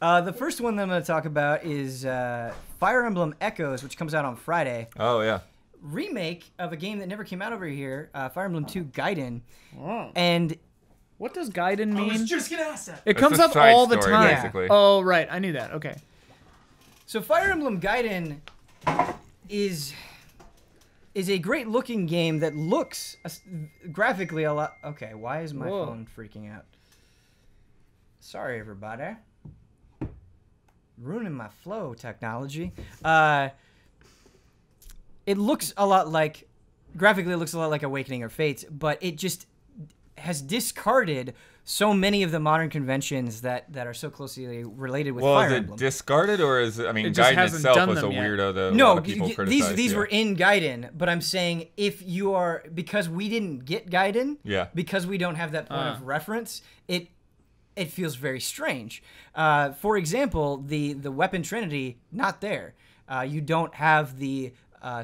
The first one that I'm going to talk about is Fire Emblem Echoes, which comes out on Friday. Oh yeah. Remake of a game that never came out over here, Fire Emblem 2 Gaiden. Oh. And What does Gaiden I was mean? just gonna ask that. It It's comes a up side all the story, time. basically. Oh, right. I knew that. Okay. so Fire Emblem Gaiden is a great looking game that looks graphically a lot. Okay, why is my Whoa. phone freaking out? Sorry, everybody. Ruining my flow, technology. It looks a lot like, graphically, it looks a lot like Awakening or Fates, but it just has discarded so many of the modern conventions that are so closely related with Well, Fire is it Emblem. discarded or is it? I mean, It just Gaiden hasn't itself done was a them yet. weirdo that a No, lot of people criticized. these yeah. were in Gaiden, but I'm saying if you are, because we didn't get Gaiden, Yeah. because we don't have that point of reference, it feels very strange. For example, the weapon trinity, not there. You don't have the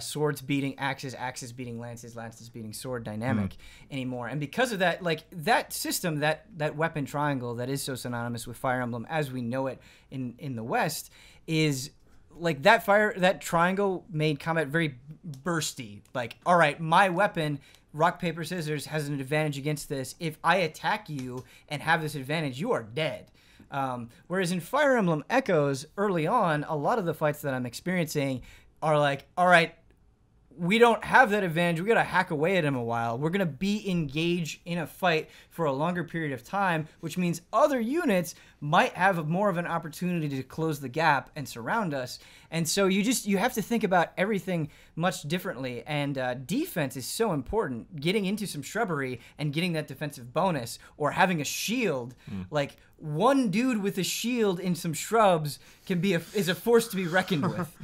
swords beating axes, axes beating lances, lances beating sword dynamic anymore. And because of that, like that system, that weapon triangle that is so synonymous with Fire Emblem as we know it in the West is like that triangle made combat very bursty. Like, all right, my weapon rock, paper, scissors has an advantage against this. If I attack you and have this advantage, you are dead. Whereas in Fire Emblem Echoes, early on, a lot of the fights that I'm experiencing are like, all right, we don't have that advantage. We got to hack away at him a while. We're going to be engaged in a fight for a longer period of time, which means other units might have more of an opportunity to close the gap and surround us. And so you have to think about everything much differently. And defense is so important. Getting into some shrubbery and getting that defensive bonus, or having a shield, like one dude with a shield in some shrubs is a force to be reckoned with.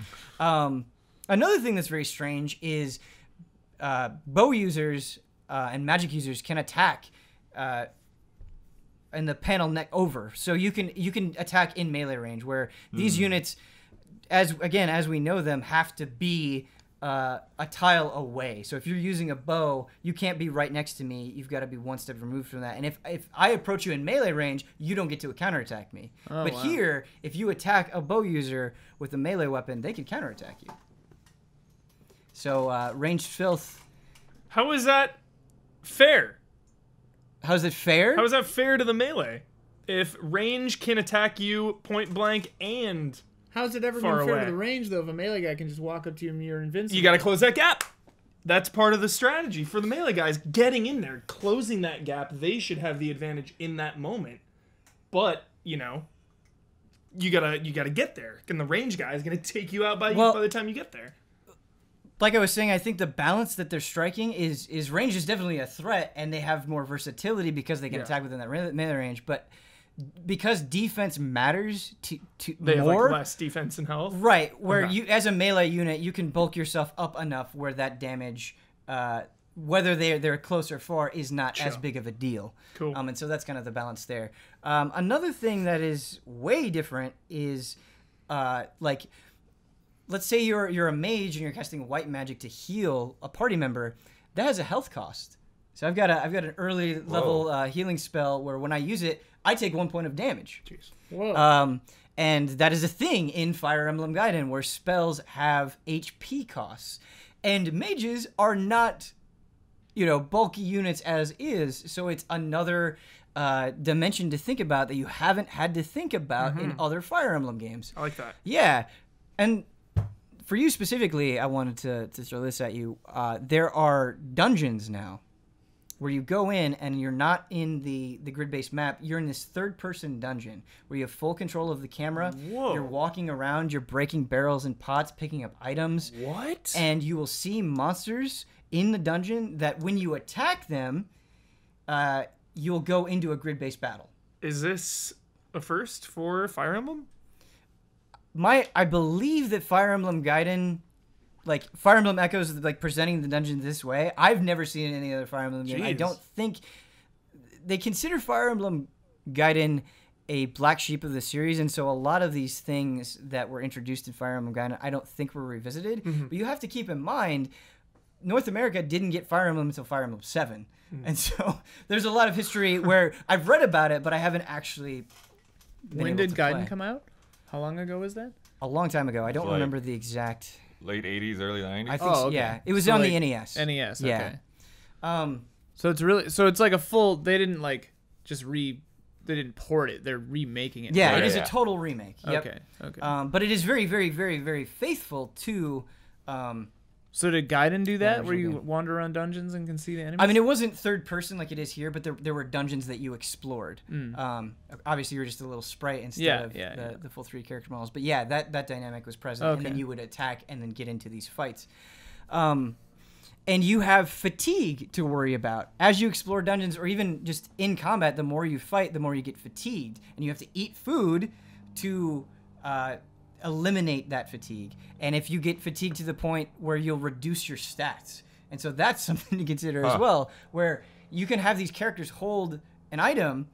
Another thing that's very strange is bow users and magic users can attack in the panel neck over. So you can attack in melee range, where these units, as we know them, have to be a tile away. So if you're using a bow, you can't be right next to me. You've got to be one step removed from that. And if I approach you in melee range, you don't get to counterattack me. But wow. Here, if you attack a bow user with a melee weapon, they can counterattack you. So, ranged filth. How is that fair? How's it fair? How is that fair to the melee? If range can attack you point blank and how's it ever been fair to the range, though, if a melee guy can just walk up to you and you're invincible? You gotta close that gap. That's part of the strategy for the melee guys. Getting in there, closing that gap, they should have the advantage in that moment. But, you gotta get there. And the range guy is gonna take you out by the time you get there. Like I was saying, I think the balance that they're striking is range is definitely a threat, and they have more versatility because they can attack within that melee range. But because defense matters they more, have like less defense and health, right? Where you, as a melee unit, you can bulk yourself up enough where that damage, whether they're close or far, is not as big of a deal. Cool. And so that's kind of the balance there. Another thing that is way different is like. Let's say you're a mage and you're casting white magic to heal a party member. That has a health cost. So I've got an early level healing spell where when I use it, I take 1 point of damage. Jeez. Whoa. And that is a thing in Fire Emblem Gaiden where spells have HP costs. And mages are not, bulky units as is. So it's another dimension to think about that you haven't had to think about in other Fire Emblem games. I like that. Yeah. And for you specifically, I wanted to throw this at you. There are dungeons now where you go in and you're not in the grid-based map. You're in this third-person dungeon where you have full control of the camera. Whoa. You're walking around. You're breaking barrels and pots, picking up items. What? And you will see monsters in the dungeon that when you attack them, you'll go into a grid-based battle. Is this a first for Fire Emblem? I believe that Fire Emblem Gaiden, like Fire Emblem Echoes, like presenting the dungeon this way. I've never seen any other Fire Emblem game. I don't think they consider Fire Emblem Gaiden a black sheep of the series, and so a lot of these things that were introduced in Fire Emblem Gaiden, I don't think were revisited. But you have to keep in mind, North America didn't get Fire Emblem until Fire Emblem 7, and so there's a lot of history where I've read about it, but I haven't actually. When did Gaiden come out? How long ago was that? A long time ago. I don't remember the exact. Late 80s, early 90s? I think yeah. It was on the NES. NES, okay. Yeah. So it's like a full, they didn't like just they didn't port it. They're remaking it. Yeah, it is a total remake. Yep. Okay. But it is very, very, very, very faithful to So did Gaiden do that, where you wander around dungeons and can see the enemies? I mean, it wasn't third person like it is here, but there were dungeons that you explored. Obviously, you were just a little sprite instead of the full 3 character models. But yeah, that dynamic was present, and then you would attack and then get into these fights. And you have fatigue to worry about. As you explore dungeons, or even just in combat, the more you fight, the more you get fatigued. And you have to eat food to eliminate that fatigue. And if you get fatigued to the point where you'll reduce your stats. And so that's something to consider as well, where you can have these characters hold an item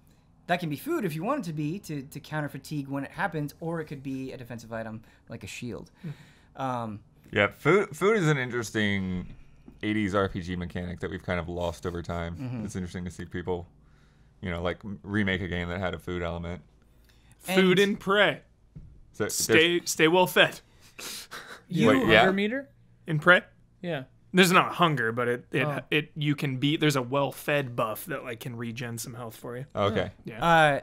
that can be food if you want it to be to counter fatigue when it happens, or it could be a defensive item like a shield. Yeah, food is an interesting 80s RPG mechanic that we've kind of lost over time. It's interesting to see people, like remake a game that had a food element. Food and prey. So stay well fed. Hunger meter? In prey? Yeah. There's not hunger, but it you can be. There's a well-fed buff that like can regen some health for you. Okay. Yeah.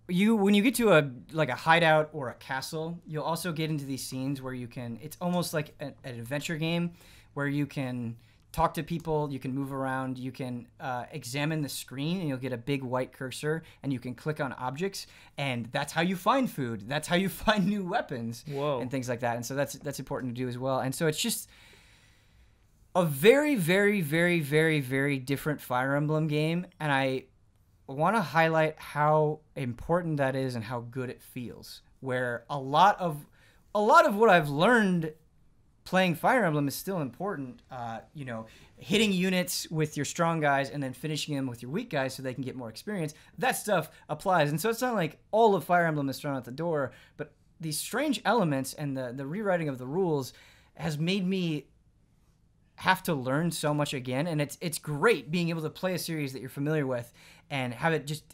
When you get to a hideout or a castle, you'll also get into these scenes where you can. It's almost like an adventure game where you can talk to people, you can move around, you can examine the screen, and you'll get a big white cursor, and you can click on objects, and that's how you find food. That's how you find new weapons. Whoa. And things like that. And so that's important to do as well. And so it's just a very, very, very, very, very different Fire Emblem game, and I want to highlight how important that is and how good it feels. Where a lot of what I've learned playing Fire Emblem is still important. Hitting units with your strong guys and then finishing them with your weak guys so they can get more experience. That stuff applies, and so it's not like all of Fire Emblem is thrown out the door, but these strange elements and the rewriting of the rules has made me have to learn so much again, and it's great being able to play a series that you're familiar with and have it just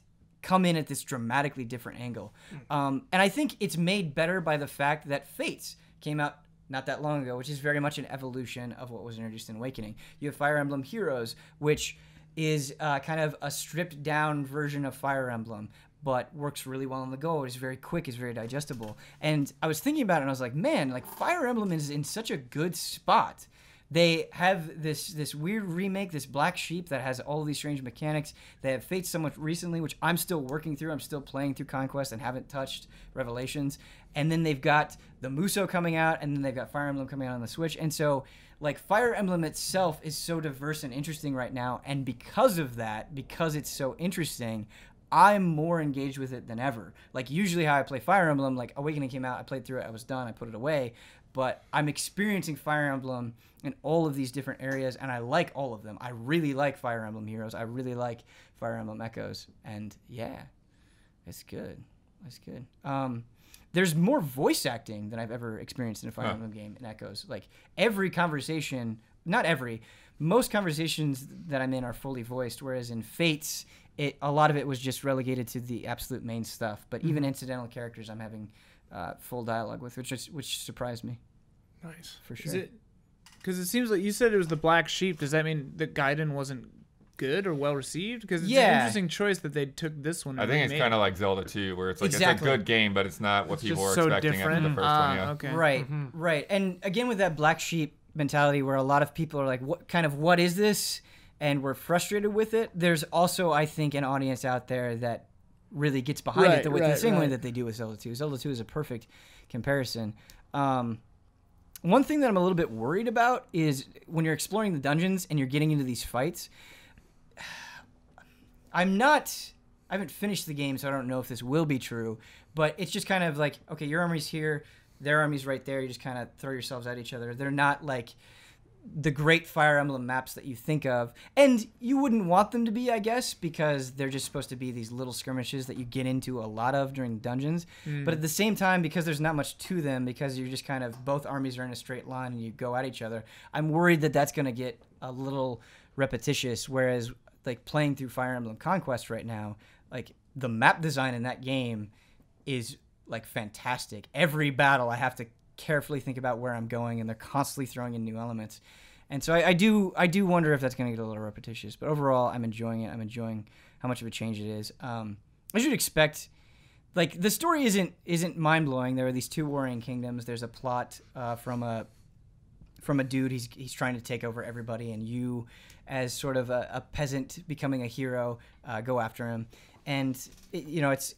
come in at this dramatically different angle. And I think it's made better by the fact that Fates came out not that long ago, which is very much an evolution of what was introduced in Awakening. You have Fire Emblem Heroes, which is kind of a stripped down version of Fire Emblem, but works really well on the go. It's very quick, it's very digestible. And I was thinking about it and I was like, man, like Fire Emblem is in such a good spot. They have this weird remake, this Black Sheep that has all of these strange mechanics. They have Fate somewhat recently, which I'm still working through. I'm still playing through Conquest and haven't touched Revelations. And then they've got the Muso coming out, and then they've got Fire Emblem coming out on the Switch. And so, like, Fire Emblem itself is so diverse and interesting right now. And because of that, because it's so interesting, I'm more engaged with it than ever. Like, usually how I play Fire Emblem, like, Awakening came out, I played through it, I was done, I put it away. But I'm experiencing Fire Emblem in all of these different areas, and I like all of them. I really like Fire Emblem Heroes. I really like Fire Emblem Echoes. And, yeah, it's good. It's good. There's more voice acting than I've ever experienced in a Fire Emblem game in Echoes. Like, every conversation, not every, most conversations that I'm in are fully voiced, whereas in Fates, a lot of it was just relegated to the absolute main stuff. But even incidental characters I'm having full dialogue with, which surprised me. Nice. For sure. Because it seems like you said it was the Black Sheep. Does that mean the Gaiden wasn't good or well received? Because it's an interesting choice that they took this one. I think it's kind of like Zelda 2, where it's like it's a good game, but it's not what people were so expecting after the first one. Yeah. Okay. Right, right. And again, with that Black Sheep mentality, where a lot of people are like, "What is this?" and we're frustrated with it. There's also, I think, an audience out there that really gets behind it the same way that they do with Zelda 2. Zelda 2 is a perfect comparison. One thing that I'm a little bit worried about is when you're exploring the dungeons and you're getting into these fights. I haven't finished the game, so I don't know if this will be true, but it's just kind of like, okay, your army's here, their army's right there, you just kind of throw yourselves at each other. They're not like the great Fire Emblem maps that you think of, and you wouldn't want them to be, I guess, because they're just supposed to be these little skirmishes that you get into a lot of during the dungeons. But at the same time, because there's not much to them, because you're just kind of, both armies are in a straight line and you go at each other, I'm worried that that's going to get a little repetitious, whereas like playing through Fire Emblem Conquest right now, like the map design in that game is like fantastic. Every battle I have to carefully think about where I'm going, and they're constantly throwing in new elements. And so I do wonder if that's going to get a little repetitious. But overall, I'm enjoying it. I'm enjoying how much of a change it is. I should expect, like, the story isn't mind blowing. There are these two warring kingdoms. There's a plot from a dude. He's trying to take over everybody, and you, as sort of a peasant becoming a hero, go after him. And it's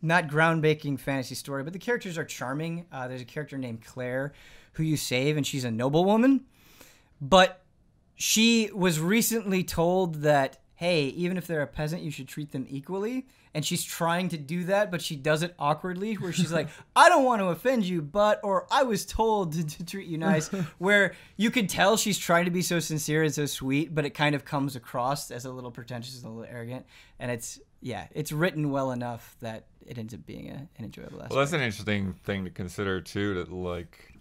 not groundbreaking fantasy story, but the characters are charming. There's a character named Claire who you save, and she's a noblewoman. But she was recently told that, hey, even if they're a peasant, you should treat them equally. And she's trying to do that, but she does it awkwardly, where she's like, I don't want to offend you, or I was told to treat you nice, where you could tell she's trying to be so sincere and so sweet, but it kind of comes across as a little pretentious and a little arrogant. And it's written well enough that it ends up being an enjoyable aspect. Well, that's an interesting thing to consider, too, that, like,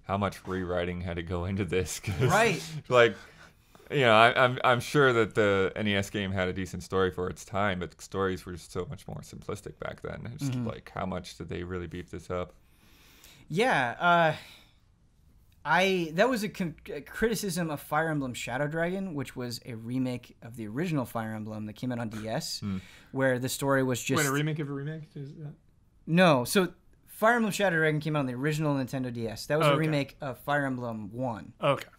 how much rewriting had to go into this. Right. Like, I'm sure that the NES game had a decent story for its time, but stories were just so much more simplistic back then. It's like, how much did they really beef this up? Yeah. That was a criticism of Fire Emblem Shadow Dragon, which was a remake of the original Fire Emblem that came out on DS, where the story was just... Wait, a remake of a remake? Is that... No, so Fire Emblem Shadow Dragon came out on the original Nintendo DS. That was a remake of Fire Emblem 1. Okay.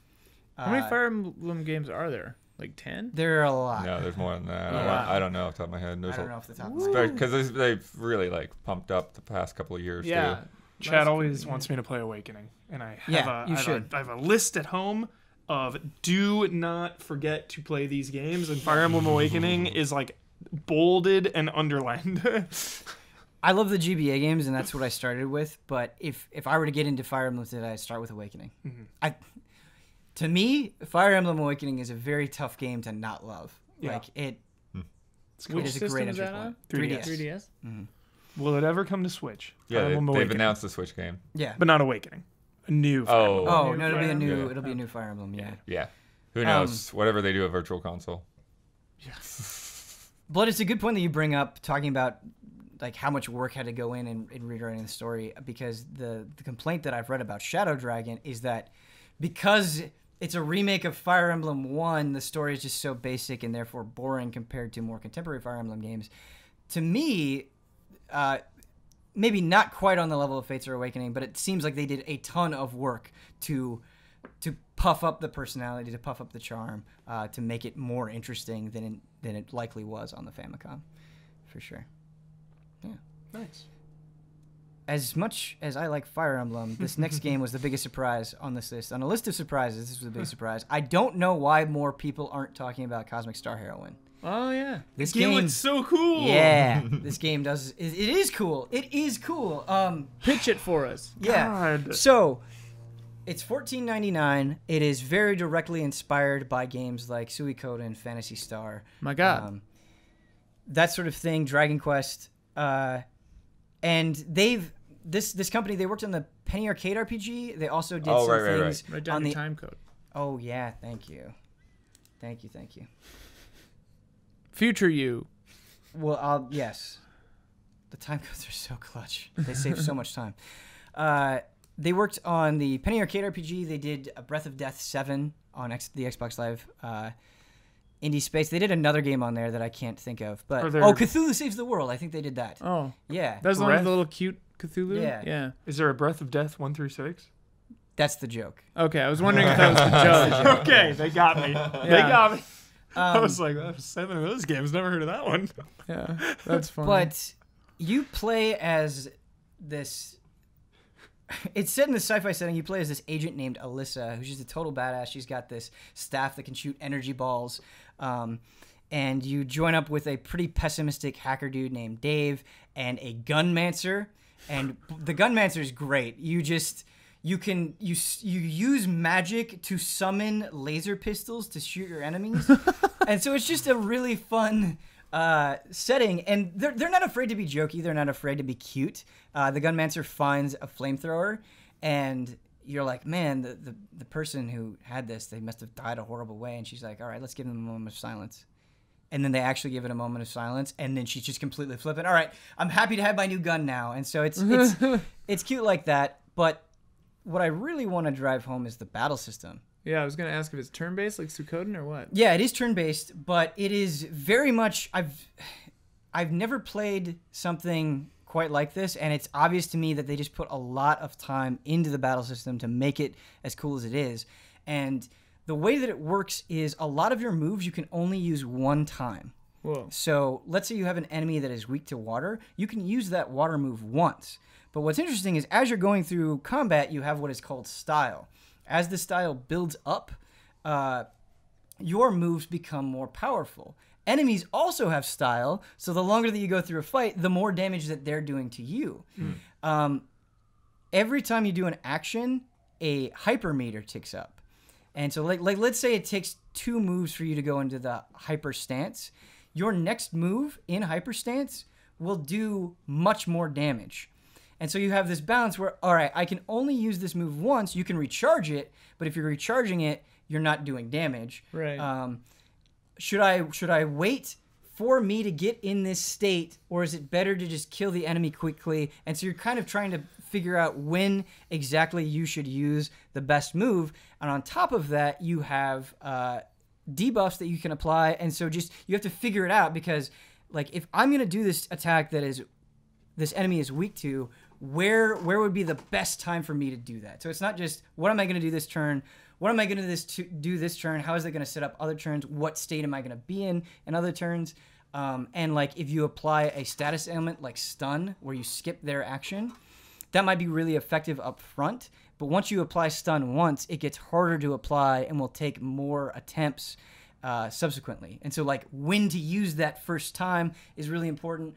How many Fire Emblem games are there? Like 10? There are a lot. No, there's more than that. Yeah. I don't know off the top of my head. I don't know off the top of my head. Because they've really like pumped up the past couple of years. Yeah. Too. Chad always wants me to play Awakening, and I have a list at home of do not forget to play these games, and Fire Emblem Awakening is like bolded and underlined. I love the GBA games, and that's what I started with. But if I were to get into Fire Emblem today, I'd start with Awakening. To me, Fire Emblem Awakening is a very tough game to not love. Yeah. Like it. Which It is a system great is entry that on? point. 3DS. 3DS? Will it ever come to Switch? Yeah, Fire Emblem they've Awakening. announced the Switch game. Yeah. But not Awakening. A new Fire Emblem. Oh no, Fire Emblem. it'll be a new Fire Emblem. Yeah. Yeah. Who knows? Whatever they do at Virtual Console. But it's a good point that you bring up, talking about like how much work had to go in rewriting the story, because the complaint that I've read about Shadow Dragon is that because it's a remake of Fire Emblem 1, the story is just so basic and therefore boring compared to more contemporary Fire Emblem games. To me, maybe not quite on the level of Fates or Awakening, but it seems like they did a ton of work to puff up the personality, to puff up the charm, to make it more interesting than it likely was on the Famicom, for sure. Yeah. Nice. As much as I like Fire Emblem, this next game was the biggest surprise on this list. On a list of surprises, this was the biggest surprise. I don't know why more people aren't talking about Cosmic Star Heroine. Oh, yeah. This game looks so cool. Yeah, this game does. It is cool. It is cool. Pitch it for us. Yeah. God. So, it's $14.99. It is very directly inspired by games like Suikoden and Phantasy Star. My God. That sort of thing. Dragon Quest. And this company, they worked on the Penny Arcade RPG. They also did some things Write down on the the time code. Oh yeah, thank you. Future you. Well, yes. The time codes are so clutch. They save so much time. They worked on the Penny Arcade RPG. They did a Breath of Death 7 on the Xbox Live Indie Space. They did another game on there that I can't think of. But Cthulhu Saves the World. I think they did that. Oh. Yeah. That's the one with Breath? the little cute Cthulhu? Yeah. Yeah. Is there a Breath of Death 1 through 6? That's the joke. Okay, I was wondering if that was the joke. Okay, they got me. They got me. I was like, that was 7 of those games. Never heard of that one. Yeah, that's funny. But you play as this... It's set in the sci-fi setting. You play as this agent named Alyssa, who's just a total badass. She's got this staff that can shoot energy balls. And you join up with a pretty pessimistic hacker dude named Dave and a gunmancer. And the gunmancer is great. You use magic to summon laser pistols to shoot your enemies. And so it's just a really fun setting, and they're not afraid to be jokey. They're not afraid to be cute. The gunmancer finds a flamethrower, and you're like, man, the person who had this, they must have died a horrible way. And she's like, all right, let's give them a moment of silence. And then they actually give it a moment of silence, and then she's just completely flippant. All right, I'm happy to have my new gun now. And so it's cute like that. But what I really want to drive home is the battle system. Yeah, I was going to ask if it's turn-based like Suikoden or what? Yeah, it is turn-based, but it is very much... I've never played something quite like this, and it's obvious to me that they just put a lot of time into the battle system to make it as cool as it is. And the way that it works is a lot of your moves you can only use one time. Whoa. So let's say you have an enemy that is weak to water. You can use that water move once. But what's interesting is as you're going through combat, you have what is called style. As the style builds up, your moves become more powerful. Enemies also have style, so the longer that you go through a fight, the more damage that they're doing to you. Every time you do an action, a hyper meter ticks up. And so like let's say it takes 2 moves for you to go into the hyper stance. Your next move in hyper stance will do much more damage. And so you have this balance where, all right, I can only use this move once. You can recharge it, but if you're recharging it, you're not doing damage. Right. Should I wait for me to get in this state, or is it better to just kill the enemy quickly? And so you're kind of trying to figure out when exactly you should use the best move. And on top of that, you have debuffs that you can apply. And so just you have to figure it out, because like if I'm going to do this attack that is this enemy is weak to, where would be the best time for me to do that? So it's not just what am I going to do this turn? What am I going to do this turn? How is it going to set up other turns? What state am I going to be in other turns? And like if you apply a status element like stun, where you skip their action, that might be really effective up front. But once you apply stun once, it gets harder to apply and will take more attempts subsequently. And so like when to use that first time is really important.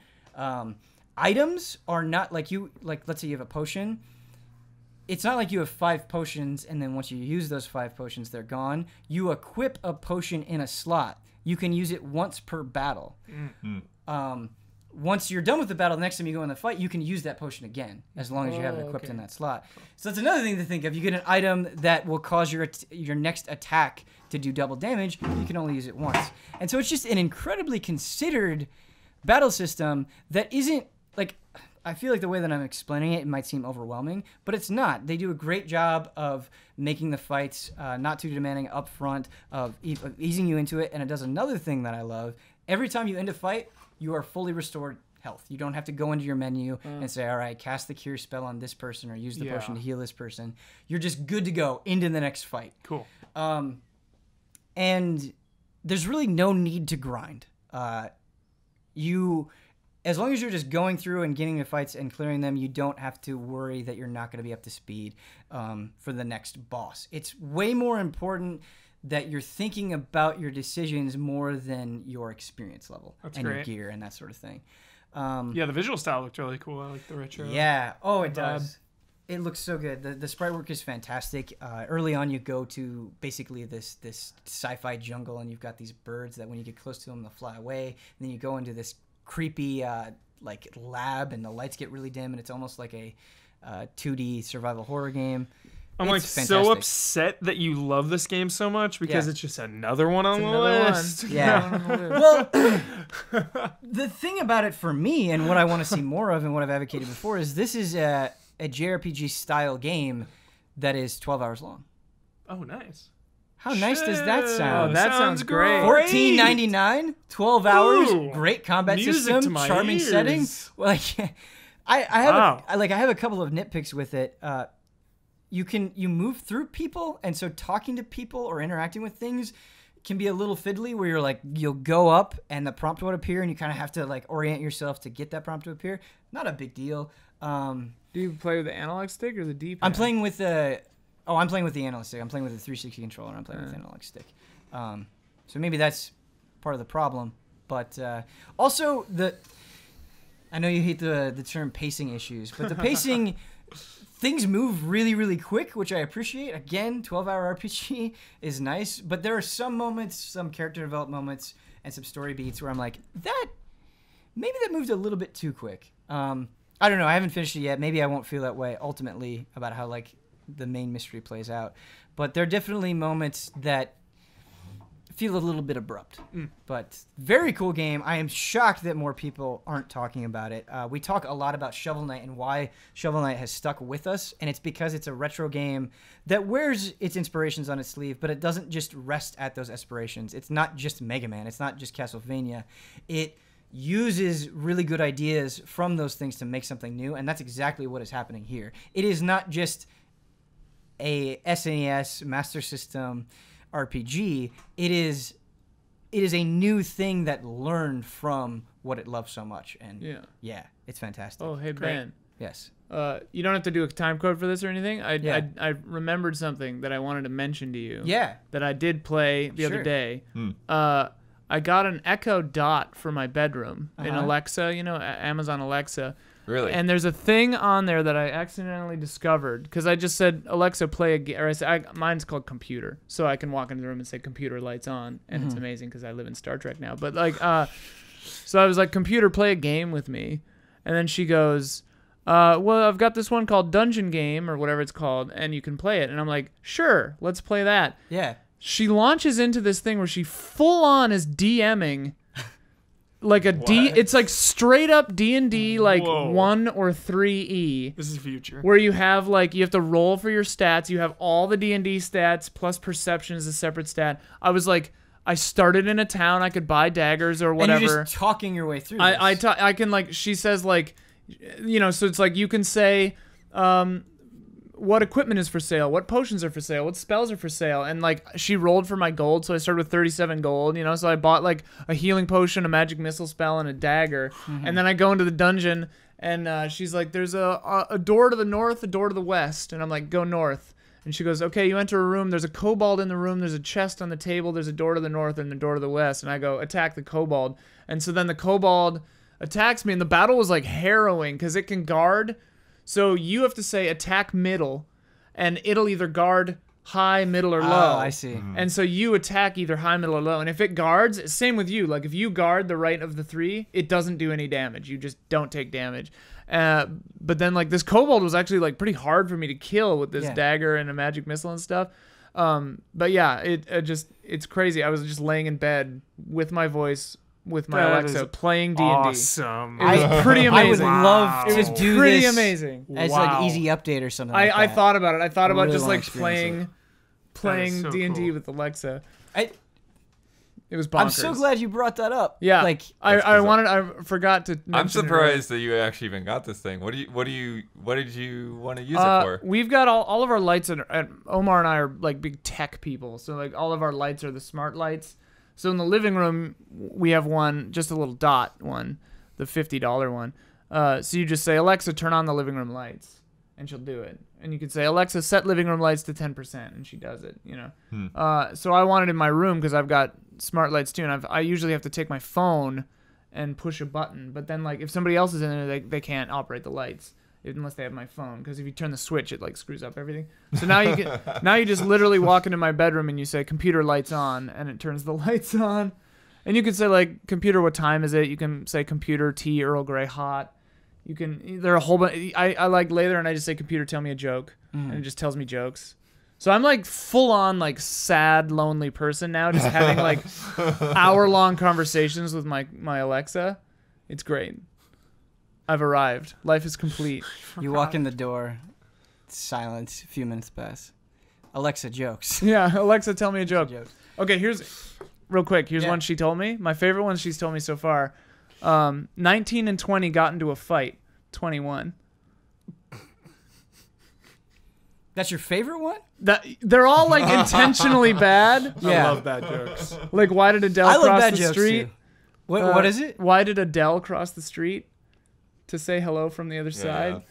Items are not like let's say you have a potion. It's not like you have 5 potions and then once you use those 5 potions, they're gone. You equip a potion in a slot. You can use it once per battle. Mm-hmm. Once you're done with the battle, the next time you go in the fight, you can use that potion again, as long as you have it equipped in that slot. So that's another thing to think of. You get an item that will cause your next attack to do double damage. You can only use it once. And so it's just an incredibly considered battle system that isn't, like, I feel like the way that I'm explaining it might seem overwhelming, but it's not. They do a great job of making the fights not too demanding up front, of easing you into it, and it does another thing that I love. Every time you end a fight, you are fully restored health. You don't have to go into your menu and say, all right, cast the cure spell on this person or use the potion to heal this person. You're just good to go into the next fight. Cool. And there's really no need to grind. As long as you're just going through and getting the fights and clearing them, you don't have to worry that you're not going to be up to speed for the next boss. It's way more important that you're thinking about your decisions more than your experience level your gear and that sort of thing. Yeah, the visual style looked really cool. I like the retro. Yeah. Oh, it does. It looks so good. The sprite work is fantastic. Early on, you go to basically this sci-fi jungle, and you've got these birds that when you get close to them, they'll fly away. And then you go into this creepy like lab, and the lights get really dim, and it's almost like a 2D survival horror game. I'm like so upset that you love this game so much because it's just another one on the list. Yeah. Well, the thing about it for me, and what I want to see more of, and what I've advocated before, is this is a JRPG style game that is 12 hours long. Oh, nice. How nice does that sound? Oh, that sounds great. $14.99, 12 hours, great combat system, charming ears. setting. Like, I have a couple of nitpicks with it. You move through people, and so talking to people or interacting with things can be a little fiddly, where you're like, you'll go up and the prompt would appear, and you kind of have to like orient yourself to get that prompt to appear. Not a big deal. Do you play with the analog stick or the D-pad? I'm playing with the analog stick. I'm playing with the 360 controller, and I'm playing with the analog stick. So maybe that's part of the problem. But also, I know you hate the term pacing issues, but the pacing, things move really, really quick, which I appreciate. Again, 12-hour RPG is nice, but there are some moments, some character development moments, and some story beats where I'm like, maybe that moved a little bit too quick. I don't know. I haven't finished it yet. Maybe I won't feel that way ultimately about how like the main mystery plays out. But there are definitely moments that feel a little bit abrupt. But very cool game. I am shocked that more people aren't talking about it. We talk a lot about Shovel Knight and why Shovel Knight has stuck with us, and it's because it's a retro game that wears its inspirations on its sleeve, but it doesn't just rest at those aspirations. It's not just Mega Man. It's not just Castlevania. It uses really good ideas from those things to make something new, and that's exactly what is happening here. It is not just a SNES Master System RPG. It is a new thing that learned from what it loves so much, and yeah, it's fantastic. Oh, hey, great. Ben. Yes. You don't have to do a time code for this or anything. I remembered something that I wanted to mention to you. Yeah. That I did play the other day. I got an Echo Dot for my bedroom in Alexa, Amazon Alexa. Really? And there's a thing on there that I accidentally discovered because I just said, Alexa, play a game. Or I said, mine's called computer. So I can walk into the room and say, computer, lights on. And it's amazing because I live in Star Trek now. But like, so I was like, computer, play a game with me. And then she goes, well, I've got this one called Dungeon Game or whatever it's called, and you can play it. And I'm like, sure, let's play that. Yeah. She launches into this thing where she full on is DMing like a D. It's like straight up D&D, like Whoa. 1 or 3E. This is future. Where you have like you have to roll for your stats. You have all the D&D stats plus perception is a separate stat. I was like, I started in a town. I could buy daggers or whatever. And you're just talking your way through. I can like she says like, you know, so it's like you can say, what equipment is for sale, what potions are for sale, what spells are for sale, and like she rolled for my gold, so I started with 37 gold, you know, so I bought like a healing potion, a magic missile spell, and a dagger, and then I go into the dungeon, and she's like, there's a door to the north, a door to the west, and I'm like, go north, and she goes, okay, you enter a room, there's a kobold in the room, there's a chest on the table, there's a door to the north and a door to the west, and I go, attack the kobold, and so then the kobold attacks me, and the battle was like harrowing, because it can guard. So you have to say attack middle, and it'll either guard high, middle, or low. Oh, I see. And so you attack either high, middle, or low. And if it guards, same with you. Like if you guard the right of the 3, it doesn't do any damage. You just don't take damage. But then like this kobold was actually like pretty hard for me to kill with this dagger and a magic missile and stuff. But yeah, it's crazy. I was just laying in bed with my voice, with my Alexa, playing D&D. Awesome. It was pretty amazing. I would love to do pretty this amazing. as like easy update or something. I thought about it. I thought about really just wanna like experience playing so D&D cool. with Alexa. it. It was bonkers. I'm so glad you brought that up. Yeah, like I forgot to. I'm mention surprised that you actually even got this thing. What did you want to use it for? We've got all of our lights, and Omar and I are like big tech people. So like all of our lights are the smart lights. So in the living room, we have one, just a little dot one, the $50 one. So you just say, Alexa, turn on the living room lights, and she'll do it. And you could say, Alexa, set living room lights to 10%, and she does it, you know. So I want it in my room because I've got smart lights too, and I usually have to take my phone and push a button. But then like if somebody else is in there, they can't operate the lights unless they have my phone, because if you turn the switch, it like screws up everything. So now you just literally walk into my bedroom and you say computer lights on, and it turns the lights on. And you can say like computer, what time is it? You can say computer tea Earl Grey hot. You can, there are a whole bunch. I like lay there and I just say computer, tell me a joke, and it just tells me jokes. So I'm like full on like sad, lonely person now, just having like hour-long conversations with my Alexa. It's great. I've arrived. Life is complete. you walk in the door, silence. A few minutes pass. Alexa jokes. Yeah, Alexa, tell me a joke. Jokes. Okay, here's one she told me. My favorite one she's told me so far. 19 and 20 got into a fight. 21. That's your favorite one? They're all like intentionally bad. I love bad jokes. Like, why did Adele I love cross bad the jokes street? too. What is it? Why did Adele cross the street to say hello from the other side?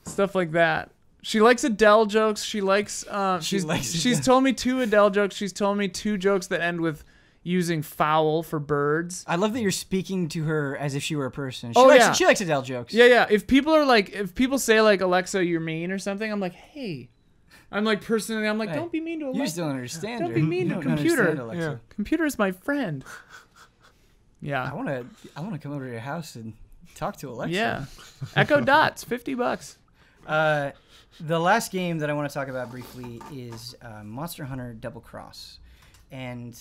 Stuff like that. She likes Adele jokes. She likes. She's told me 2 Adele jokes. She's told me 2 jokes that end with using foul for birds. I love that you're speaking to her as if she were a person. She likes Adele jokes. Yeah. If people say like, Alexa, you're mean or something, I'm like, hey. I'm like personally, I'm like, don't be mean to Alexa. You just don't understand her. Don't be mean to computer. Yeah. Computer is my friend. Yeah. I want to come over to your house and talk to Alexa. Yeah. Echo Dots, $50. The last game that I want to talk about briefly is Monster Hunter Double Cross, and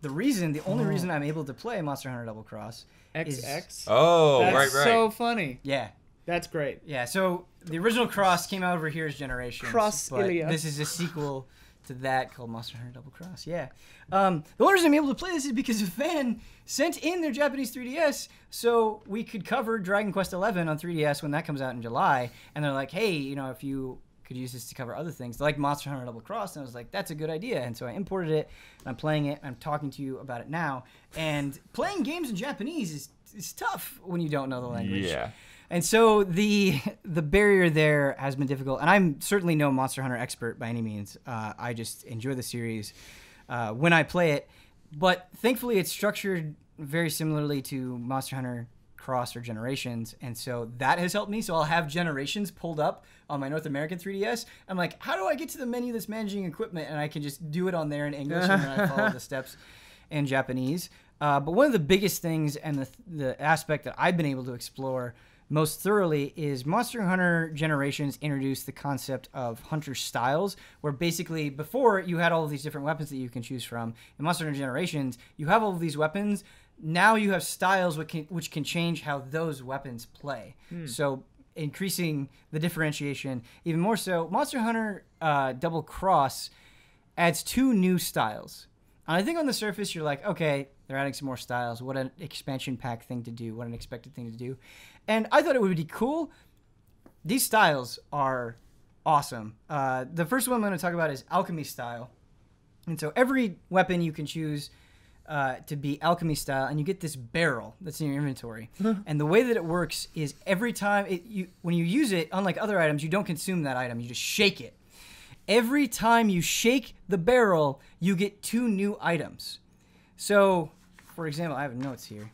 the only reason I'm able to play Monster Hunter Double Cross is XX. Oh, That's right. so funny. Yeah. That's great. Yeah, so the original Cross came out over here as Generations. Cross but Ilia. This is a sequel to that called Monster Hunter Double Cross. Yeah. The only reason I'm able to play this is because a fan sent in their Japanese 3DS so we could cover Dragon Quest XI on 3DS when that comes out in July. And they're like, hey, if you could use this to cover other things. They like Monster Hunter Double Cross. And I was like, that's a good idea. And so I imported it, and I'm playing it, and I'm talking to you about it now. And playing games in Japanese is tough when you don't know the language. Yeah. And so the barrier there has been difficult, and I'm certainly no Monster Hunter expert by any means. I just enjoy the series when I play it, but thankfully it's structured very similarly to Monster Hunter Cross or Generations, and so that has helped me. So I'll have Generations pulled up on my North American 3DS. I'm like, how do I get to the menu that's managing equipment? And I can just do it on there in English, and then I follow the steps in Japanese. But one of the biggest things and the aspect that I've been able to explore most thoroughly is Monster Hunter Generations introduced the concept of hunter styles, where basically before you had all of these different weapons that you can choose from. In Monster Hunter Generations, you have all of these weapons. Now you have styles which can change how those weapons play. So increasing the differentiation even more so. Monster Hunter Double Cross adds 2 new styles. And I think on the surface you're like, okay, they're adding some more styles. What an expansion pack thing to do. What an expected thing to do. And I thought it would be cool. These styles are awesome. The first one I'm going to talk about is Alchemy style. And so every weapon you can choose to be alchemy style, and you get this barrel that's in your inventory. And the way that it works is every time when you use it, unlike other items, you don't consume that item. You just shake it. Every time you shake the barrel, you get 2 new items. So, for example, I have notes here.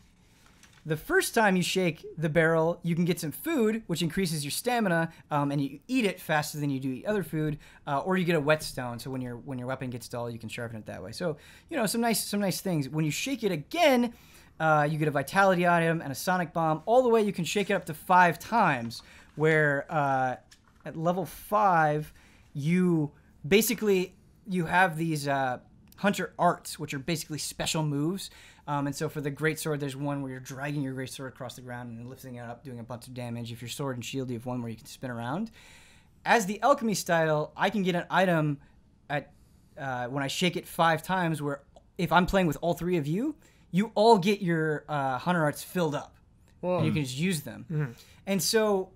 The first time you shake the barrel, you can get some food, which increases your stamina, and you eat it faster than you do other food, or you get a whetstone. So when your weapon gets dull, you can sharpen it that way. So some nice things. When you shake it again, you get a vitality item and a sonic bomb. All the way, you can shake it up to 5 times. Where at level 5, you have these hunter arts, which are basically special moves. And so for the greatsword, there's one where you're dragging your greatsword across the ground and then lifting it up, doing a bunch of damage. If you're sword and shield, you have one where you can spin around. As the alchemy style, I can get an item at when I shake it 5 times, where if I'm playing with all 3 of you, you all get your hunter arts filled up. Whoa. And you can just use them. Mm-hmm. And so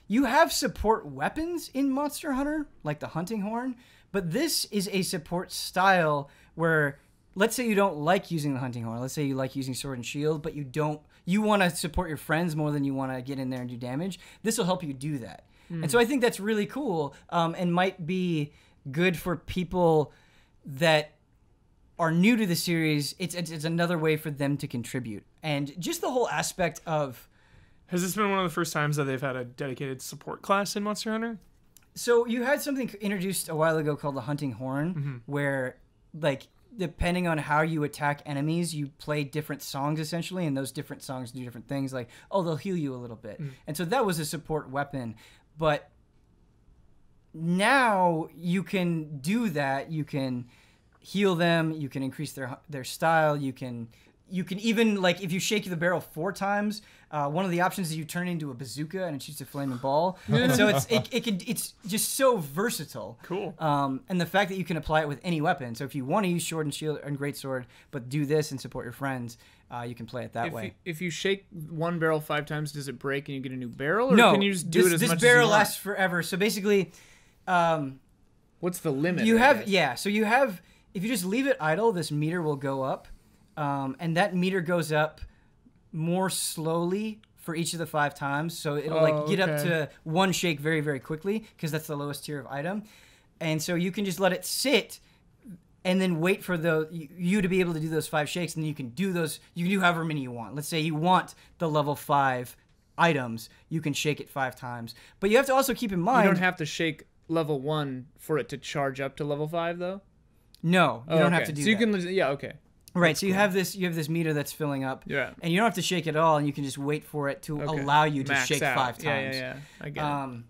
you have support weapons in Monster Hunter, like the hunting horn, but this is a support style where, let's say you don't like using the hunting horn. Let's say you like using sword and shield, but you want to support your friends more than you want to get in there and do damage. This will help you do that. And so I think that's really cool, and might be good for people that are new to the series. It's another way for them to contribute. And just the whole aspect of... Has this been one of the first times that they've had a dedicated support class in Monster Hunter? So you had something introduced a while ago called the hunting horn, where, like, depending on how you attack enemies, you play different songs, essentially, and those different songs do different things, like, they'll heal you a little bit. And so that was a support weapon. But now you can do that. You can heal them. You can increase their style. You can even, like, if you shake the barrel 4 times, one of the options is you turn it into a bazooka and it shoots a flaming ball. And so it's just so versatile. Cool. And the fact that you can apply it with any weapon. So if you want to use sword and shield and greatsword, but do this and support your friends, you can play it that way. If you shake one barrel 5 times, does it break and you get a new barrel? Or no, can you just do it as much as you want? This barrel lasts forever. So basically... what's the limit? So you have... If you just leave it idle, this meter will go up. And that meter goes up more slowly for each of the 5 times. So it'll get up to 1 shake very, very quickly, because that's the lowest tier of item. And so you can just let it sit and then wait for you to be able to do those 5 shakes, and then you can do however many you want. Let's say you want the level 5 items, you can shake it 5 times. But you have to also keep in mind... You don't have to shake level 1 for it to charge up to level 5, though? No, you don't have to do that. So you can... Yeah, okay. Right, that's so you have this meter that's filling up, and you don't have to shake it all, and you can just wait for it to allow you to shake 5 times. Yeah, I get it.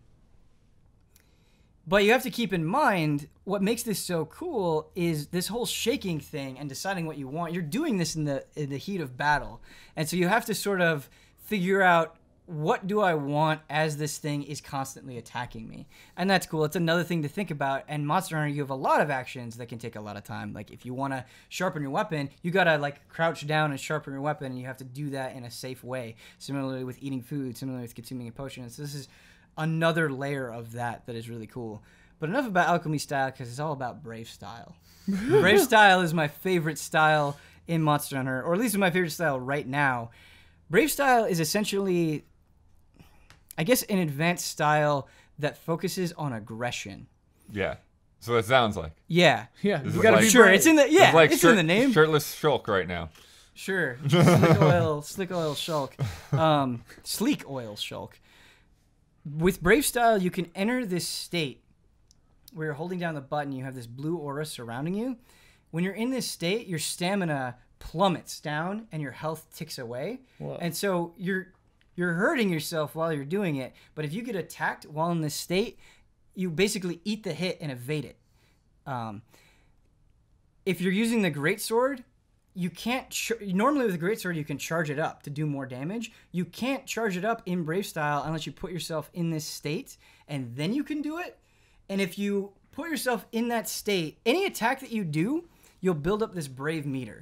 But you have to keep in mind, what makes this so cool is this whole shaking thing and deciding what you want. You're doing this in the heat of battle, and so you have to sort of figure out, what do I want as this thing is constantly attacking me? And that's cool. It's another thing to think about. And Monster Hunter, you have a lot of actions that can take a lot of time. Like, if you want to sharpen your weapon, you got to, like, crouch down and sharpen your weapon, and you have to do that in a safe way. Similarly with eating food, similarly with consuming a potion. So this is another layer of that is really cool. But enough about alchemy style, because it's all about brave style. Brave style is my favorite style in Monster Hunter, or at least my favorite style right now. Brave style is essentially... I guess an advanced style that focuses on aggression. Yeah. So it sounds like. Yeah. Yeah. You gotta be sure. It's in the it's in the name. Shirtless Shulk right now. Sure. Slick oil shulk. Sleek oil shulk. With Brave Style, you can enter this state where you're holding down the button, you have this blue aura surrounding you. When you're in this state, your stamina plummets down and your health ticks away. Whoa. And so you're hurting yourself while you're doing it. But if you get attacked while in this state, you basically eat the hit and evade it. If you're using the greatsword, you can't normally with a greatsword you can charge it up to do more damage. You can't charge it up in Brave style unless you put yourself in this state, and then you can do it. And if you put yourself in that state, any attack that you do, you'll build up this Brave meter.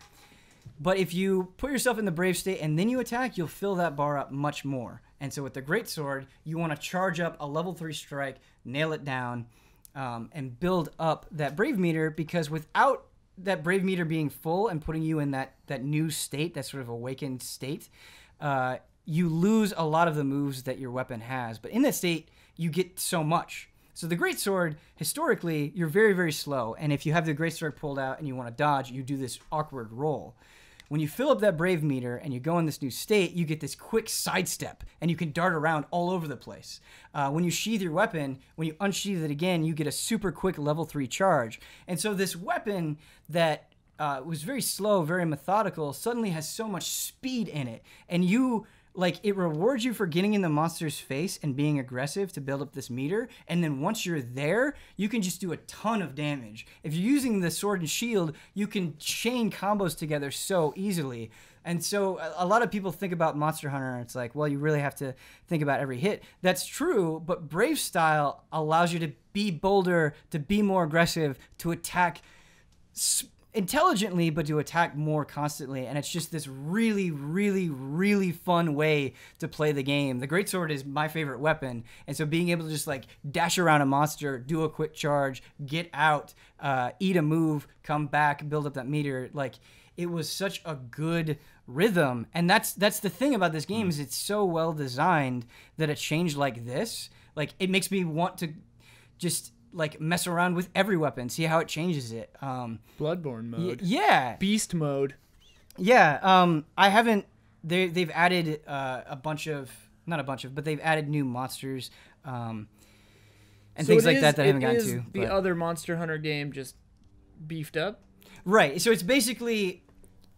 But if you put yourself in the Brave state and then you attack, you'll fill that bar up much more. And so with the greatsword, you want to charge up a level 3 strike, nail it down, and build up that Brave meter, because without that Brave meter being full and putting you in that new state, that sort of awakened state, you lose a lot of the moves that your weapon has. But in that state, you get so much. So the greatsword, historically, you're very, very slow. And if you have the greatsword pulled out and you want to dodge, you do this awkward roll. When you fill up that Brave meter and you go in this new state, you get this quick sidestep, and you can dart around all over the place. When you sheath your weapon, when you unsheath it again, you get a super quick level 3 charge. And so this weapon that was very slow, very methodical, suddenly has so much speed in it. And it rewards you for getting in the monster's face and being aggressive to build up this meter. And then once you're there, you can just do a ton of damage. If you're using the sword and shield, you can chain combos together so easily. And so a lot of people think about Monster Hunter, and it's like, well, you really have to think about every hit. That's true, but Brave style allows you to be bolder, to be more aggressive, to attack intelligently, but to attack more constantly. And it's just this really, really, really fun way to play the game. The greatsword is my favorite weapon, and so being able to just like dash around a monster, do a quick charge, get out, eat a move, come back, build up that meter, like it was such a good rhythm. And that's the thing about this game, is it's so well designed that a change like this, like it makes me want to just like mess around with every weapon, see how it changes it. Bloodborne mode. Yeah. Beast mode. Yeah. I haven't. They've added not a bunch of, but they've added new monsters, and so things like that I haven't gotten to. The other Monster Hunter game just beefed up. Right. So it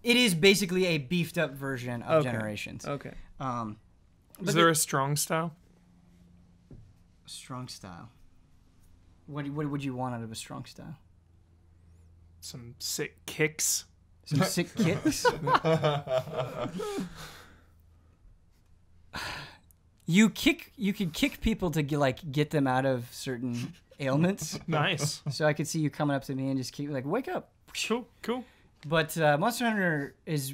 is basically a beefed up version of Generations. Okay. Is there a strong style? Strong style. What would you want out of a strong style? Some sick kicks. Some sick kicks? You can kick people to get them out of certain ailments. Nice. So I could see you coming up to me and just keep like, wake up. Cool. But Monster Hunter it's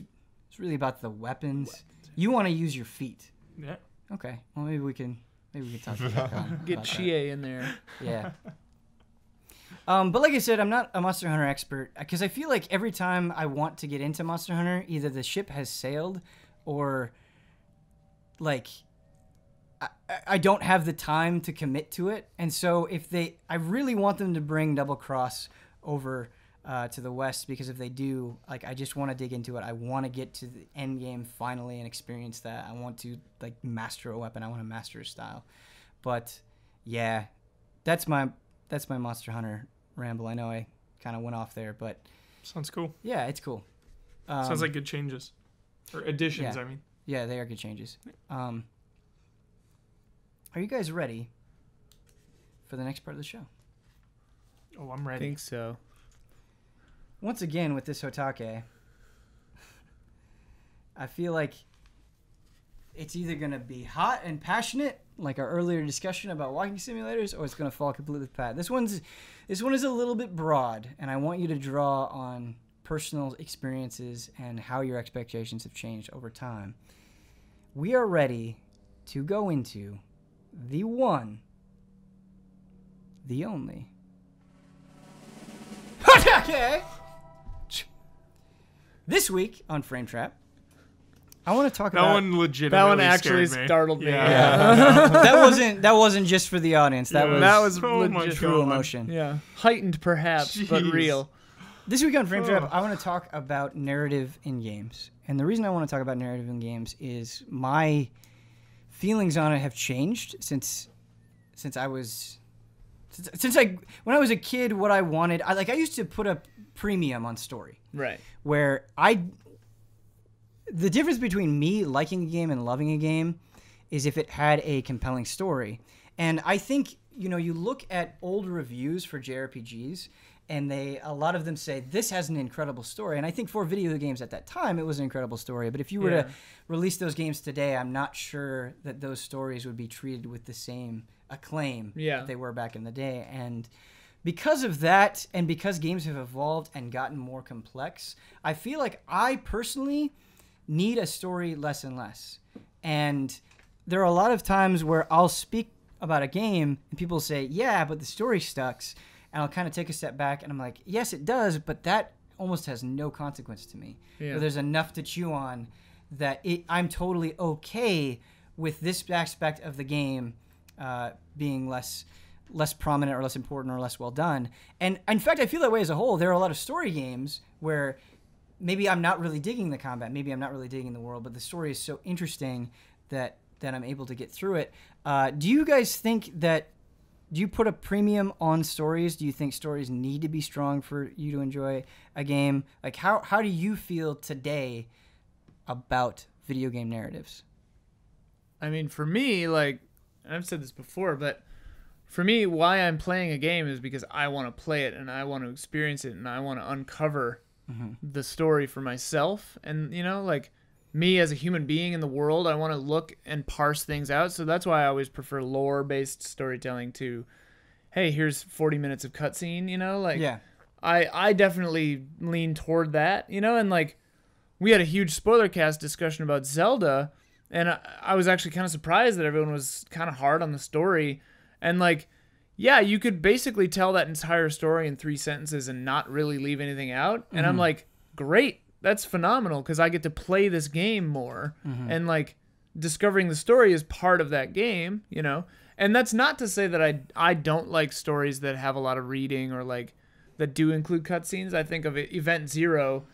really about the weapons. You want to use your feet. Yeah. Okay. Well, maybe we can talk about Get Chie in there. Yeah. But like I said, I'm not a Monster Hunter expert, because I feel like every time I want to get into Monster Hunter, either the ship has sailed or like I don't have the time to commit to it. And so I really want them to bring Double Cross over to the West, because if they do, like, I just want to dig into it. I want to get to the end game finally and experience that. I want to like master a weapon. I want to master a style. But yeah, that's my Monster Hunter ramble. I know I kind of went off there, but sounds cool. Yeah, it's cool. Sounds like good changes or additions. Yeah. I mean, yeah, they are good changes. Are you guys ready for the next part of the show? Oh, I'm ready. I think so. Once again, with this HOTTAKE, I feel like it's either going to be hot and passionate, like our earlier discussion about walking simulators, or it's going to fall completely flat. This one is a little bit broad, and I want you to draw on personal experiences and how your expectations have changed over time. We are ready to go into the one, the only HOTTAKE! This week on Frame Trap, I want to talk about... That one legitimately That one actually scared me. startled me. Yeah. that wasn't just for the audience. That was Oh my legit true God. emotion. Yeah. Heightened perhaps, but Jeez. real. This week on Frame Trap, I want to talk about narrative in games. And the reason I want to talk about narrative in games is my feelings on it have changed since when I was a kid. What I wanted, I used to put a premium on story. Right. Where I the difference between me liking a game and loving a game is if it had a compelling story. And I think, you look at old reviews for JRPGs, and a lot of them say, this has an incredible story. And I think for video games at that time, it was an incredible story. But if you were to release those games today, I'm not sure that those stories would be treated with the same acclaim that they were back in the day. And because of that, and because games have evolved and gotten more complex, I feel like I personally need a story less and less. And there are a lot of times where I'll speak about a game and people say, yeah, but the story sucks. And I'll kind of take a step back and I'm like, yes, it does, but that almost has no consequence to me. Yeah. Or there's enough to chew on that I'm totally okay with this aspect of the game being less prominent or less important or less well done. And in fact, I feel that way as a whole. There are a lot of story games where maybe I'm not really digging the combat, maybe I'm not really digging the world, but the story is so interesting that I'm able to get through it. Do you guys think do you put a premium on stories? Do you think stories need to be strong for you to enjoy a game? Like, how do you feel today about video game narratives? I mean, for me, like, and I've said this before, but for me, why I'm playing a game is because I want to play it and I want to experience it and I want to uncover the story for myself. And, like, me as a human being in the world, I want to look and parse things out. So that's why I always prefer lore-based storytelling to, hey, here's 40 minutes of cutscene, like, yeah. I definitely lean toward that, and like, we had a huge spoiler cast discussion about Zelda, and I was actually kind of surprised that everyone was kind of hard on the story. And like, yeah, you could basically tell that entire story in 3 sentences and not really leave anything out. And I'm like, great. That's phenomenal because I get to play this game more. And like, discovering the story is part of that game, And that's not to say that I don't like stories that have a lot of reading or like that do include cutscenes. I think of Event Zero.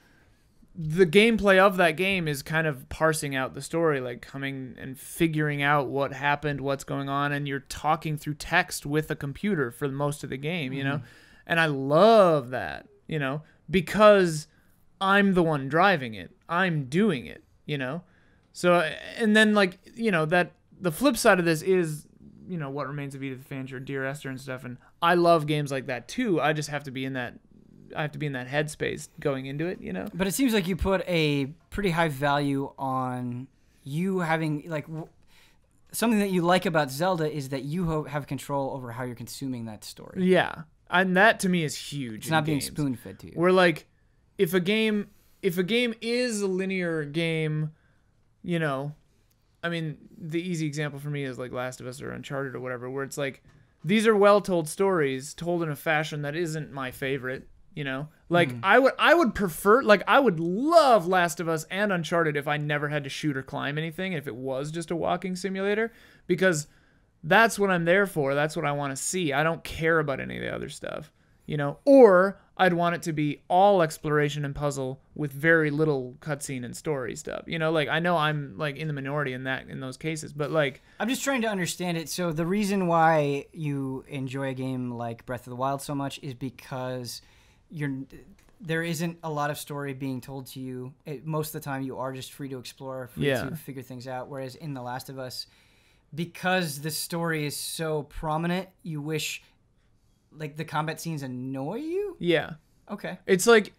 The gameplay of that game is kind of parsing out the story, like coming and figuring out what happened, what's going on, and you're talking through text with a computer for most of the game, And I love that, because I'm the one driving it. I'm doing it, So, and then like, that the flip side of this is, What Remains of Edith Finch or Dear Esther and stuff. And I love games like that too. I just have to be in that headspace going into it, But it seems like you put a pretty high value on you having, like, something that you like about Zelda is that you have control over how you're consuming that story. Yeah. And that to me is huge. It's not being spoon-fed to you. Where like, if a game is a linear game, I mean, the easy example for me is like Last of Us or Uncharted or whatever, where it's like, these are well-told stories told in a fashion that isn't my favorite, Like, I would prefer, like, I would love Last of Us and Uncharted if I never had to shoot or climb anything, if it was just a walking simulator, because that's what I'm there for. That's what I want to see. I don't care about any of the other stuff, Or I'd want it to be all exploration and puzzle with very little cutscene and story stuff. Like, I know I'm like in the minority in those cases, but like, I'm just trying to understand it. So the reason why you enjoy a game like Breath of the Wild so much is because there isn't a lot of story being told to you. Most of the time you are just free to explore, free to figure things out. Whereas in The Last of Us, because the story is so prominent, you wish like the combat scenes annoy you? Yeah. Okay. It's like,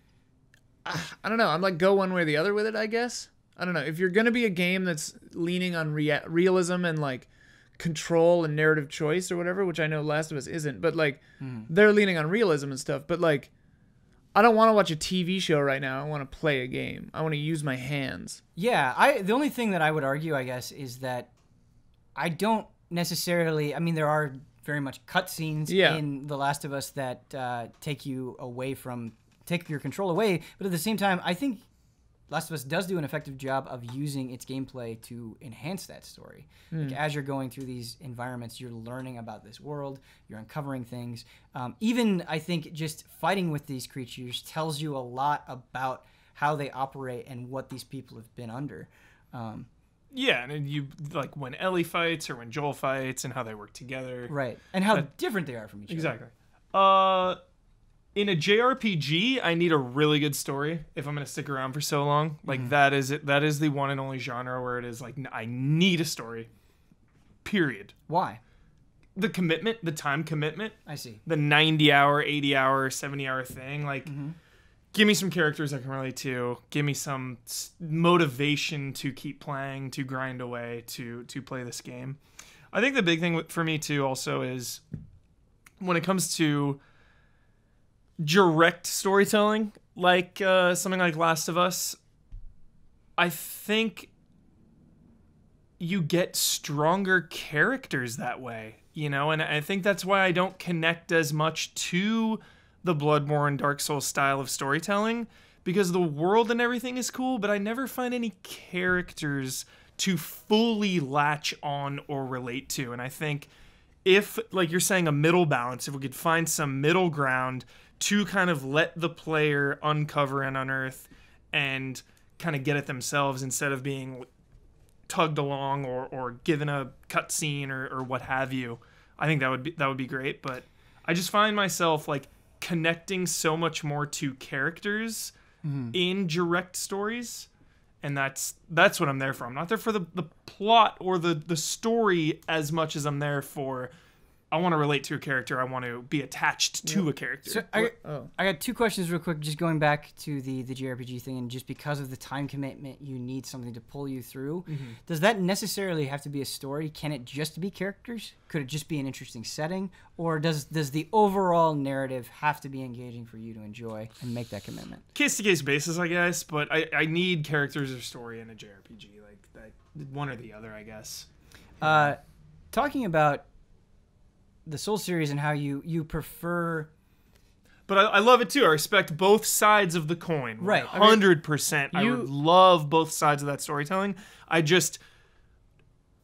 I don't know. I'm like, go one way or the other with it, I guess. I don't know. If you're going to be a game that's leaning on realism and like control and narrative choice or whatever, which I know Last of Us isn't, but like they're leaning on realism and stuff. But like, I don't want to watch a TV show right now. I want to play a game. I want to use my hands. Yeah. The only thing that I would argue, I guess, is that I don't necessarily, I mean, there are very much cutscenes in The Last of Us that take your control away. But at the same time, I think Last of Us does do an effective job of using its gameplay to enhance that story. Like, as you're going through these environments, you're learning about this world, you're uncovering things. Even, I think, just fighting with these creatures tells you a lot about how they operate and what these people have been under. Yeah, and you like when Ellie fights or when Joel fights and how they work together. Right, and how different they are from each other. Exactly. in a JRPG, I need a really good story if I'm going to stick around for so long. Like, that is it. That is the one and only genre where it is like, I need a story. Period. Why? The commitment, the time commitment. I see. The 90-hour, 80-hour, 70-hour thing. Like, give me some characters I can relate to. Give me some motivation to keep playing, to grind away, to play this game. I think the big thing for me, too, also is when it comes to direct storytelling, like something like Last of Us, I think you get stronger characters that way, you know? And I think that's why I don't connect as much to the Bloodborne, Dark Souls style of storytelling, because the world and everything is cool, but I never find any characters to fully latch on or relate to. And I think if, like you're saying, a middle balance, if we could find some middle ground to kind of let the player uncover and unearth and kind of get it themselves instead of being tugged along or given a cutscene or what have you, I think that would be great. But I just find myself like connecting so much more to characters in direct stories, and that's what I'm there for. I'm not there for the plot or the story as much as I'm there for, I want to relate to a character. I want to be attached to a character. So I got two questions real quick, just going back to the JRPG thing, and just because of the time commitment, you need something to pull you through. Does that necessarily have to be a story? Can it just be characters? Could it just be an interesting setting? Or does the overall narrative have to be engaging for you to enjoy and make that commitment? Case-to-case basis, I guess, but I need characters or story in a JRPG. Like that, one or the other, I guess. Talking about the Soul series and how you prefer, but I love it too. I respect both sides of the coin. Right, 100%. I would love both sides of that storytelling. I just,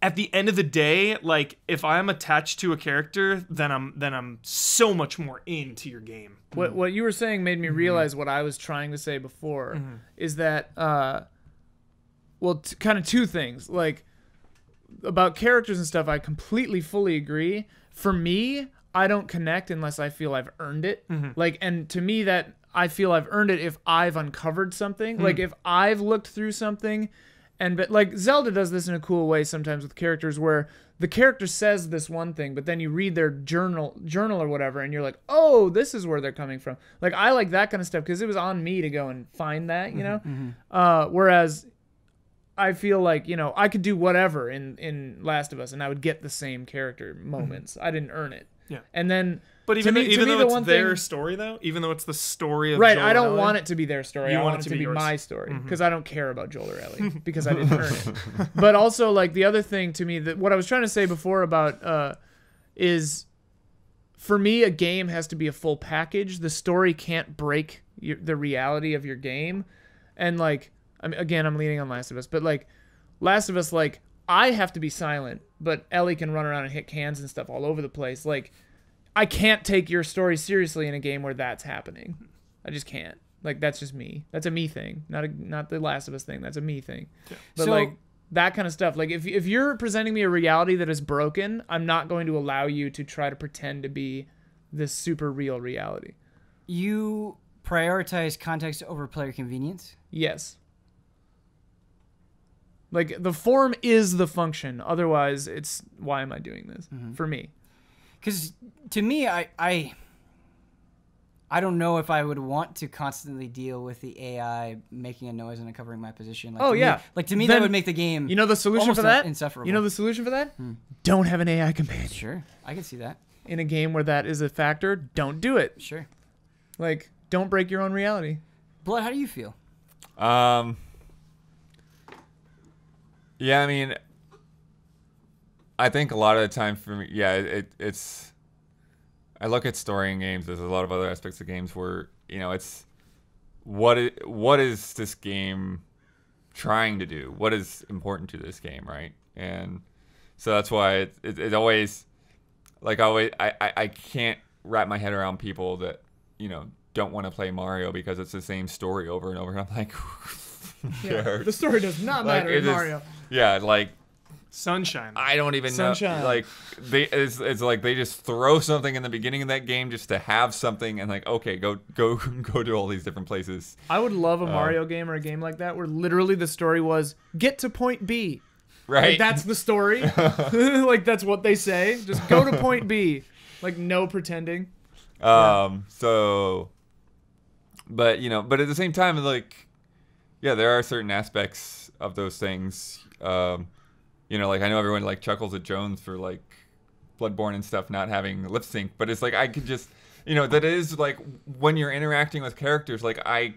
at the end of the day, like if I'm attached to a character, then I'm so much more into your game. What you were saying made me realize what I was trying to say before is that kind of two things. Like about characters and stuff, I completely fully agree. For me, I don't connect unless I feel I've earned it. Like, and to me, that I feel I've earned it if I've uncovered something. Like if I've looked through something, but like Zelda does this in a cool way sometimes with characters where the character says this one thing, but then you read their journal or whatever, and you're like, oh, this is where they're coming from. Like I like that kind of stuff because it was on me to go and find that, you know. Whereas I feel like, you know, I could do whatever in Last of Us and I would get the same character moments. I didn't earn it. Yeah. And then, but even though it's their story, though, even though it's the story of right, Joel I don't and want it to be their story. I want it to be yours. My story because I don't care about Joel or Ellie because I didn't earn it. But also, like the other thing to me that what I was trying to say before about is, for me, a game has to be a full package. The story can't break the reality of your game, and like. Again, I'm leaning on Last of Us, but like Last of Us, like I have to be silent, but Ellie can run around and hit cans and stuff all over the place. Like I can't take your story seriously in a game where that's happening. I just can't. Like that's just me. That's a me thing, not the Last of Us thing. That's a me thing. Yeah. But so, like that kind of stuff. Like if you're presenting me a reality that is broken, I'm not going to allow you to try to pretend to be this super real reality. You prioritize context over player convenience? Yes. Like, the form is the function. Otherwise, it's, why am I doing this? For me. Because, to me, I don't know if I would want to constantly deal with the AI making a noise and uncovering my position. Like, to me, that would make the game you know the solution for that? Insufferable. You know the solution for that? Don't have an AI companion. Sure. I can see that. In a game where that is a factor, don't do it. Sure. Like, don't break your own reality. Blood, how do you feel? Yeah, I mean, I think a lot of the time for me, it's. I look at story in games. There's a lot of other aspects of games where, you know, it's what is this game trying to do? What is important to this game, right? And so that's why it always, like I can't wrap my head around people that, you know, don't want to play Mario because it's the same story over and over. And I'm like, yeah, the story does not matter in Mario. Yeah, like Sunshine. I don't even Sunshine. know. Like it's like they just throw something in the beginning of that game just to have something, and like, okay, go to all these different places. I would love a Mario game or a game like that where literally the story was get to point B. Right. Like, that's the story. Like that's what they say. Just go to point B. Like no pretending. So, but but at the same time, like, yeah, there are certain aspects of those things. Like I know everyone like chuckles at Jones for like Bloodborne and stuff not having lip sync, but it's like I could just, that is like when you're interacting with characters, like I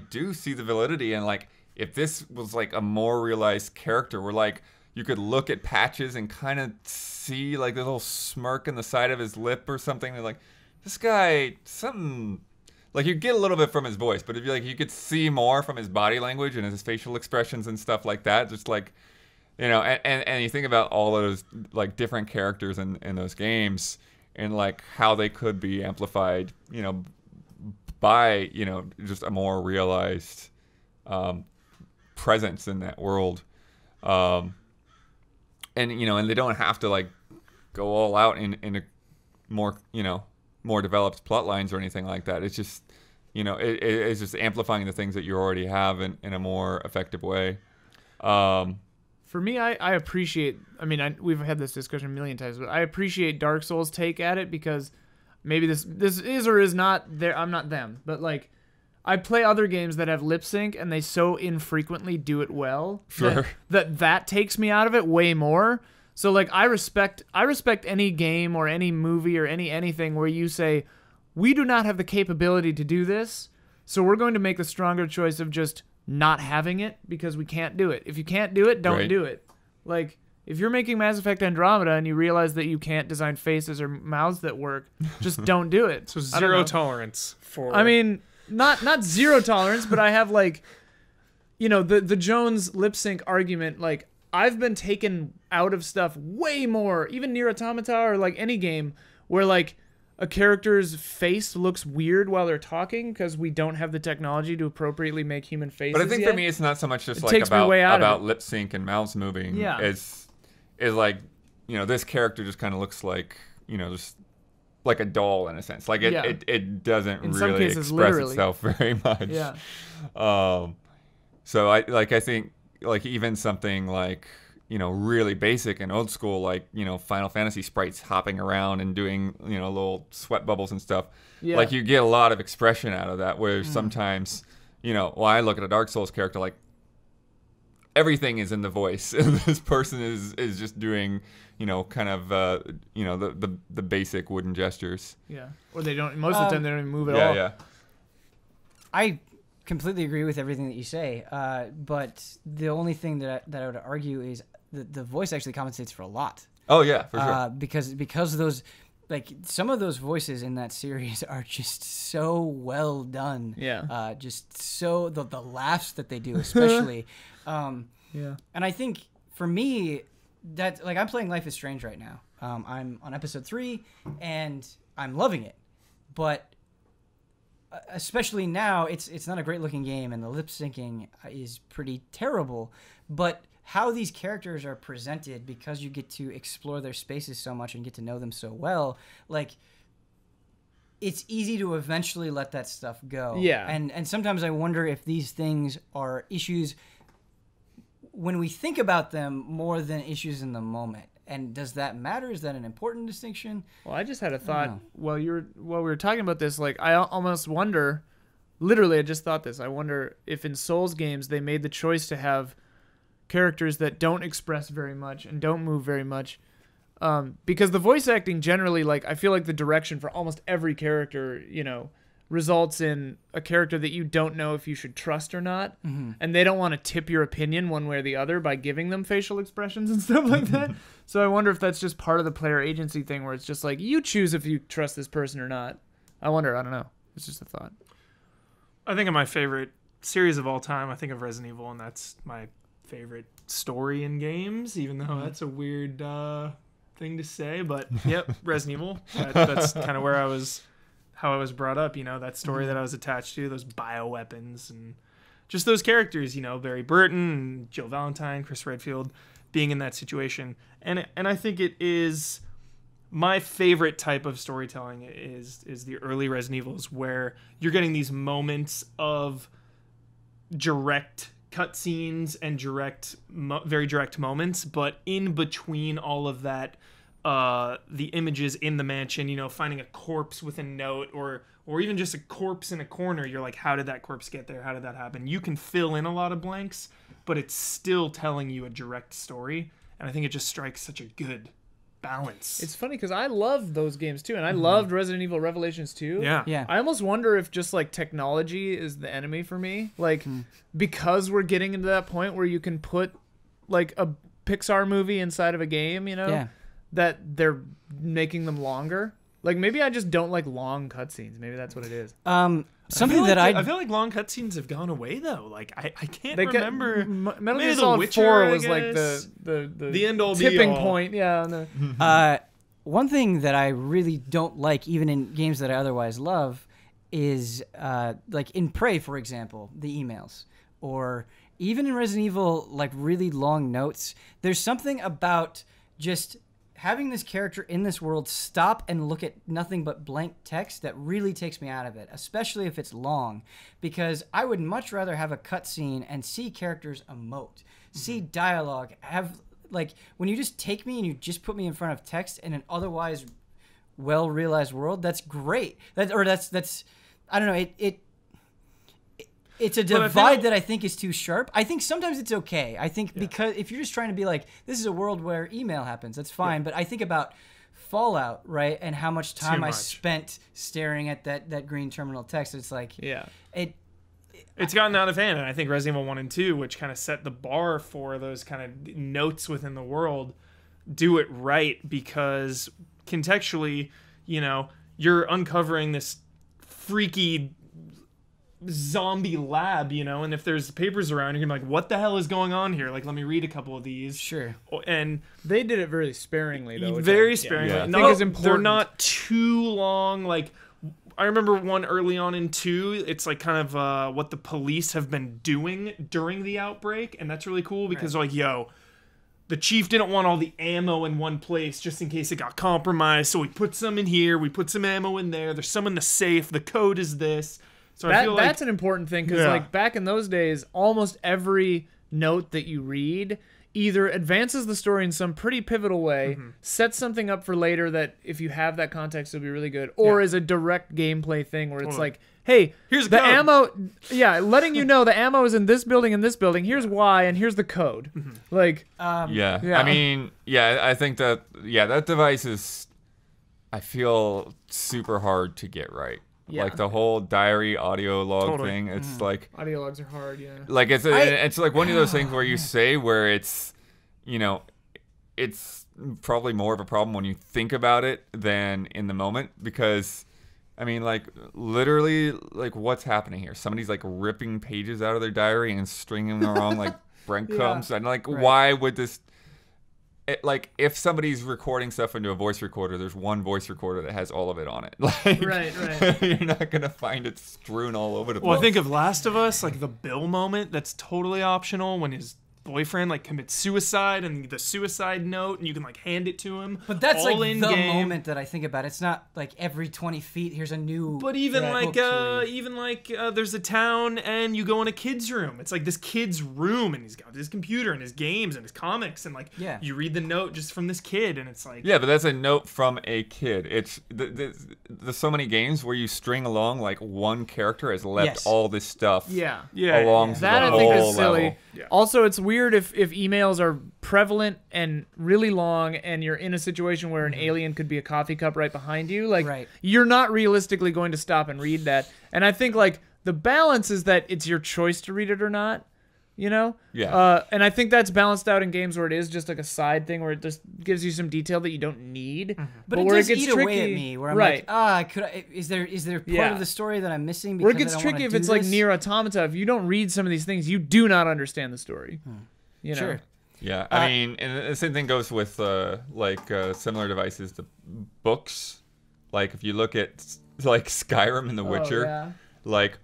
do see the validity, and like if this was like a more realized character where like you could look at Patches and kind of see like the little smirk in the side of his lip or something, and like this guy something. Like, you get a little bit from his voice, but if you could see more from his body language and his facial expressions and stuff like that, just like, and you think about all those, like, different characters in those games and, like, how they could be amplified, by, just a more realized presence in that world. And they don't have to, like, go all out in a more, more developed plot lines or anything like that. It's just, it's just amplifying the things that you already have in a more effective way. For me, I appreciate, we've had this discussion a million times, but I appreciate Dark Souls' take at it because maybe this is or is not there. I'm not them, but like I play other games that have lip sync and they so infrequently do it well Sure. that takes me out of it way more. So like I respect any game or any movie or anything where you say, we do not have the capability to do this, so we're going to make the stronger choice of just not having it because we can't do it. If you can't do it, don't do it. Like if you're making Mass Effect Andromeda and you realize that you can't design faces or mouths that work, just don't do it. So zero tolerance for. Not zero tolerance, but I have like, the Jones lip sync argument. Like I've been taken out of stuff way more, even Nier Automata or like any game where like a character's face looks weird while they're talking because we don't have the technology to appropriately make human faces. But I think yet. for me, it's not so much just It like takes me way out of about it. lip sync and mouths moving. Yeah. Is like, this character just kind of looks like, just like a doll in a sense. Like it doesn't In some really cases, express literally. itself very much. Yeah. So I think like even something like, really basic and old school, like, Final Fantasy sprites hopping around and doing, little sweat bubbles and stuff. Yeah. Like you get a lot of expression out of that, where sometimes, I look at a Dark Souls character, like everything is in the voice. And this person is just doing, kind of, the basic wooden gestures. Yeah. Or they don't, most of the time they don't even move at all. Yeah. I completely agree with everything that you say, but the only thing that I would argue is the voice actually compensates for a lot. Oh yeah, for sure. Because those, like some of those voices in that series are just so well done. Yeah. Just so the laughs that they do, especially. Yeah. And I think for me, that like I'm playing Life is Strange right now. I'm on episode 3, and I'm loving it, but especially now, it's not a great looking game, and the lip syncing is pretty terrible. But how these characters are presented, because you get to explore their spaces so much and get to know them so well, like it's easy to eventually let that stuff go. Yeah. And sometimes I wonder if these things are issues when we think about them more than issues in the moment. And does that matter? Is that an important distinction? Well, I just had a thought while we were talking about this. Like, I almost wonder, literally, I just thought this. I wonder if in Souls games they made the choice to have characters that don't express very much and don't move very much, because the voice acting generally, like, I feel like the direction for almost every character, results in a character that you don't know if you should trust or not, and they don't want to tip your opinion one way or the other by giving them facial expressions and stuff like that. So I wonder if that's just part of the player agency thing, where it's just like you choose if you trust this person or not. I wonder. I don't know. It's just a thought. I think of my favorite series of all time. I think of Resident Evil, and that's my favorite story in games, even though that's a weird thing to say. But yep, Resident Evil. That's kind of where how I was brought up, that story that I was attached to, those bioweapons and just those characters, Barry Burton and Jill Valentine, Chris Redfield, being in that situation. And I think it is my favorite type of storytelling is the early Resident Evils, where you're getting these moments of direct cutscenes and very direct moments, but in between all of that, the images in the mansion, you know, finding a corpse with a note, or even just a corpse in a corner, you're like, how did that corpse get there? How did that happen? You can fill in a lot of blanks, but it's still telling you a direct story, and I think it just strikes such a good balance. It's funny because I loved those games too, and I loved Resident Evil Revelations too. Yeah. I almost wonder if just like technology is the enemy for me, like because we're getting into that point where you can put like a Pixar movie inside of a game, you know, that they're making them longer. Like maybe I just don't like long cutscenes. Maybe that's what it is. Something I feel like long cutscenes have gone away though. Like I can't remember. Metal Gear Solid 4 was like the end all tipping point. Yeah. One thing that I really don't like, even in games that I otherwise love, is like in Prey, for example, the emails, or even in Resident Evil, like really long notes. There's something about just having this character in this world stop and look at nothing but blank text that really takes me out of it, especially if it's long, because I would much rather have a cutscene and see characters emote, see dialogue, have like when you just take me and you just put me in front of text in an otherwise well-realized world. That's great. That's I don't know. It's a divide that I think is too sharp. I think sometimes it's okay. I think because if you're just trying to be like, this is a world where email happens, that's fine. But I think about Fallout, right, and how much time I spent staring at that green terminal text. It's like, it's gotten out of hand, and I think Resident Evil 1 and 2, which kind of set the bar for those kind of notes within the world, do it right, because contextually, you know, you're uncovering this freaky zombie lab, you know, and if there's papers around, you're gonna be like, what the hell is going on here? Like, let me read a couple of these. Sure. And they did it very sparingly, though. Very sparingly. I think is important. They're not too long. Like, I remember one early on in 2, it's like kind of what the police have been doing during the outbreak, and that's really cool because they're like, yo, the chief didn't want all the ammo in one place just in case it got compromised, so we put some in here, we put some ammo in there, there's some in the safe, the code is this. So I feel that's an important thing, because like back in those days, almost every note that you read either advances the story in some pretty pivotal way, sets something up for later that if you have that context will be really good, or is a direct gameplay thing where it's like, hey, here's the code. Ammo, letting you know the ammo is in this building and this building, here's why, and here's the code. Like, I mean, I think that, that device is, I feel, super hard to get right. Yeah. Like the whole diary audio log thing, it's like audio logs are hard, like it's like one of those things where you say where it's, you know, it's probably more of a problem when you think about it than in the moment, because I mean, like literally, like what's happening here? Somebody's like ripping pages out of their diary and stringing them along like breadcrumbs, and like why would this? Like, if somebody's recording stuff into a voice recorder, there's one voice recorder that has all of it on it. Like, right. You're not going to find it strewn all over the place. Well, I think of Last of Us, like the Bill moment, that's totally optional when his boyfriend like commits suicide and the suicide note, and you can like hand it to him. But that's all like in the game. moment that I think about. It's not like every 20 feet here's a new. But even there's a town and you go in a kid's room. It's like this kid's room, and he's got his computer and his games and his comics, and like you read the note just from this kid, and it's like but that's a note from a kid. It's there's so many games where you string along like one character has left all this stuff along that the I think whole is silly. level. Also, it's weird if emails are prevalent and really long, and you're in a situation where an alien could be a coffee cup right behind you. Like, you're not realistically going to stop and read that. And I think like the balance is that it's your choice to read it or not. You know? And I think that's balanced out in games where it is just like a side thing where it just gives you some detail that you don't need. But it where does it gets eat tricky, away at me where I'm like, is there part of the story that I'm missing? Where it gets tricky if it's like Nier Automata. If you don't read some of these things, you do not understand the story. You know? Sure. Yeah, I mean, and the same thing goes with similar devices to books. Like if you look at like Skyrim and The Witcher, like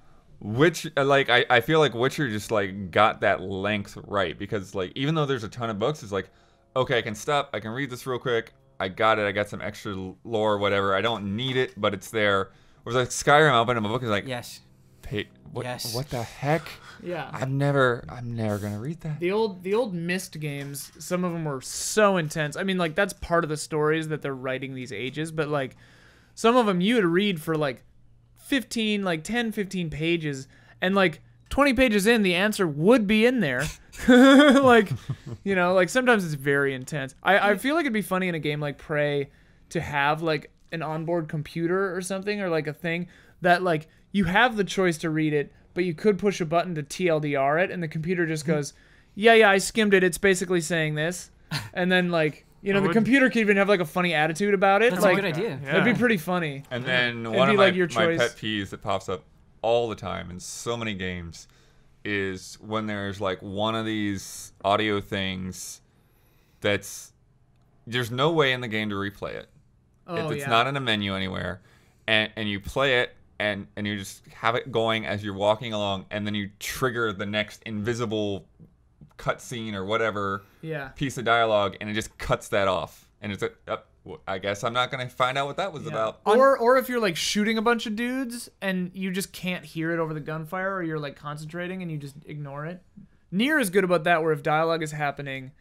I feel like Witcher just like got that length right, because like even though there's a ton of books, it's like, okay, I can stop, I can read this real quick, I got it, I got some extra lore, whatever, I don't need it, but it's there. Whereas like Skyrim, I'll open up a book, is like, Yes. What the heck? Yeah. I'm never gonna read that. The old Myst games, some of them were so intense. I mean, like, that's part of the stories that they're writing these ages, but like some of them you would read for like 10, 15 pages, and like 20 pages in, the answer would be in there. Like, you know, like sometimes it's very intense. I feel like it'd be funny in a game like Prey to have like an onboard computer or something, or like a thing that like you have the choice to read it, but you could push a button to TLDR it, and the computer just goes, yeah, I skimmed it. It's basically saying this. And then, like, you know, the computer could even have, like, a funny attitude about it. That's like, a good idea. Yeah. That'd be pretty funny. And then It'd one be of like my your choice. pet peeves that pops up all the time in so many games is when there's, like, one of these audio things there's no way in the game to replay it. It's not in a menu anywhere. And you play it, and you just have it going as you're walking along, and then you trigger the next invisible cutscene or whatever piece of dialogue, and it just cuts that off. And it's I guess I'm not going to find out what that was about. Or if you're like shooting a bunch of dudes and you just can't hear it over the gunfire, or you're like concentrating and you just ignore it. Nier is good about that, where if dialogue is happening,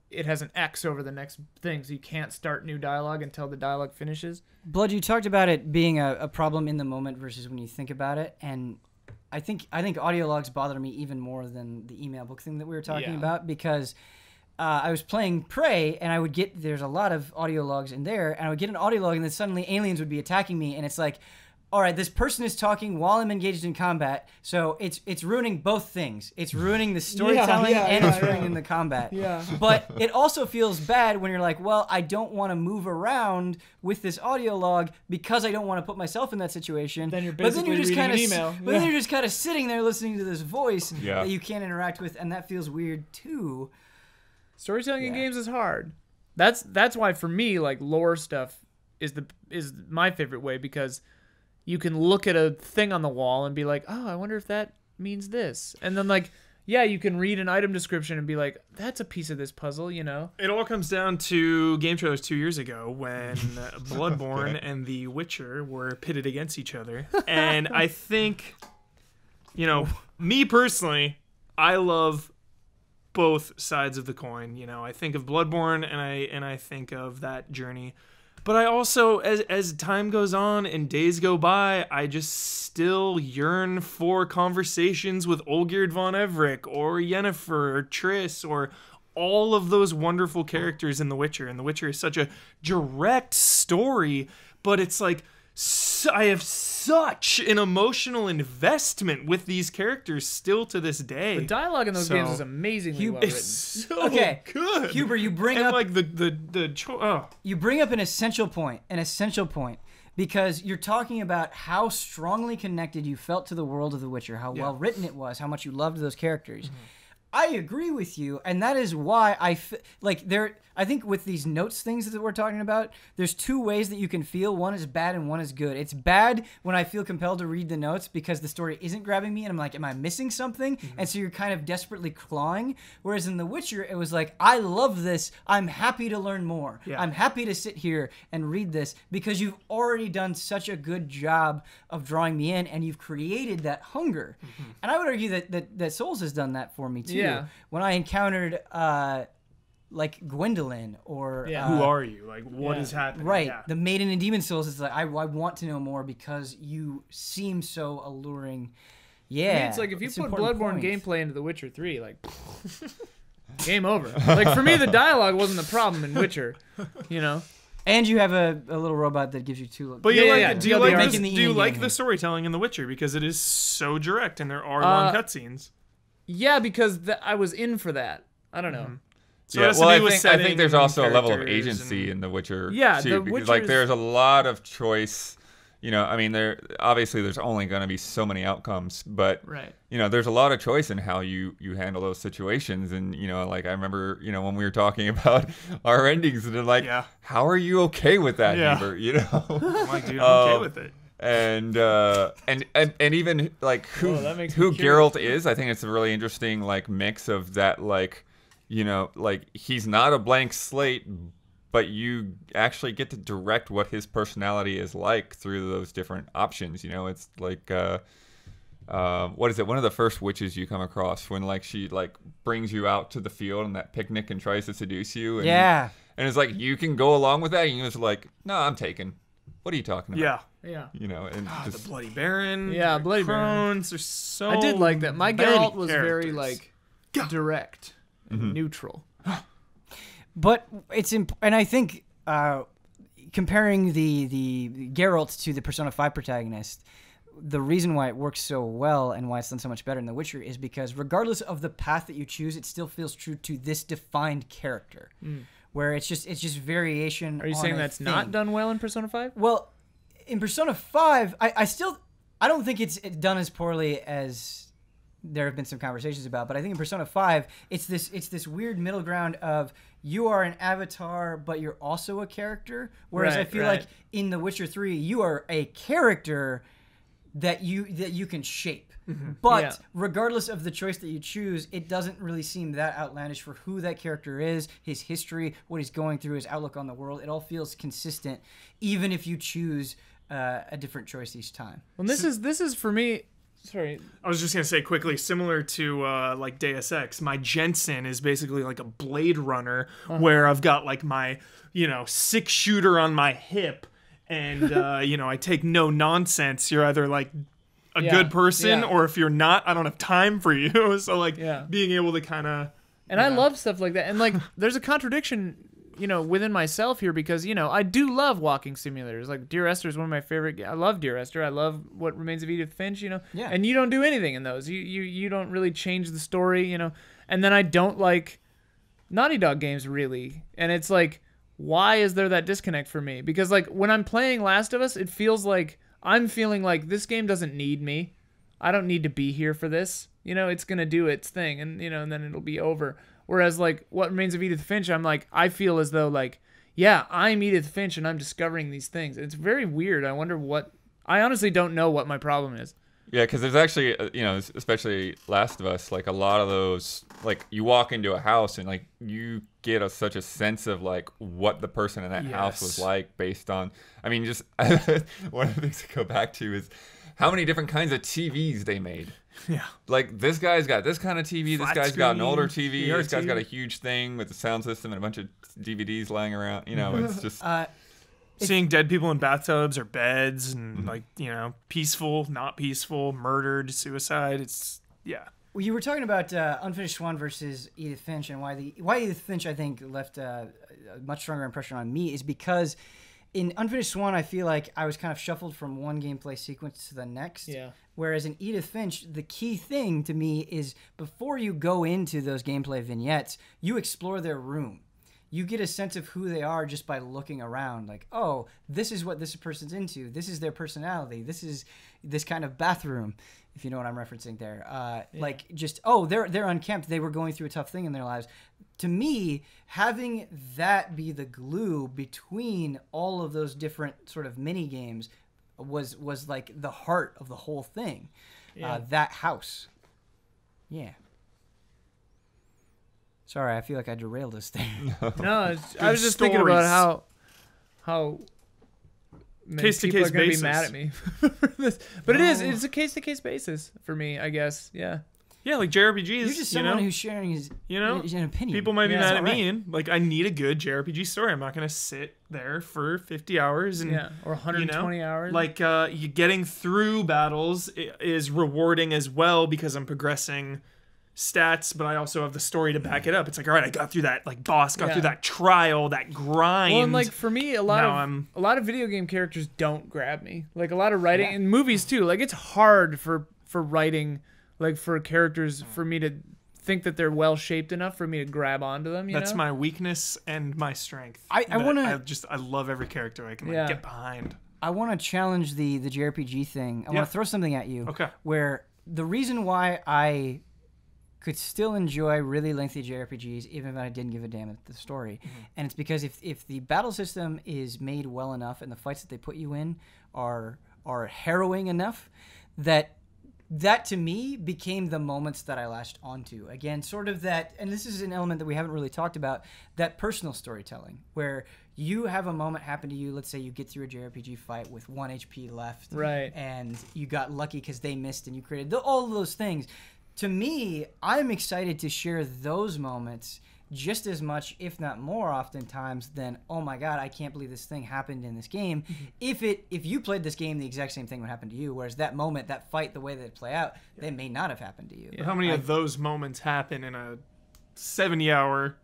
it has an X over the next thing, so you can't start new dialogue until the dialogue finishes. Blood, you talked about it being a problem in the moment versus when you think about it, and I think audio logs bother me even more than the email book thing that we were talking about, because I was playing Prey, and I would get, there's a lot of audio logs in there, and I would get an audio log, and then suddenly aliens would be attacking me, and it's like, all right, this person is talking while I'm engaged in combat, so it's ruining both things. It's ruining the storytelling and it's ruining the combat. Yeah. But it also feels bad when you're like, well, I don't want to move around with this audio log because I don't want to put myself in that situation. Then you're basically reading an email. But then you're just kind of sitting there listening to this voice that you can't interact with, and that feels weird too. Storytelling in games is hard. That's why for me, like, lore stuff is my favorite way, because you can look at a thing on the wall and be like, oh, I wonder if that means this. And then, like, you can read an item description and be like, that's a piece of this puzzle, you know? It all comes down to game trailers 2 years ago when Bloodborne and The Witcher were pitted against each other. And I think, you know, me personally, I love both sides of the coin. You know, I think of Bloodborne and I think of that journey. But I also, as time goes on and days go by, I just still yearn for conversations with Olgierd von Everick or Yennefer or Triss or all of those wonderful characters in The Witcher. And The Witcher is such a direct story, but it's like, I have such an emotional investment with these characters still to this day. The dialogue in those games is amazingly well written. It's so good. Huber, you bring and up like you bring up an essential point, because you're talking about how strongly connected you felt to the world of The Witcher, how well written it was, how much you loved those characters. Mm-hmm. I agree with you, and that is why I think with these notes things that we're talking about, there's two ways that you can feel. One is bad and one is good. It's bad when I feel compelled to read the notes because the story isn't grabbing me and I'm like, am I missing something? Mm-hmm. And so you're kind of desperately clawing. Whereas in The Witcher, it was like, I love this. I'm happy to learn more. Yeah. I'm happy to sit here and read this because you've already done such a good job of drawing me in and you've created that hunger. Mm-hmm. And I would argue that Souls has done that for me too. Yeah. When I encountered like Gwendolyn or who are you? Like what is happening? Right. Yeah. The Maiden in Demon Souls is like I want to know more because you seem so alluring. Yeah. I mean, it's like if you put Bloodborne gameplay into The Witcher 3, like game over. Like for me the dialogue wasn't the problem in Witcher, you know. And you have a little robot that gives you two. But do you like the storytelling in The Witcher because it is so direct and there are long cutscenes? Yeah, because I was in for that. I don't know. Mm-hmm. So I think there's also a level of agency in The Witcher too, because like there's a lot of choice. You know, I mean, there's only going to be so many outcomes, but you know, there's a lot of choice in how you handle those situations. And you know, like I remember, you know, when we were talking about our endings, and like, how are you okay with that, Hubert? You know, I'm like, dude, I'm okay with it. and even like who Geralt is. I think it's a really interesting like mix of that, like, you know, like he's not a blank slate, but you actually get to direct what his personality is like through those different options. You know, it's like what is it? One of the first witches you come across when like she like brings you out to the field on that picnic and tries to seduce you. And, yeah. And it's like you can go along with that, and you're just like, no, I'm taken. What are you talking about? Yeah. You know, and just The Bloody Baron. Yeah, Bloody Baron. There's so I did like that. My many Geralt was very characters. like direct, and neutral. But it's and I think comparing the Geralt to the Persona 5 protagonist, the reason why it works so well and why it's done so much better in The Witcher is because regardless of the path that you choose, it still feels true to this defined character. Where it's just variation. Are you saying that's not done well in Persona 5? Well, in Persona 5, I don't think it's done as poorly as there have been some conversations about, but I think in Persona 5, it's this weird middle ground of you are an avatar, but you're also a character. Whereas I feel like in The Witcher 3, you are a character that you can shape. But regardless of the choice that you choose, it doesn't really seem that outlandish for who that character is, his history, what he's going through, his outlook on the world. It all feels consistent, even if you choose a different choice each time. Well, this is for me. Sorry, I was just gonna say quickly, similar to like Deus Ex, my Jensen is basically like a Blade Runner, where I've got like my 6-shooter on my hip, and I take no nonsense. You're either like a good person, or if you're not, I don't have time for you. So like being able to kind of, and I love stuff like that, and like there's a contradiction within myself here, because I do love walking simulators. Like Dear Esther is one of my favorite. I love Dear Esther. I love What Remains of Edith Finch. And you don't do anything in those. You don't really change the story. And then I don't like Naughty Dog games really, and it's like, why is there that disconnect for me? Because like when I'm playing Last of Us, it feels like I'm feeling like this game doesn't need me. I don't need to be here for this. It's gonna do its thing, and and then it'll be over. Whereas like What Remains of Edith Finch, I'm like, I feel as though like, yeah, I'm Edith Finch and I'm discovering these things. It's very weird. I honestly don't know what my problem is. Yeah, because there's actually, especially Last of Us, like a lot of those, like you walk into a house and like you get such a sense of like what the person in that house was like based on, just one of the things to go back to is how many different kinds of TVs they made. Yeah. Like this guy's got this kind of TV, this guy's got an older TV, ERT. this guy's got a huge thing with a sound system and a bunch of DVDs lying around. It's just seeing dead people in bathtubs or beds and like, peaceful, not peaceful, murdered, suicide. It's Well, you were talking about Unfinished Swan versus Edith Finch, and why Edith Finch I think left a much stronger impression on me is because in Unfinished Swan, I feel like I was kind of shuffled from one gameplay sequence to the next. Yeah. Whereas in Edith Finch, the key thing to me is before you go into those gameplay vignettes, you explore their room. You get a sense of who they are just by looking around. Like, oh, this is what this person's into. This is their personality. This is this kind of bathroom, if you know what I'm referencing there. Like, just, oh, they're unkempt. They were going through a tough thing in their lives. To me, having that be the glue between all of those different sort of mini games was like the heart of the whole thing. That house. Yeah. Sorry, I feel like I derailed us there. No, I was just thinking about how many people are going to be mad at me for this. But it's a case-to-case basis for me, I guess. Yeah. Yeah, like JRPGs. You're just someone who's sharing his opinion. People might be Yeah, mad it's at all me, and like I need a good JRPG story. I'm not gonna sit there for 50 hours and or 120 hours. Like you getting through battles is rewarding as well because I'm progressing stats, but I also have the story to back it up. It's like, all right, I got through that like boss, got through that trial, that grind. Well, and like for me, a lot of video game characters don't grab me. Like a lot of writing and movies too. Like it's hard for writing. Like for characters, for me to think that they're well shaped enough for me to grab onto them. That's my weakness and my strength. I love every character I can get behind. I want to challenge the JRPG thing. I want to throw something at you. Okay. Where the reason why I could still enjoy really lengthy JRPGs, even if I didn't give a damn at the story, and it's because if the battle system is made well enough and the fights that they put you in are are harrowing enough that to me became the moments that I latched onto. Again, sort of that, and this is an element that we haven't really talked about, that personal storytelling, where you have a moment happen to you. Let's say you get through a JRPG fight with 1 HP left, Right. and you got lucky because they missed and you created all of those things. To me, I'm excited to share those moments just as much, if not more oftentimes, than, oh my god, I can't believe this thing happened in this game. If you played this game, the exact same thing would happen to you, whereas that moment, that fight, the way that it play out, they may not have happened to you. How many of those moments happen in a 70-hour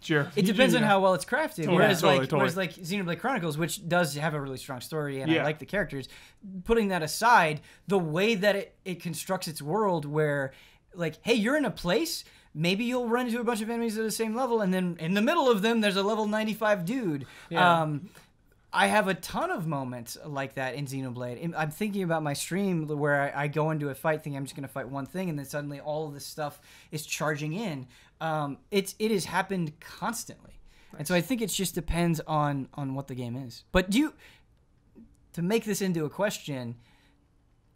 JRPG? It depends on how well it's crafted. Totally, whereas, totally. whereas like Xenoblade Chronicles, which does have a really strong story, and Yeah. I like the characters, putting that aside, the way that it constructs its world where, like, hey, you're in a place, maybe you'll run into a bunch of enemies at the same level, and then in the middle of them, there's a level 95 dude. Yeah. I have a ton of moments like that in Xenoblade. I'm thinking about my stream where I go into a fight thinking I'm just going to fight one thing, and then suddenly all of this stuff is charging in. It has happened constantly. Nice. And so I think it just depends on what the game is. But to make this into a question,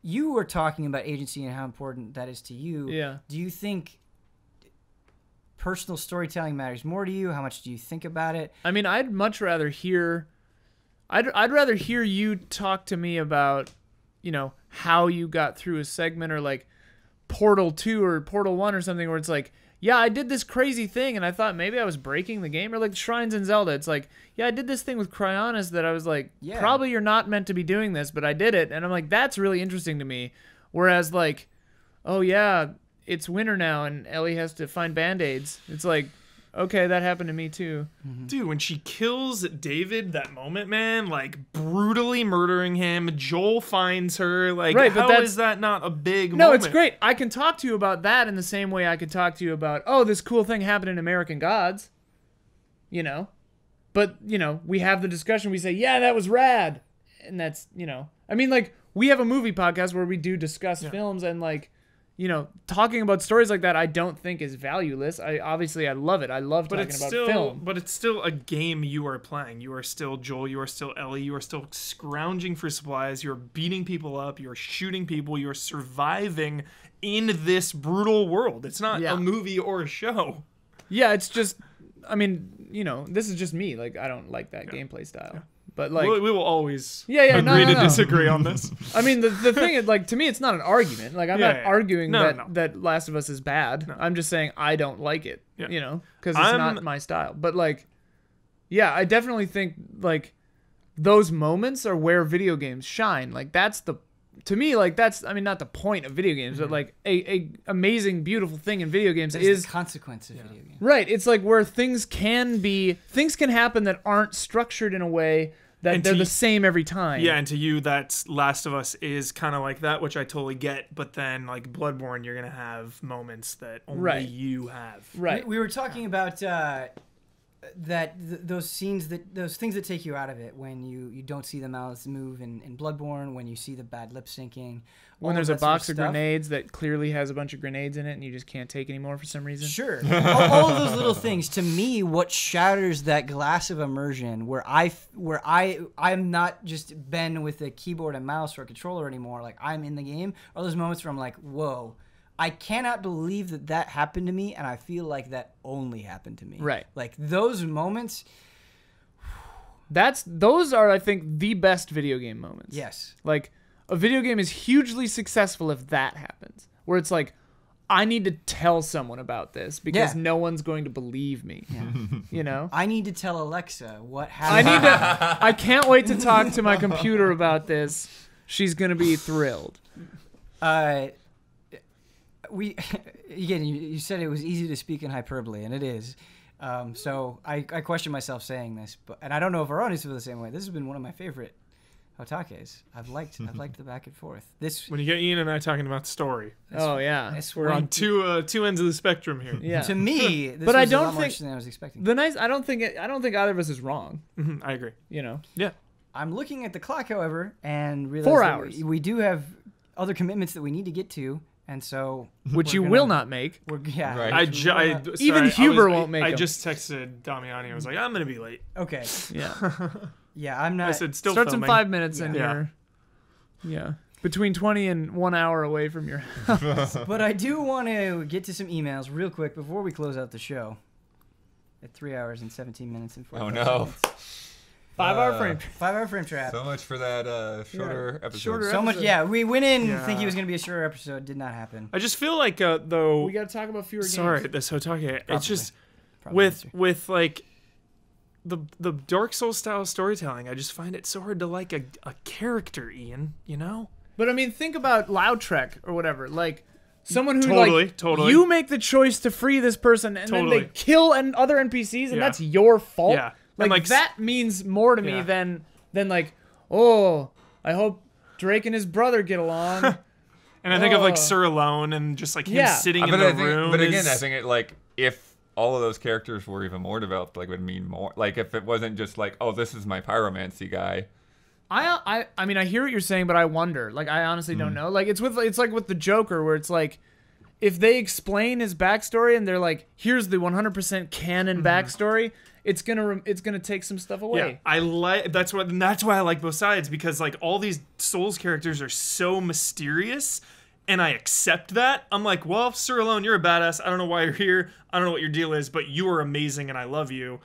you were talking about agency and how important that is to you. Yeah. Do you think personal storytelling matters more to you? How much do you think about it? I mean, I'd much rather hear... I'd rather hear you talk to me about, how you got through a segment, or like Portal 2 or Portal 1 or something, where it's like, yeah, I did this crazy thing and I thought maybe I was breaking the game, or like Shrines in Zelda. It's like, yeah, I did this thing with Cryonis that I was like, probably you're not meant to be doing this, but I did it. And I'm like, that's really interesting to me. Whereas like, oh yeah, it's winter now and Ellie has to find Band-Aids. It's like, okay, that happened to me too. Dude, when she kills David, that moment, man, like brutally murdering him, Joel finds her, like, right, but how is that not a big moment? No, it's great. I can talk to you about that in the same way I could talk to you about, oh, this cool thing happened in American Gods. But, we have the discussion, we say, yeah, that was rad. And that's, I mean, like, we have a movie podcast where we do discuss films, and like, talking about stories like that, I don't think is valueless. I love it. I love talking about film. But it's still a game you are playing. You are still Joel. You are still Ellie. You are still scrounging for supplies. You're beating people up. You're shooting people. You're surviving in this brutal world. It's not a movie or a show. Yeah, it's just, I mean, this is just me. Like, I don't like that gameplay style. Yeah. But like, we will always agree to disagree on this. I mean, the thing is, like, to me, it's not an argument. Like, I'm not arguing that Last of Us is bad. No. I'm just saying I don't like it, because it's not my style. But like, yeah, I definitely think like those moments are where video games shine. Like, to me, that's, I mean, not the point of video games, but like a amazing, beautiful thing in video games is the consequence of video games. Right. It's like where things can happen that aren't structured in a way that they're the same every time. Yeah, and to you, that's Last of Us is kind of like that, which I totally get. But then, like Bloodborne, you're gonna have moments that only you have. Right. We were talking about those things that take you out of it when you don't see the mouths move in Bloodborne, when you see the bad lip syncing. When there's a box of grenades that clearly has a bunch of grenades in it and you just can't take anymore for some reason. Sure. all of those little things. To me, what shatters that glass of immersion where I'm not just Ben with a keyboard and mouse or a controller anymore, like I'm in the game, are those moments where I'm like, whoa, I cannot believe that happened to me, and I feel like that only happened to me. Right. Like those moments. Those are, I think, the best video game moments. Yes. Like, a video game is hugely successful if that happens. Where it's like, I need to tell someone about this because no one's going to believe me. Yeah. I need to tell Alexa what happened. I can't wait to talk to my computer about this. She's going to be thrilled. You said it was easy to speak in hyperbole, and it is. So I question myself saying this, and I don't know if our audience feel the same way. This has been one of my favorite HOTTAKEs. I've liked the back and forth. When you get Ian and I talking about story. We're on two ends of the spectrum here. Yeah. To me, this but was I a don't lot more think interesting than I was expecting. I don't think either of us is wrong. Mm-hmm, I agree. Yeah. I'm looking at the clock, however, and realize 4 hours. We do have other commitments that we need to get to. And so, which you will not make. Right. Even Huber won't make. I just texted Damiani. I was like, I'm gonna be late. Okay. Yeah. Yeah, I'm not. I said still starts filming. in 5 minutes, and you're. Yeah. Between 20 and 1 hour away from your house. But I do want to get to some emails real quick before we close out the show. At 3 hours and 17 minutes and 45 minutes. 5 hour frame. 5 hour frame trap. So much for that shorter episode. Shorter So much, yeah. We went in thinking it was Yeah. going to be a shorter episode. Did not happen. I just feel like though. We got to talk about fewer Sorry, games. this HOTTAKE. It's just Probably with like the Dark Souls style storytelling. I just find it so hard to like a character, Ian. You know. But I mean, think about Lautrec or whatever. Like, someone who, Totally. you make the choice to free this person, and then they kill other NPCs, and Yeah. that's your fault. Yeah. Like, And, that means more to me Yeah. than like, oh, I hope Drake and his brother get along. And I think of like Oh. Sir Alone and just like him Yeah. sitting in But the I think, room. but again, is- I think it like if all of those characters were even more developed, like would mean more. Like if it wasn't just like, oh, this is my pyromancy guy. I mean, I hear what you're saying, but I wonder. Like, I honestly don't know. Like, it's like with the Joker, where it's like, if they explain his backstory and they're like, here's the 100% canon backstory, it's gonna take some stuff away. Yeah, I like that's why I like both sides, because like all these Souls characters are so mysterious, and I accept that. I'm like, well, Sir Alone, you're a badass. I don't know why you're here. I don't know what your deal is, but you are amazing, and I love you.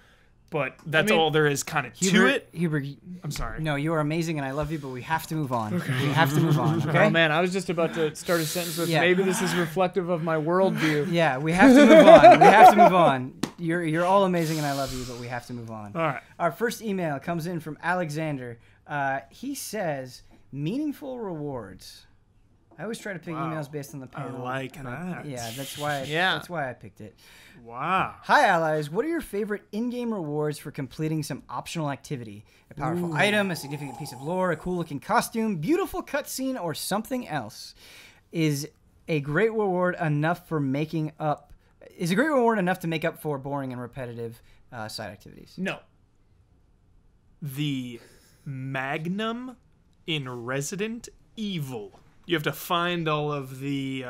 But that's all there is kind of to it. Hubert, I'm sorry. no, you are amazing and I love you, but we have to move on. We have to move on, okay? Oh man, I was just about to start a sentence with, Yeah. maybe this is reflective of my worldview. Yeah, we have to move on. We have to move on. You're all amazing and I love you, but we have to move on. All right. Our first email comes in from Alexander. He says, meaningful rewards. I always try to pick emails based on the panel. like that. Yeah, that's why Yeah. that's why I picked it. Wow. Hi, allies. What are your favorite in-game rewards for completing some optional activity? A powerful item, a significant piece of lore, a cool-looking costume, beautiful cutscene, or something else? Is a great reward enough to make up for boring and repetitive side activities? No. The Magnum in Resident Evil. You have to find all of the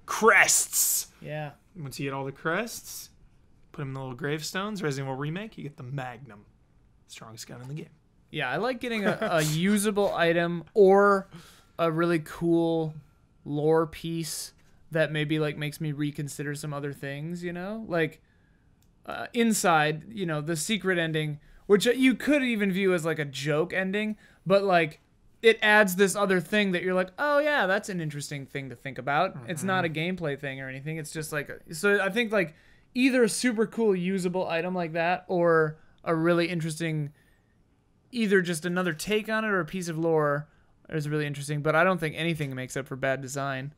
crests. Yeah. Once you get all the crests, put them in the little gravestones. Resident Evil Remake, you get the Magnum. Strongest gun in the game. Yeah, I like getting a usable item or a really cool lore piece that maybe like makes me reconsider some other things, you know? Like inside, you know, the secret ending, which you could even view as like a joke ending, but like it adds this other thing that you're like, oh yeah, that's an interesting thing to think about. It's not a gameplay thing or anything. It's just like, so I think like either a super cool usable item like that or a really interesting, either just another take on it or a piece of lore is really interesting. But I don't think anything makes up for bad design.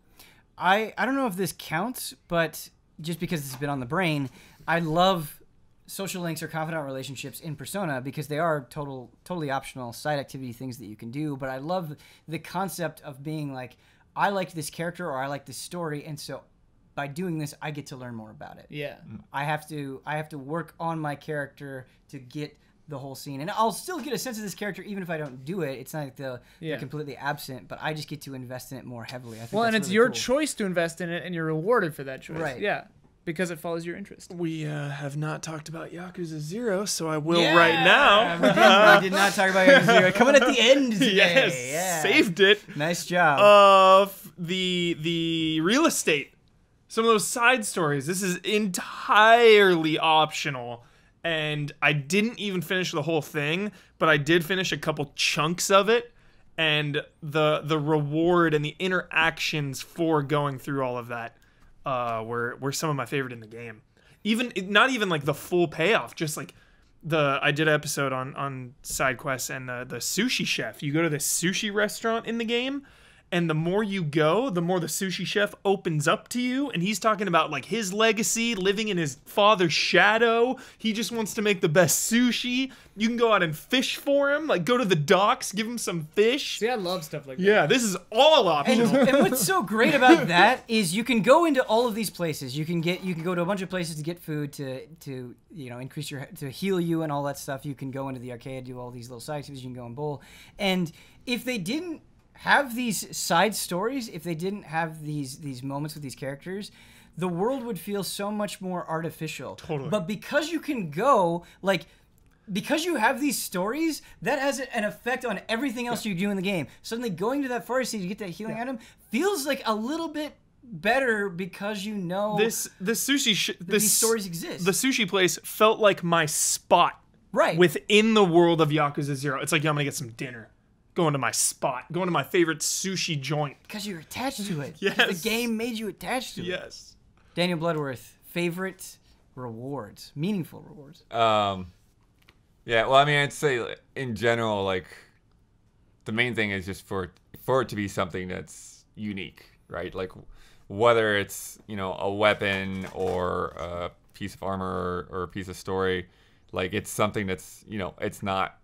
I don't know if this counts, but just because it's been on the brain, I love social links or confidant relationships in Persona because they are totally optional side activity things that you can do. But I love the concept of being like, I like this character or I like this story, and so by doing this, I get to learn more about it. Yeah. I have to work on my character to get the whole scene, and I'll still get a sense of this character even if I don't do it. It's not like they're completely absent, but I just get to invest in it more heavily. I think Well, and that's it's really your cool. choice to invest in it, and you're rewarded for that choice. Right. Yeah. Because it follows your interest. We have not talked about Yakuza 0, so I will Yeah! right now. We did not talk about Yakuza 0. Coming at the end today. Yes, Yeah. saved it. Nice job. Of the real estate. Some of those side stories. This is entirely optional. And I didn't even finish the whole thing, but I did finish a couple chunks of it. And the reward and the interactions for going through all of that were some of my favorite in the game. Not even like the full payoff, just like I did an episode on side quests and the sushi chef. You go to the sushi restaurant in the game, and the more you go, the more the sushi chef opens up to you, and he's talking about like his legacy, living in his father's shadow. He just wants to make the best sushi. You can go out and fish for him, like go to the docks, give him some fish. See, I love stuff like that. Yeah, this is all optional. And what's so great about that is you can go into all of these places. You can go to a bunch of places to get food to increase to heal you and all that stuff. You can go into the arcade, do all these little side activities. You can go and bowl. And if they didn't have these side stories, if they didn't have these moments with these characters, the world would feel so much more artificial. Totally. But because you can go, like, because you have these stories, that has an effect on everything else you do in the game. Suddenly going to that forest to get that healing item feels like a little bit better because you know these stories exist. The sushi place felt like my spot within the world of Yakuza 0. It's like, yeah, I'm gonna get some dinner. Going to my spot. Going to my favorite sushi joint. Because you're attached to it. Yes. The game made you attached to it. Yes. Daniel Bloodworth, favorite rewards, meaningful rewards. Yeah, well, I mean, I'd say in general, like, the main thing is just for it to be something that's unique, right? Like, whether it's, you know, a weapon or a piece of armor or a piece of story, like, it's something that's, you know, it's not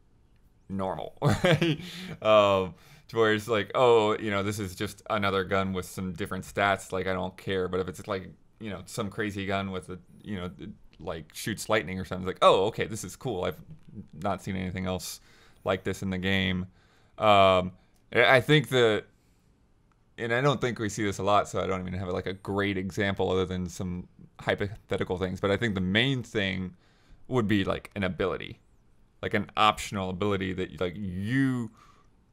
normal, right? To where it's like, oh, you know, this is just another gun with some different stats, like, I don't care. But if it's like, you know, some crazy gun with a, you know, like shoots lightning or something, it's like, oh, okay, this is cool. I've not seen anything else like this in the game. I think and I don't think we see this a lot, so I don't even have like a great example other than some hypothetical things, but I think the main thing would be like an ability, like an optional ability that like you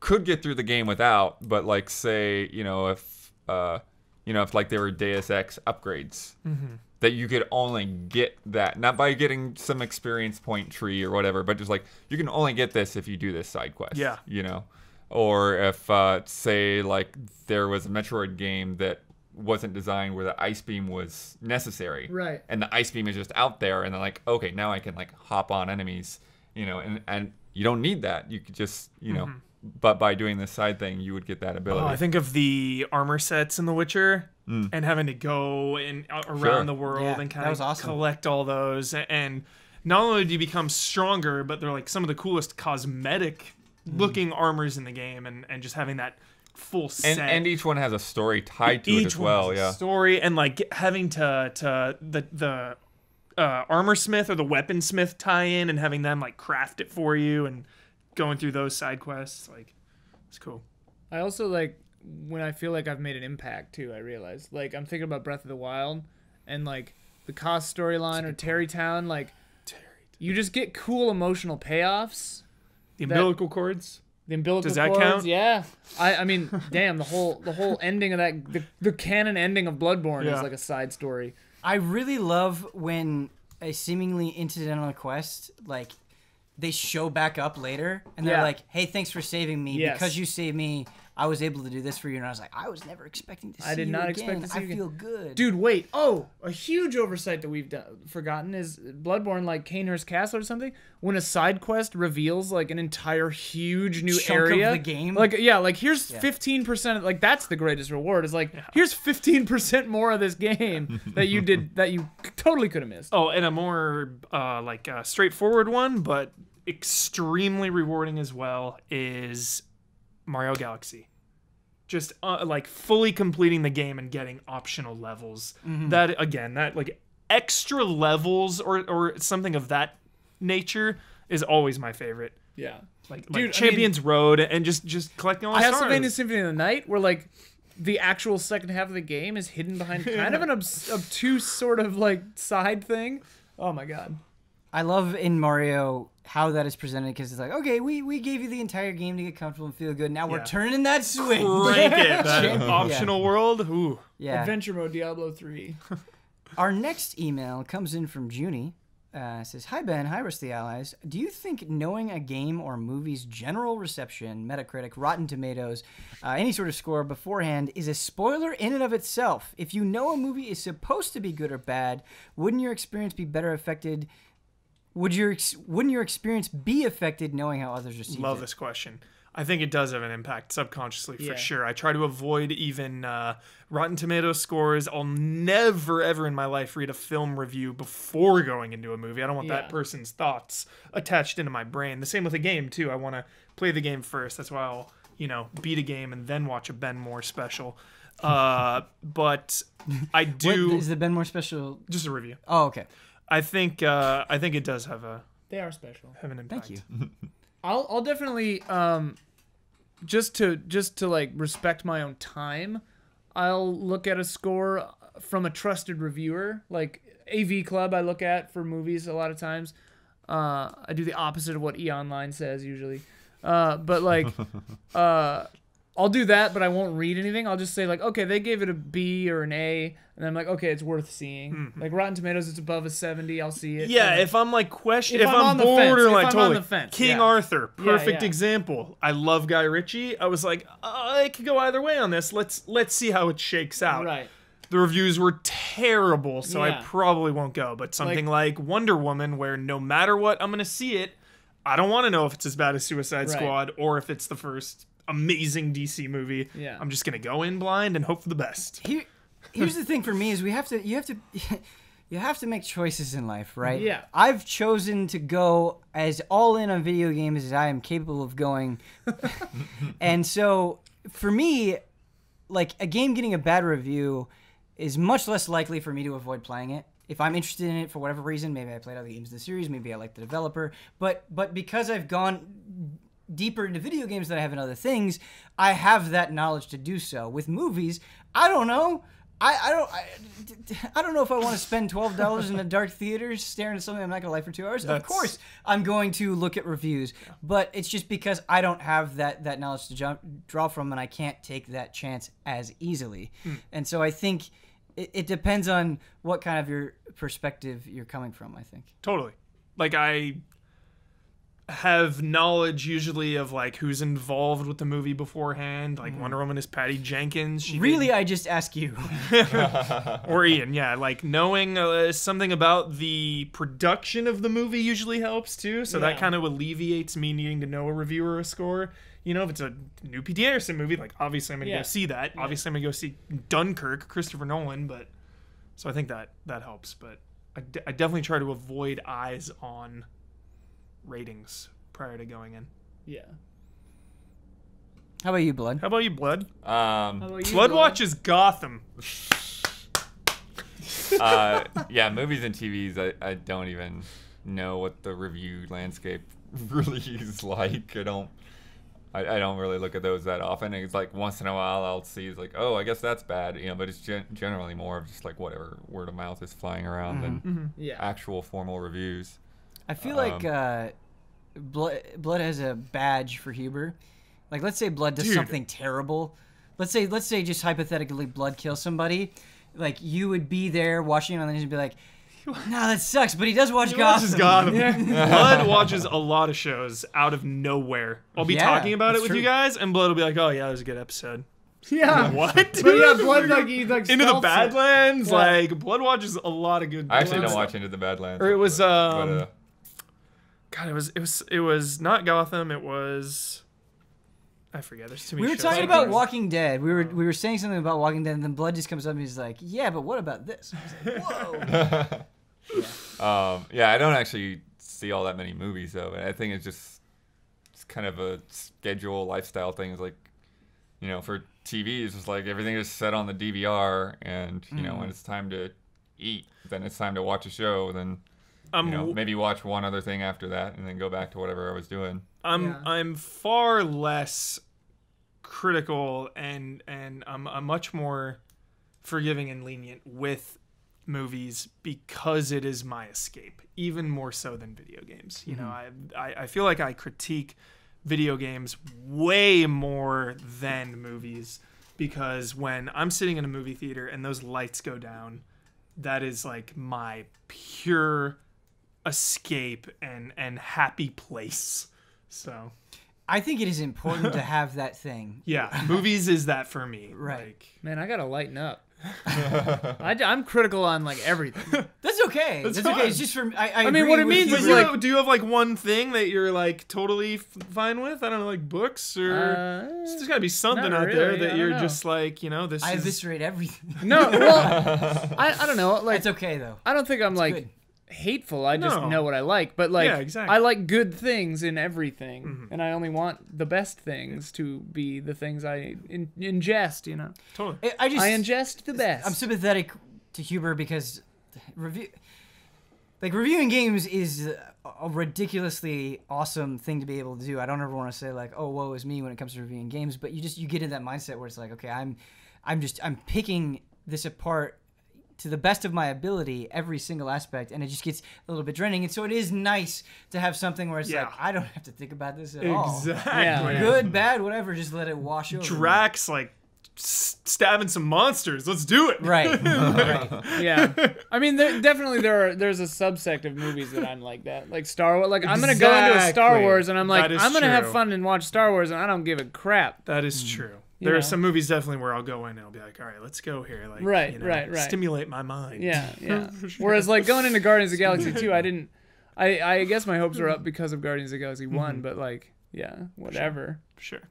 could get through the game without, but like say, if like there were Deus Ex upgrades, that you could only get that, not by getting some experience point tree or whatever, but just like you can only get this if you do this side quest. Yeah. Or if say like there was a Metroid game that wasn't designed where the ice beam was necessary, right? And the ice beam is just out there, and they're like, okay, now I can like hop on enemies, and you don't need that. You could just but by doing this side thing, you would get that ability. Oh, I think of the armor sets in The Witcher and having to go around the world and kind of collect all those. And not only do you become stronger, but they're like some of the coolest cosmetic looking armors in the game, and just having that full set. And each one has a story tied to it as well. Yeah, story, and like having to the armor smith or the weaponsmith tie in and having them like craft it for you and going through those side quests, like, it's cool. I also like when I feel like I've made an impact too. I realize, like, I'm thinking about Breath of the Wild and like the Cost storyline or Terrytown. Like, you just get cool emotional payoffs. The umbilical cords. The umbilical cords. Does that cords, count? Yeah. I mean, damn, the whole ending of that, the canon ending of Bloodborne is like a side story. I really love when a seemingly incidental quest, like, they show back up later, and they're like, hey, thanks for saving me. Yes. Because you saved me, I was able to do this for you. And I was like, I was never expecting to see you again. I did not expect to see you again. I feel good. Dude, wait. Oh, a huge oversight that we've forgotten is Bloodborne, like Cainhurst Castle or something. When a side quest reveals, like, an entire huge new area. Of the game. Like, yeah, like, here's 15%. Like, that's the greatest reward. Is like, here's 15% more of this game that you totally could have missed. Oh, and a more, straightforward one, but extremely rewarding as well, is Mario Galaxy. Just like fully completing the game and getting optional levels. That like extra levels or something of that nature is always my favorite. Yeah, like Champions Road and just collecting all the stars. Castlevania Symphony of the Night, where like the actual second half of the game is hidden behind kind of an obtuse sort of like side thing. Oh my god. I love in Mario how that is presented, because it's like, okay, we gave you the entire game to get comfortable and feel good. Now we're turning that switch. Crank it. That optional world. Ooh. Yeah. Adventure mode, Diablo 3. Our next email comes in from Junie. It says, hi Ben, hi Rest of the Allies. Do you think knowing a game or movie's general reception, Metacritic, Rotten Tomatoes, any sort of score beforehand is a spoiler in and of itself? If you know a movie is supposed to be good or bad, wouldn't your experience be better affected? Wouldn't your experience be affected knowing how others receive it? Love this question. I think it does have an impact subconsciously for sure. I try to avoid even Rotten Tomatoes scores. I'll never, ever in my life read a film review before going into a movie. I don't want that person's thoughts attached into my brain. The same with a game, too. I want to play the game first. That's why I'll, beat a game and then watch a Ben Moore special. But I do... What, is the Ben Moore special... Just a review. Oh, okay. I think it does have They are special. Have an impact. Thank you. I'll definitely just to like respect my own time, I'll look at a score from a trusted reviewer, like AV Club I look at for movies a lot of times. I do the opposite of what E-Online says usually. But like, I'll do that, but I won't read anything. I'll just say like, okay, they gave it a B or an A, and I'm like, okay, it's worth seeing. Like Rotten Tomatoes, it's above a 70. I'll see it. Yeah, if I'm like if I'm on the bored fence, or if like I'm totally on the fence, King yeah. Arthur, perfect yeah. example. I love Guy Ritchie. I was like, it could go either way on this. Let's see how it shakes out. Right. The reviews were terrible, so I Yeah. probably won't go. But something like Wonder Woman, where no matter what, I'm gonna see it. I don't want to know if it's as bad as Suicide Right. Squad or if it's the first amazing DC movie. Yeah. I'm just gonna go in blind and hope for the best. Here's the thing for me is you have to make choices in life, right? Yeah. I've chosen to go as all in on video games as I am capable of going. And so for me, like a game getting a bad review is much less likely for me to avoid playing it. If I'm interested in it for whatever reason, maybe I played other games in the series, maybe I like the developer, but because I've gone deeper into video games than I have in other things, I have that knowledge to do so. With movies, I don't know. I don't know if I want to spend $12 in a dark theater staring at something I'm not going to like for 2 hours. Of course, I'm going to look at reviews, but it's just because I don't have that knowledge to draw from, and I can't take that chance as easily. And so I think it depends on what kind of your perspective you're coming from, I think. Totally. Like, I have knowledge usually of like who's involved with the movie beforehand. Like Wonder Woman is Patty Jenkins. I just ask you. Or Ian, yeah. Like knowing something about the production of the movie usually helps too. So that kind of alleviates me needing to know a review or a score. You know, if it's a new P.T. Anderson movie, like obviously I'm going to go see that. Yeah. Obviously I'm going to go see Dunkirk, Christopher Nolan. But so I think that helps. But I definitely try to avoid eyes on ratings prior to going in. Yeah. How about you, Blood? How about you, Blood? Blood Blood watches Gotham. Yeah, movies and TVs, I don't even know what the review landscape really is like. I don't really look at those that often. It's like once in a while I'll see it's like, oh, I guess that's bad, you know, but it's generally more of just like whatever word of mouth is flying around than actual formal reviews. I feel like Blood has a badge for Huber. Like, let's say Blood does something terrible. Let's say just hypothetically Blood kills somebody. Like, you would be there watching it on the news and be like, nah, that sucks, but he does watch Gotham. Blood watches a lot of shows out of nowhere. I'll be talking about it with you guys, and Blood will be like, oh, yeah, that was a good episode. Yeah. What? But yeah, Blood like Into the Badlands. Like Blood watches a lot of good. I actually don't watch Into the Badlands. Or it was God, it was not Gotham. It was, I forget. There's too many. We were shows. talking about Walking Dead. We were saying something about Walking Dead, and then Blood just comes up and he's like, "Yeah, but what about this?" I was like, "Whoa." Yeah, I don't actually see all that many movies though. I think it's kind of a schedule lifestyle thing. It's like, you know, for TV, it's just like everything is set on the DVR, and you know, when it's time to eat, then it's time to watch a show. Then you know, maybe watch one other thing after that, and then go back to whatever I was doing. I'm far less critical, and I'm much more forgiving and lenient with movies because it is my escape, even more so than video games. You know, I feel like I critique video games way more than movies, because when I'm sitting in a movie theater and those lights go down, that is like my pure escape and happy place. So I think it is important to have that thing. Yeah, movies is that for me. Right. Like, man, I gotta lighten up. I'm critical on like everything. That's okay. That's okay. It's just for I mean, what it means but is like, do you have like one thing that you're like totally fine with? I don't know, like books, or there's gotta be something out there that you're just like, you know, I eviscerate everything. No, well, I don't know. Like, it's okay though. I don't think I'm like good. Hateful. I just know what I like. But like, yeah, exactly. I like good things in everything, and I only want the best things to be the things I ingest. You know, totally. I ingest the best. I'm sympathetic to Huber because reviewing games is a ridiculously awesome thing to be able to do. I don't ever want to say like, oh, woe is me when it comes to reviewing games, but you get in that mindset where it's like, okay, I'm picking this apart to the best of my ability every single aspect, and it just gets a little bit draining. And so it is nice to have something where it's like, I don't have to think about this at all. Exactly. Good, bad, whatever, just let it wash over. Drax, like, stabbing some monsters. Let's do it. Right. Yeah. I mean, there's a subsect of movies that I'm like that. Like Star Wars. Like, I'm going to go into a Star Wars, and I'm like, I'm going to have fun and watch Star Wars, and I don't give a crap. That is true. There are some movies definitely where I'll go in and I'll be like, all right, let's go here. Like, right. Stimulate my mind. Yeah. Whereas, like, going into Guardians of the Galaxy 2, I guess my hopes were up because of Guardians of the Galaxy 1, but, like, whatever. Sure.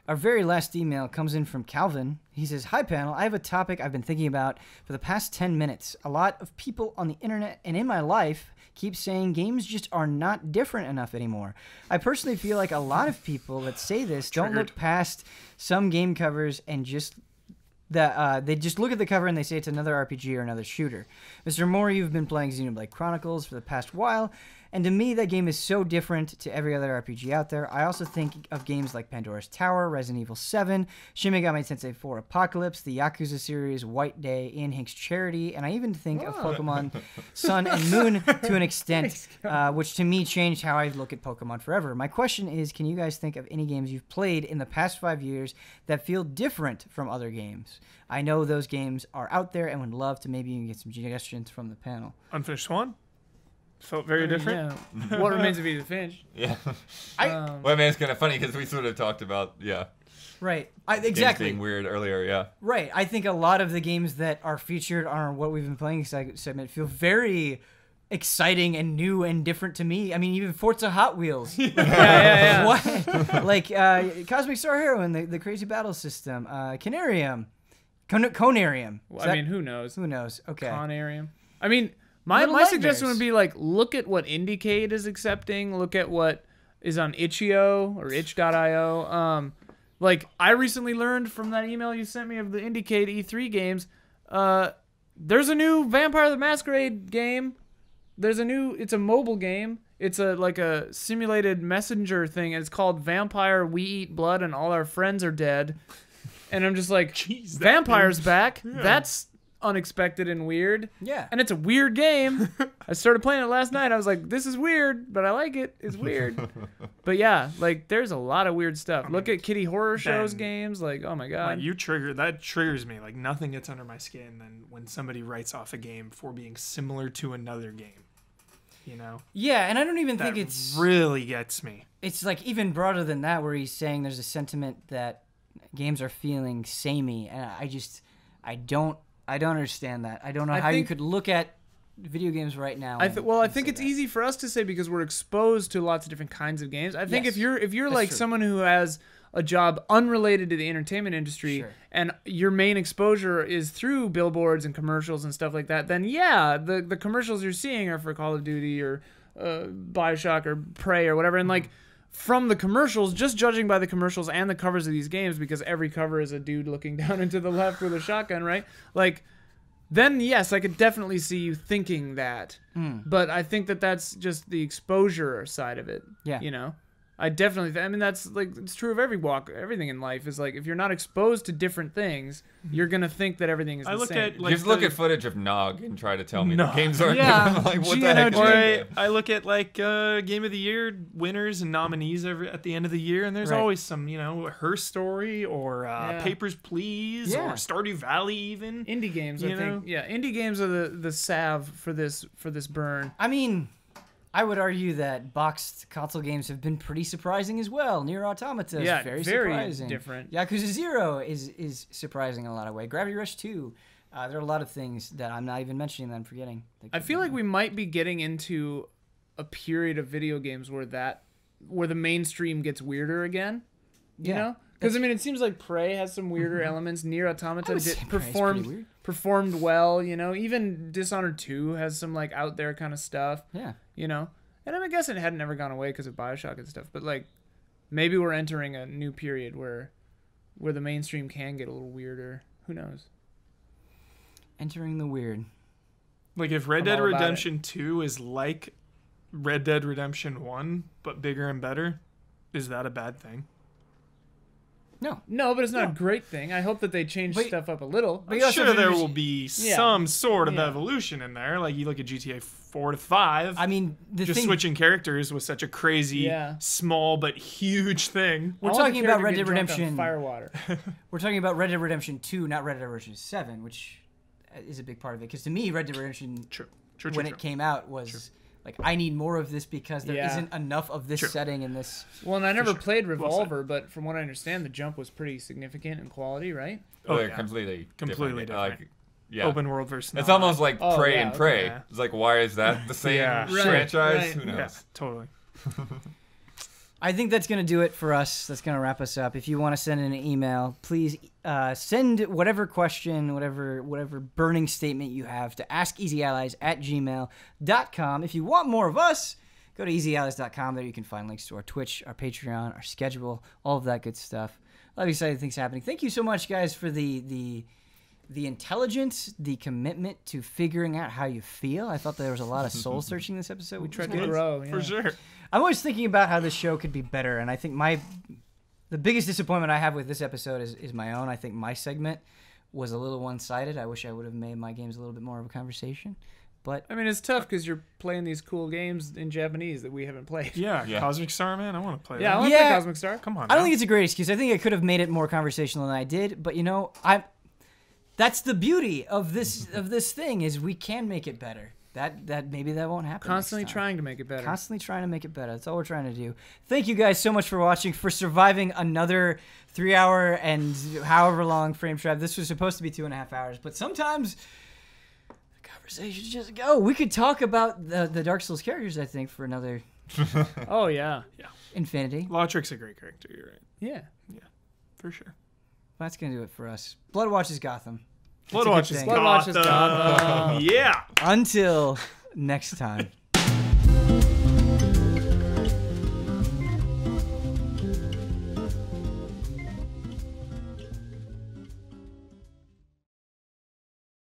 Our very last email comes in from Calvin. He says, "Hi, panel. I have a topic I've been thinking about for the past 10 minutes. A lot of people on the internet and in my life keep saying games just are not different enough anymore. I personally feel like a lot of people that say this don't look past some game covers and just they just look at the cover and they say it's another RPG or another shooter. Mr. Moore, you've been playing Xenoblade Chronicles for the past while, and to me, that game is so different to every other RPG out there. I also think of games like Pandora's Tower, Resident Evil 7, Shin Megami Tensei 4 Apocalypse, the Yakuza series, White Day, Ian Hink's Charity, and I even think of Pokemon Sun and Moon to an extent, which to me changed how I look at Pokemon forever. My question is, can you guys think of any games you've played in the past 5 years that feel different from other games? I know those games are out there and would love to maybe even get some suggestions from the panel." Unfinished Swan? Felt very different. Yeah. What Remains of Edith Finch? Yeah. Well, I mean, it's kind of funny because we sort of talked about, Right. games Exactly. being weird earlier, Right. I think a lot of the games that are featured on our What We've Been Playing segment feel very exciting and new and different to me. I mean, even Forza Hot Wheels. Yeah. What? Like Cosmic Star Heroine, the crazy battle system, Conarium. Conarium. I mean, who knows? Who knows? Okay. Conarium. I mean, my Little suggestion Nightmares. would be, like, look at what Indiecade is accepting. Look at what is on itch.io or itch.io. Like, I recently learned from that email you sent me of the Indiecade E3 games, there's a new Vampire the Masquerade game. It's a mobile game. It's like a simulated messenger thing, and it's called Vampire We Eat Blood and All Our Friends Are Dead. And I'm just like, Jeez, Vampire's back. Yeah. That's unexpected and weird. Yeah. And it's a weird game. I started playing it last night. I was like, this is weird, but I like it. It's weird. But yeah, like, there's a lot of weird stuff. Look at Kitty Horror Show's games. Like, oh my God. Like, that triggers me. Like, nothing gets under my skin than when somebody writes off a game for being similar to another game. You know? Yeah, and I don't even That think it's really gets me. It's like even broader than that, where he's saying there's a sentiment that games are feeling samey, and I don't understand that. I don't know how you could look at video games right now. I think it's easy for us to say because we're exposed to lots of different kinds of games. I think if you're like someone who has a job unrelated to the entertainment industry and your main exposure is through billboards and commercials and stuff like that, then the commercials you're seeing are for Call of Duty or BioShock or Prey or whatever, and like from the commercials, just judging by the commercials and the covers of these games, because every cover is a dude looking down into the left with a shotgun, right? Like, then yes, I could definitely see you thinking that. But I think that that's just the exposure side of it. Yeah. You know? I definitely, I mean, that's like, it's true of everything in life is like, if you're not exposed to different things, you're going to think that everything is the same. Just look at footage of Nog and try to tell me the games aren't like, what the heck? Or I look at like Game of the Year winners and nominees at the end of the year, and there's always some, Her Story or Papers, Please or Stardew Valley even. Indie games, I think. Yeah, indie games are the salve for this burn. I mean, I would argue that boxed console games have been pretty surprising as well. Nier Automata is very surprising. Different. Yakuza 0 is surprising in a lot of ways. Gravity Rush 2. There are a lot of things that I'm not even mentioning that I'm forgetting. I feel like we might be getting into a period of video games where the mainstream gets weirder again. You know? Because, I mean, it seems like Prey has some weirder elements. Nier Automata performed well, Even Dishonored 2 has some, like, out there kind of stuff. Yeah. And I guess it hadn't ever gone away because of BioShock and stuff. But, like, maybe we're entering a new period where the mainstream can get a little weirder. Who knows? Entering the weird. Like, if Red Dead Redemption 2 is like Red Dead Redemption 1, but bigger and better, is that a bad thing? No, but it's not a great thing. I hope that they change stuff up a little. I'm sure there will be some sort of evolution in there. Like you look at GTA 4 to 5. I mean, switching characters was such a crazy, small but huge thing. We're talking about Red Dead Redemption. Firewater. We're talking about Red Dead Redemption 2, not Red Dead Redemption 7, which is a big part of it. Because to me, Red Dead Redemption, when it came out, was like, I need more of this because there isn't enough of this setting in this. Well, and I never played Revolver, but from what I understand, the jump was pretty significant in quality, right? Oh, yeah. Completely different. Like, open world versus it's almost like Prey and Prey. Okay. It's like, why is that the same franchise? Right. Who knows? Yeah, totally. I think that's going to do it for us. That's going to wrap us up. If you want to send in an email, please send whatever question, whatever burning statement you have to askeasyallies@gmail.com. If you want more of us, go to easyallies.com. There you can find links to our Twitch, our Patreon, our schedule, all of that good stuff. A lot of exciting things happening. Thank you so much, guys, for the intelligence, the commitment to figuring out how you feel. I thought there was a lot of soul searching this episode. We tried to grow, for sure. I'm always thinking about how this show could be better, and I think the biggest disappointment I have with this episode is my own. I think my segment was a little one-sided. I wish I would have made my games a little bit more of a conversation. But I mean, it's tough because you're playing these cool games in Japanese that we haven't played. Yeah. Cosmic Star, man, I want to play that. I want to play Cosmic Star. Come on. I don't think it's a great excuse. I think I could have made it more conversational than I did. But that's the beauty of this thing is we can make it better. That maybe that won't happen. Constantly trying to make it better. Constantly trying to make it better. That's all we're trying to do. Thank you guys so much for watching, for surviving another 3 hour and however long frame trap. This was supposed to be 2.5 hours, but sometimes the conversations just go. We could talk about the Dark Souls characters, I think, for another. Oh yeah. Infinity. Lotric's a great character. You're right. Yeah, for sure. That's gonna do it for us. Bloodwatch is Gotham. Bloodwatch is Gotham. Gotham. Yeah. Until next time.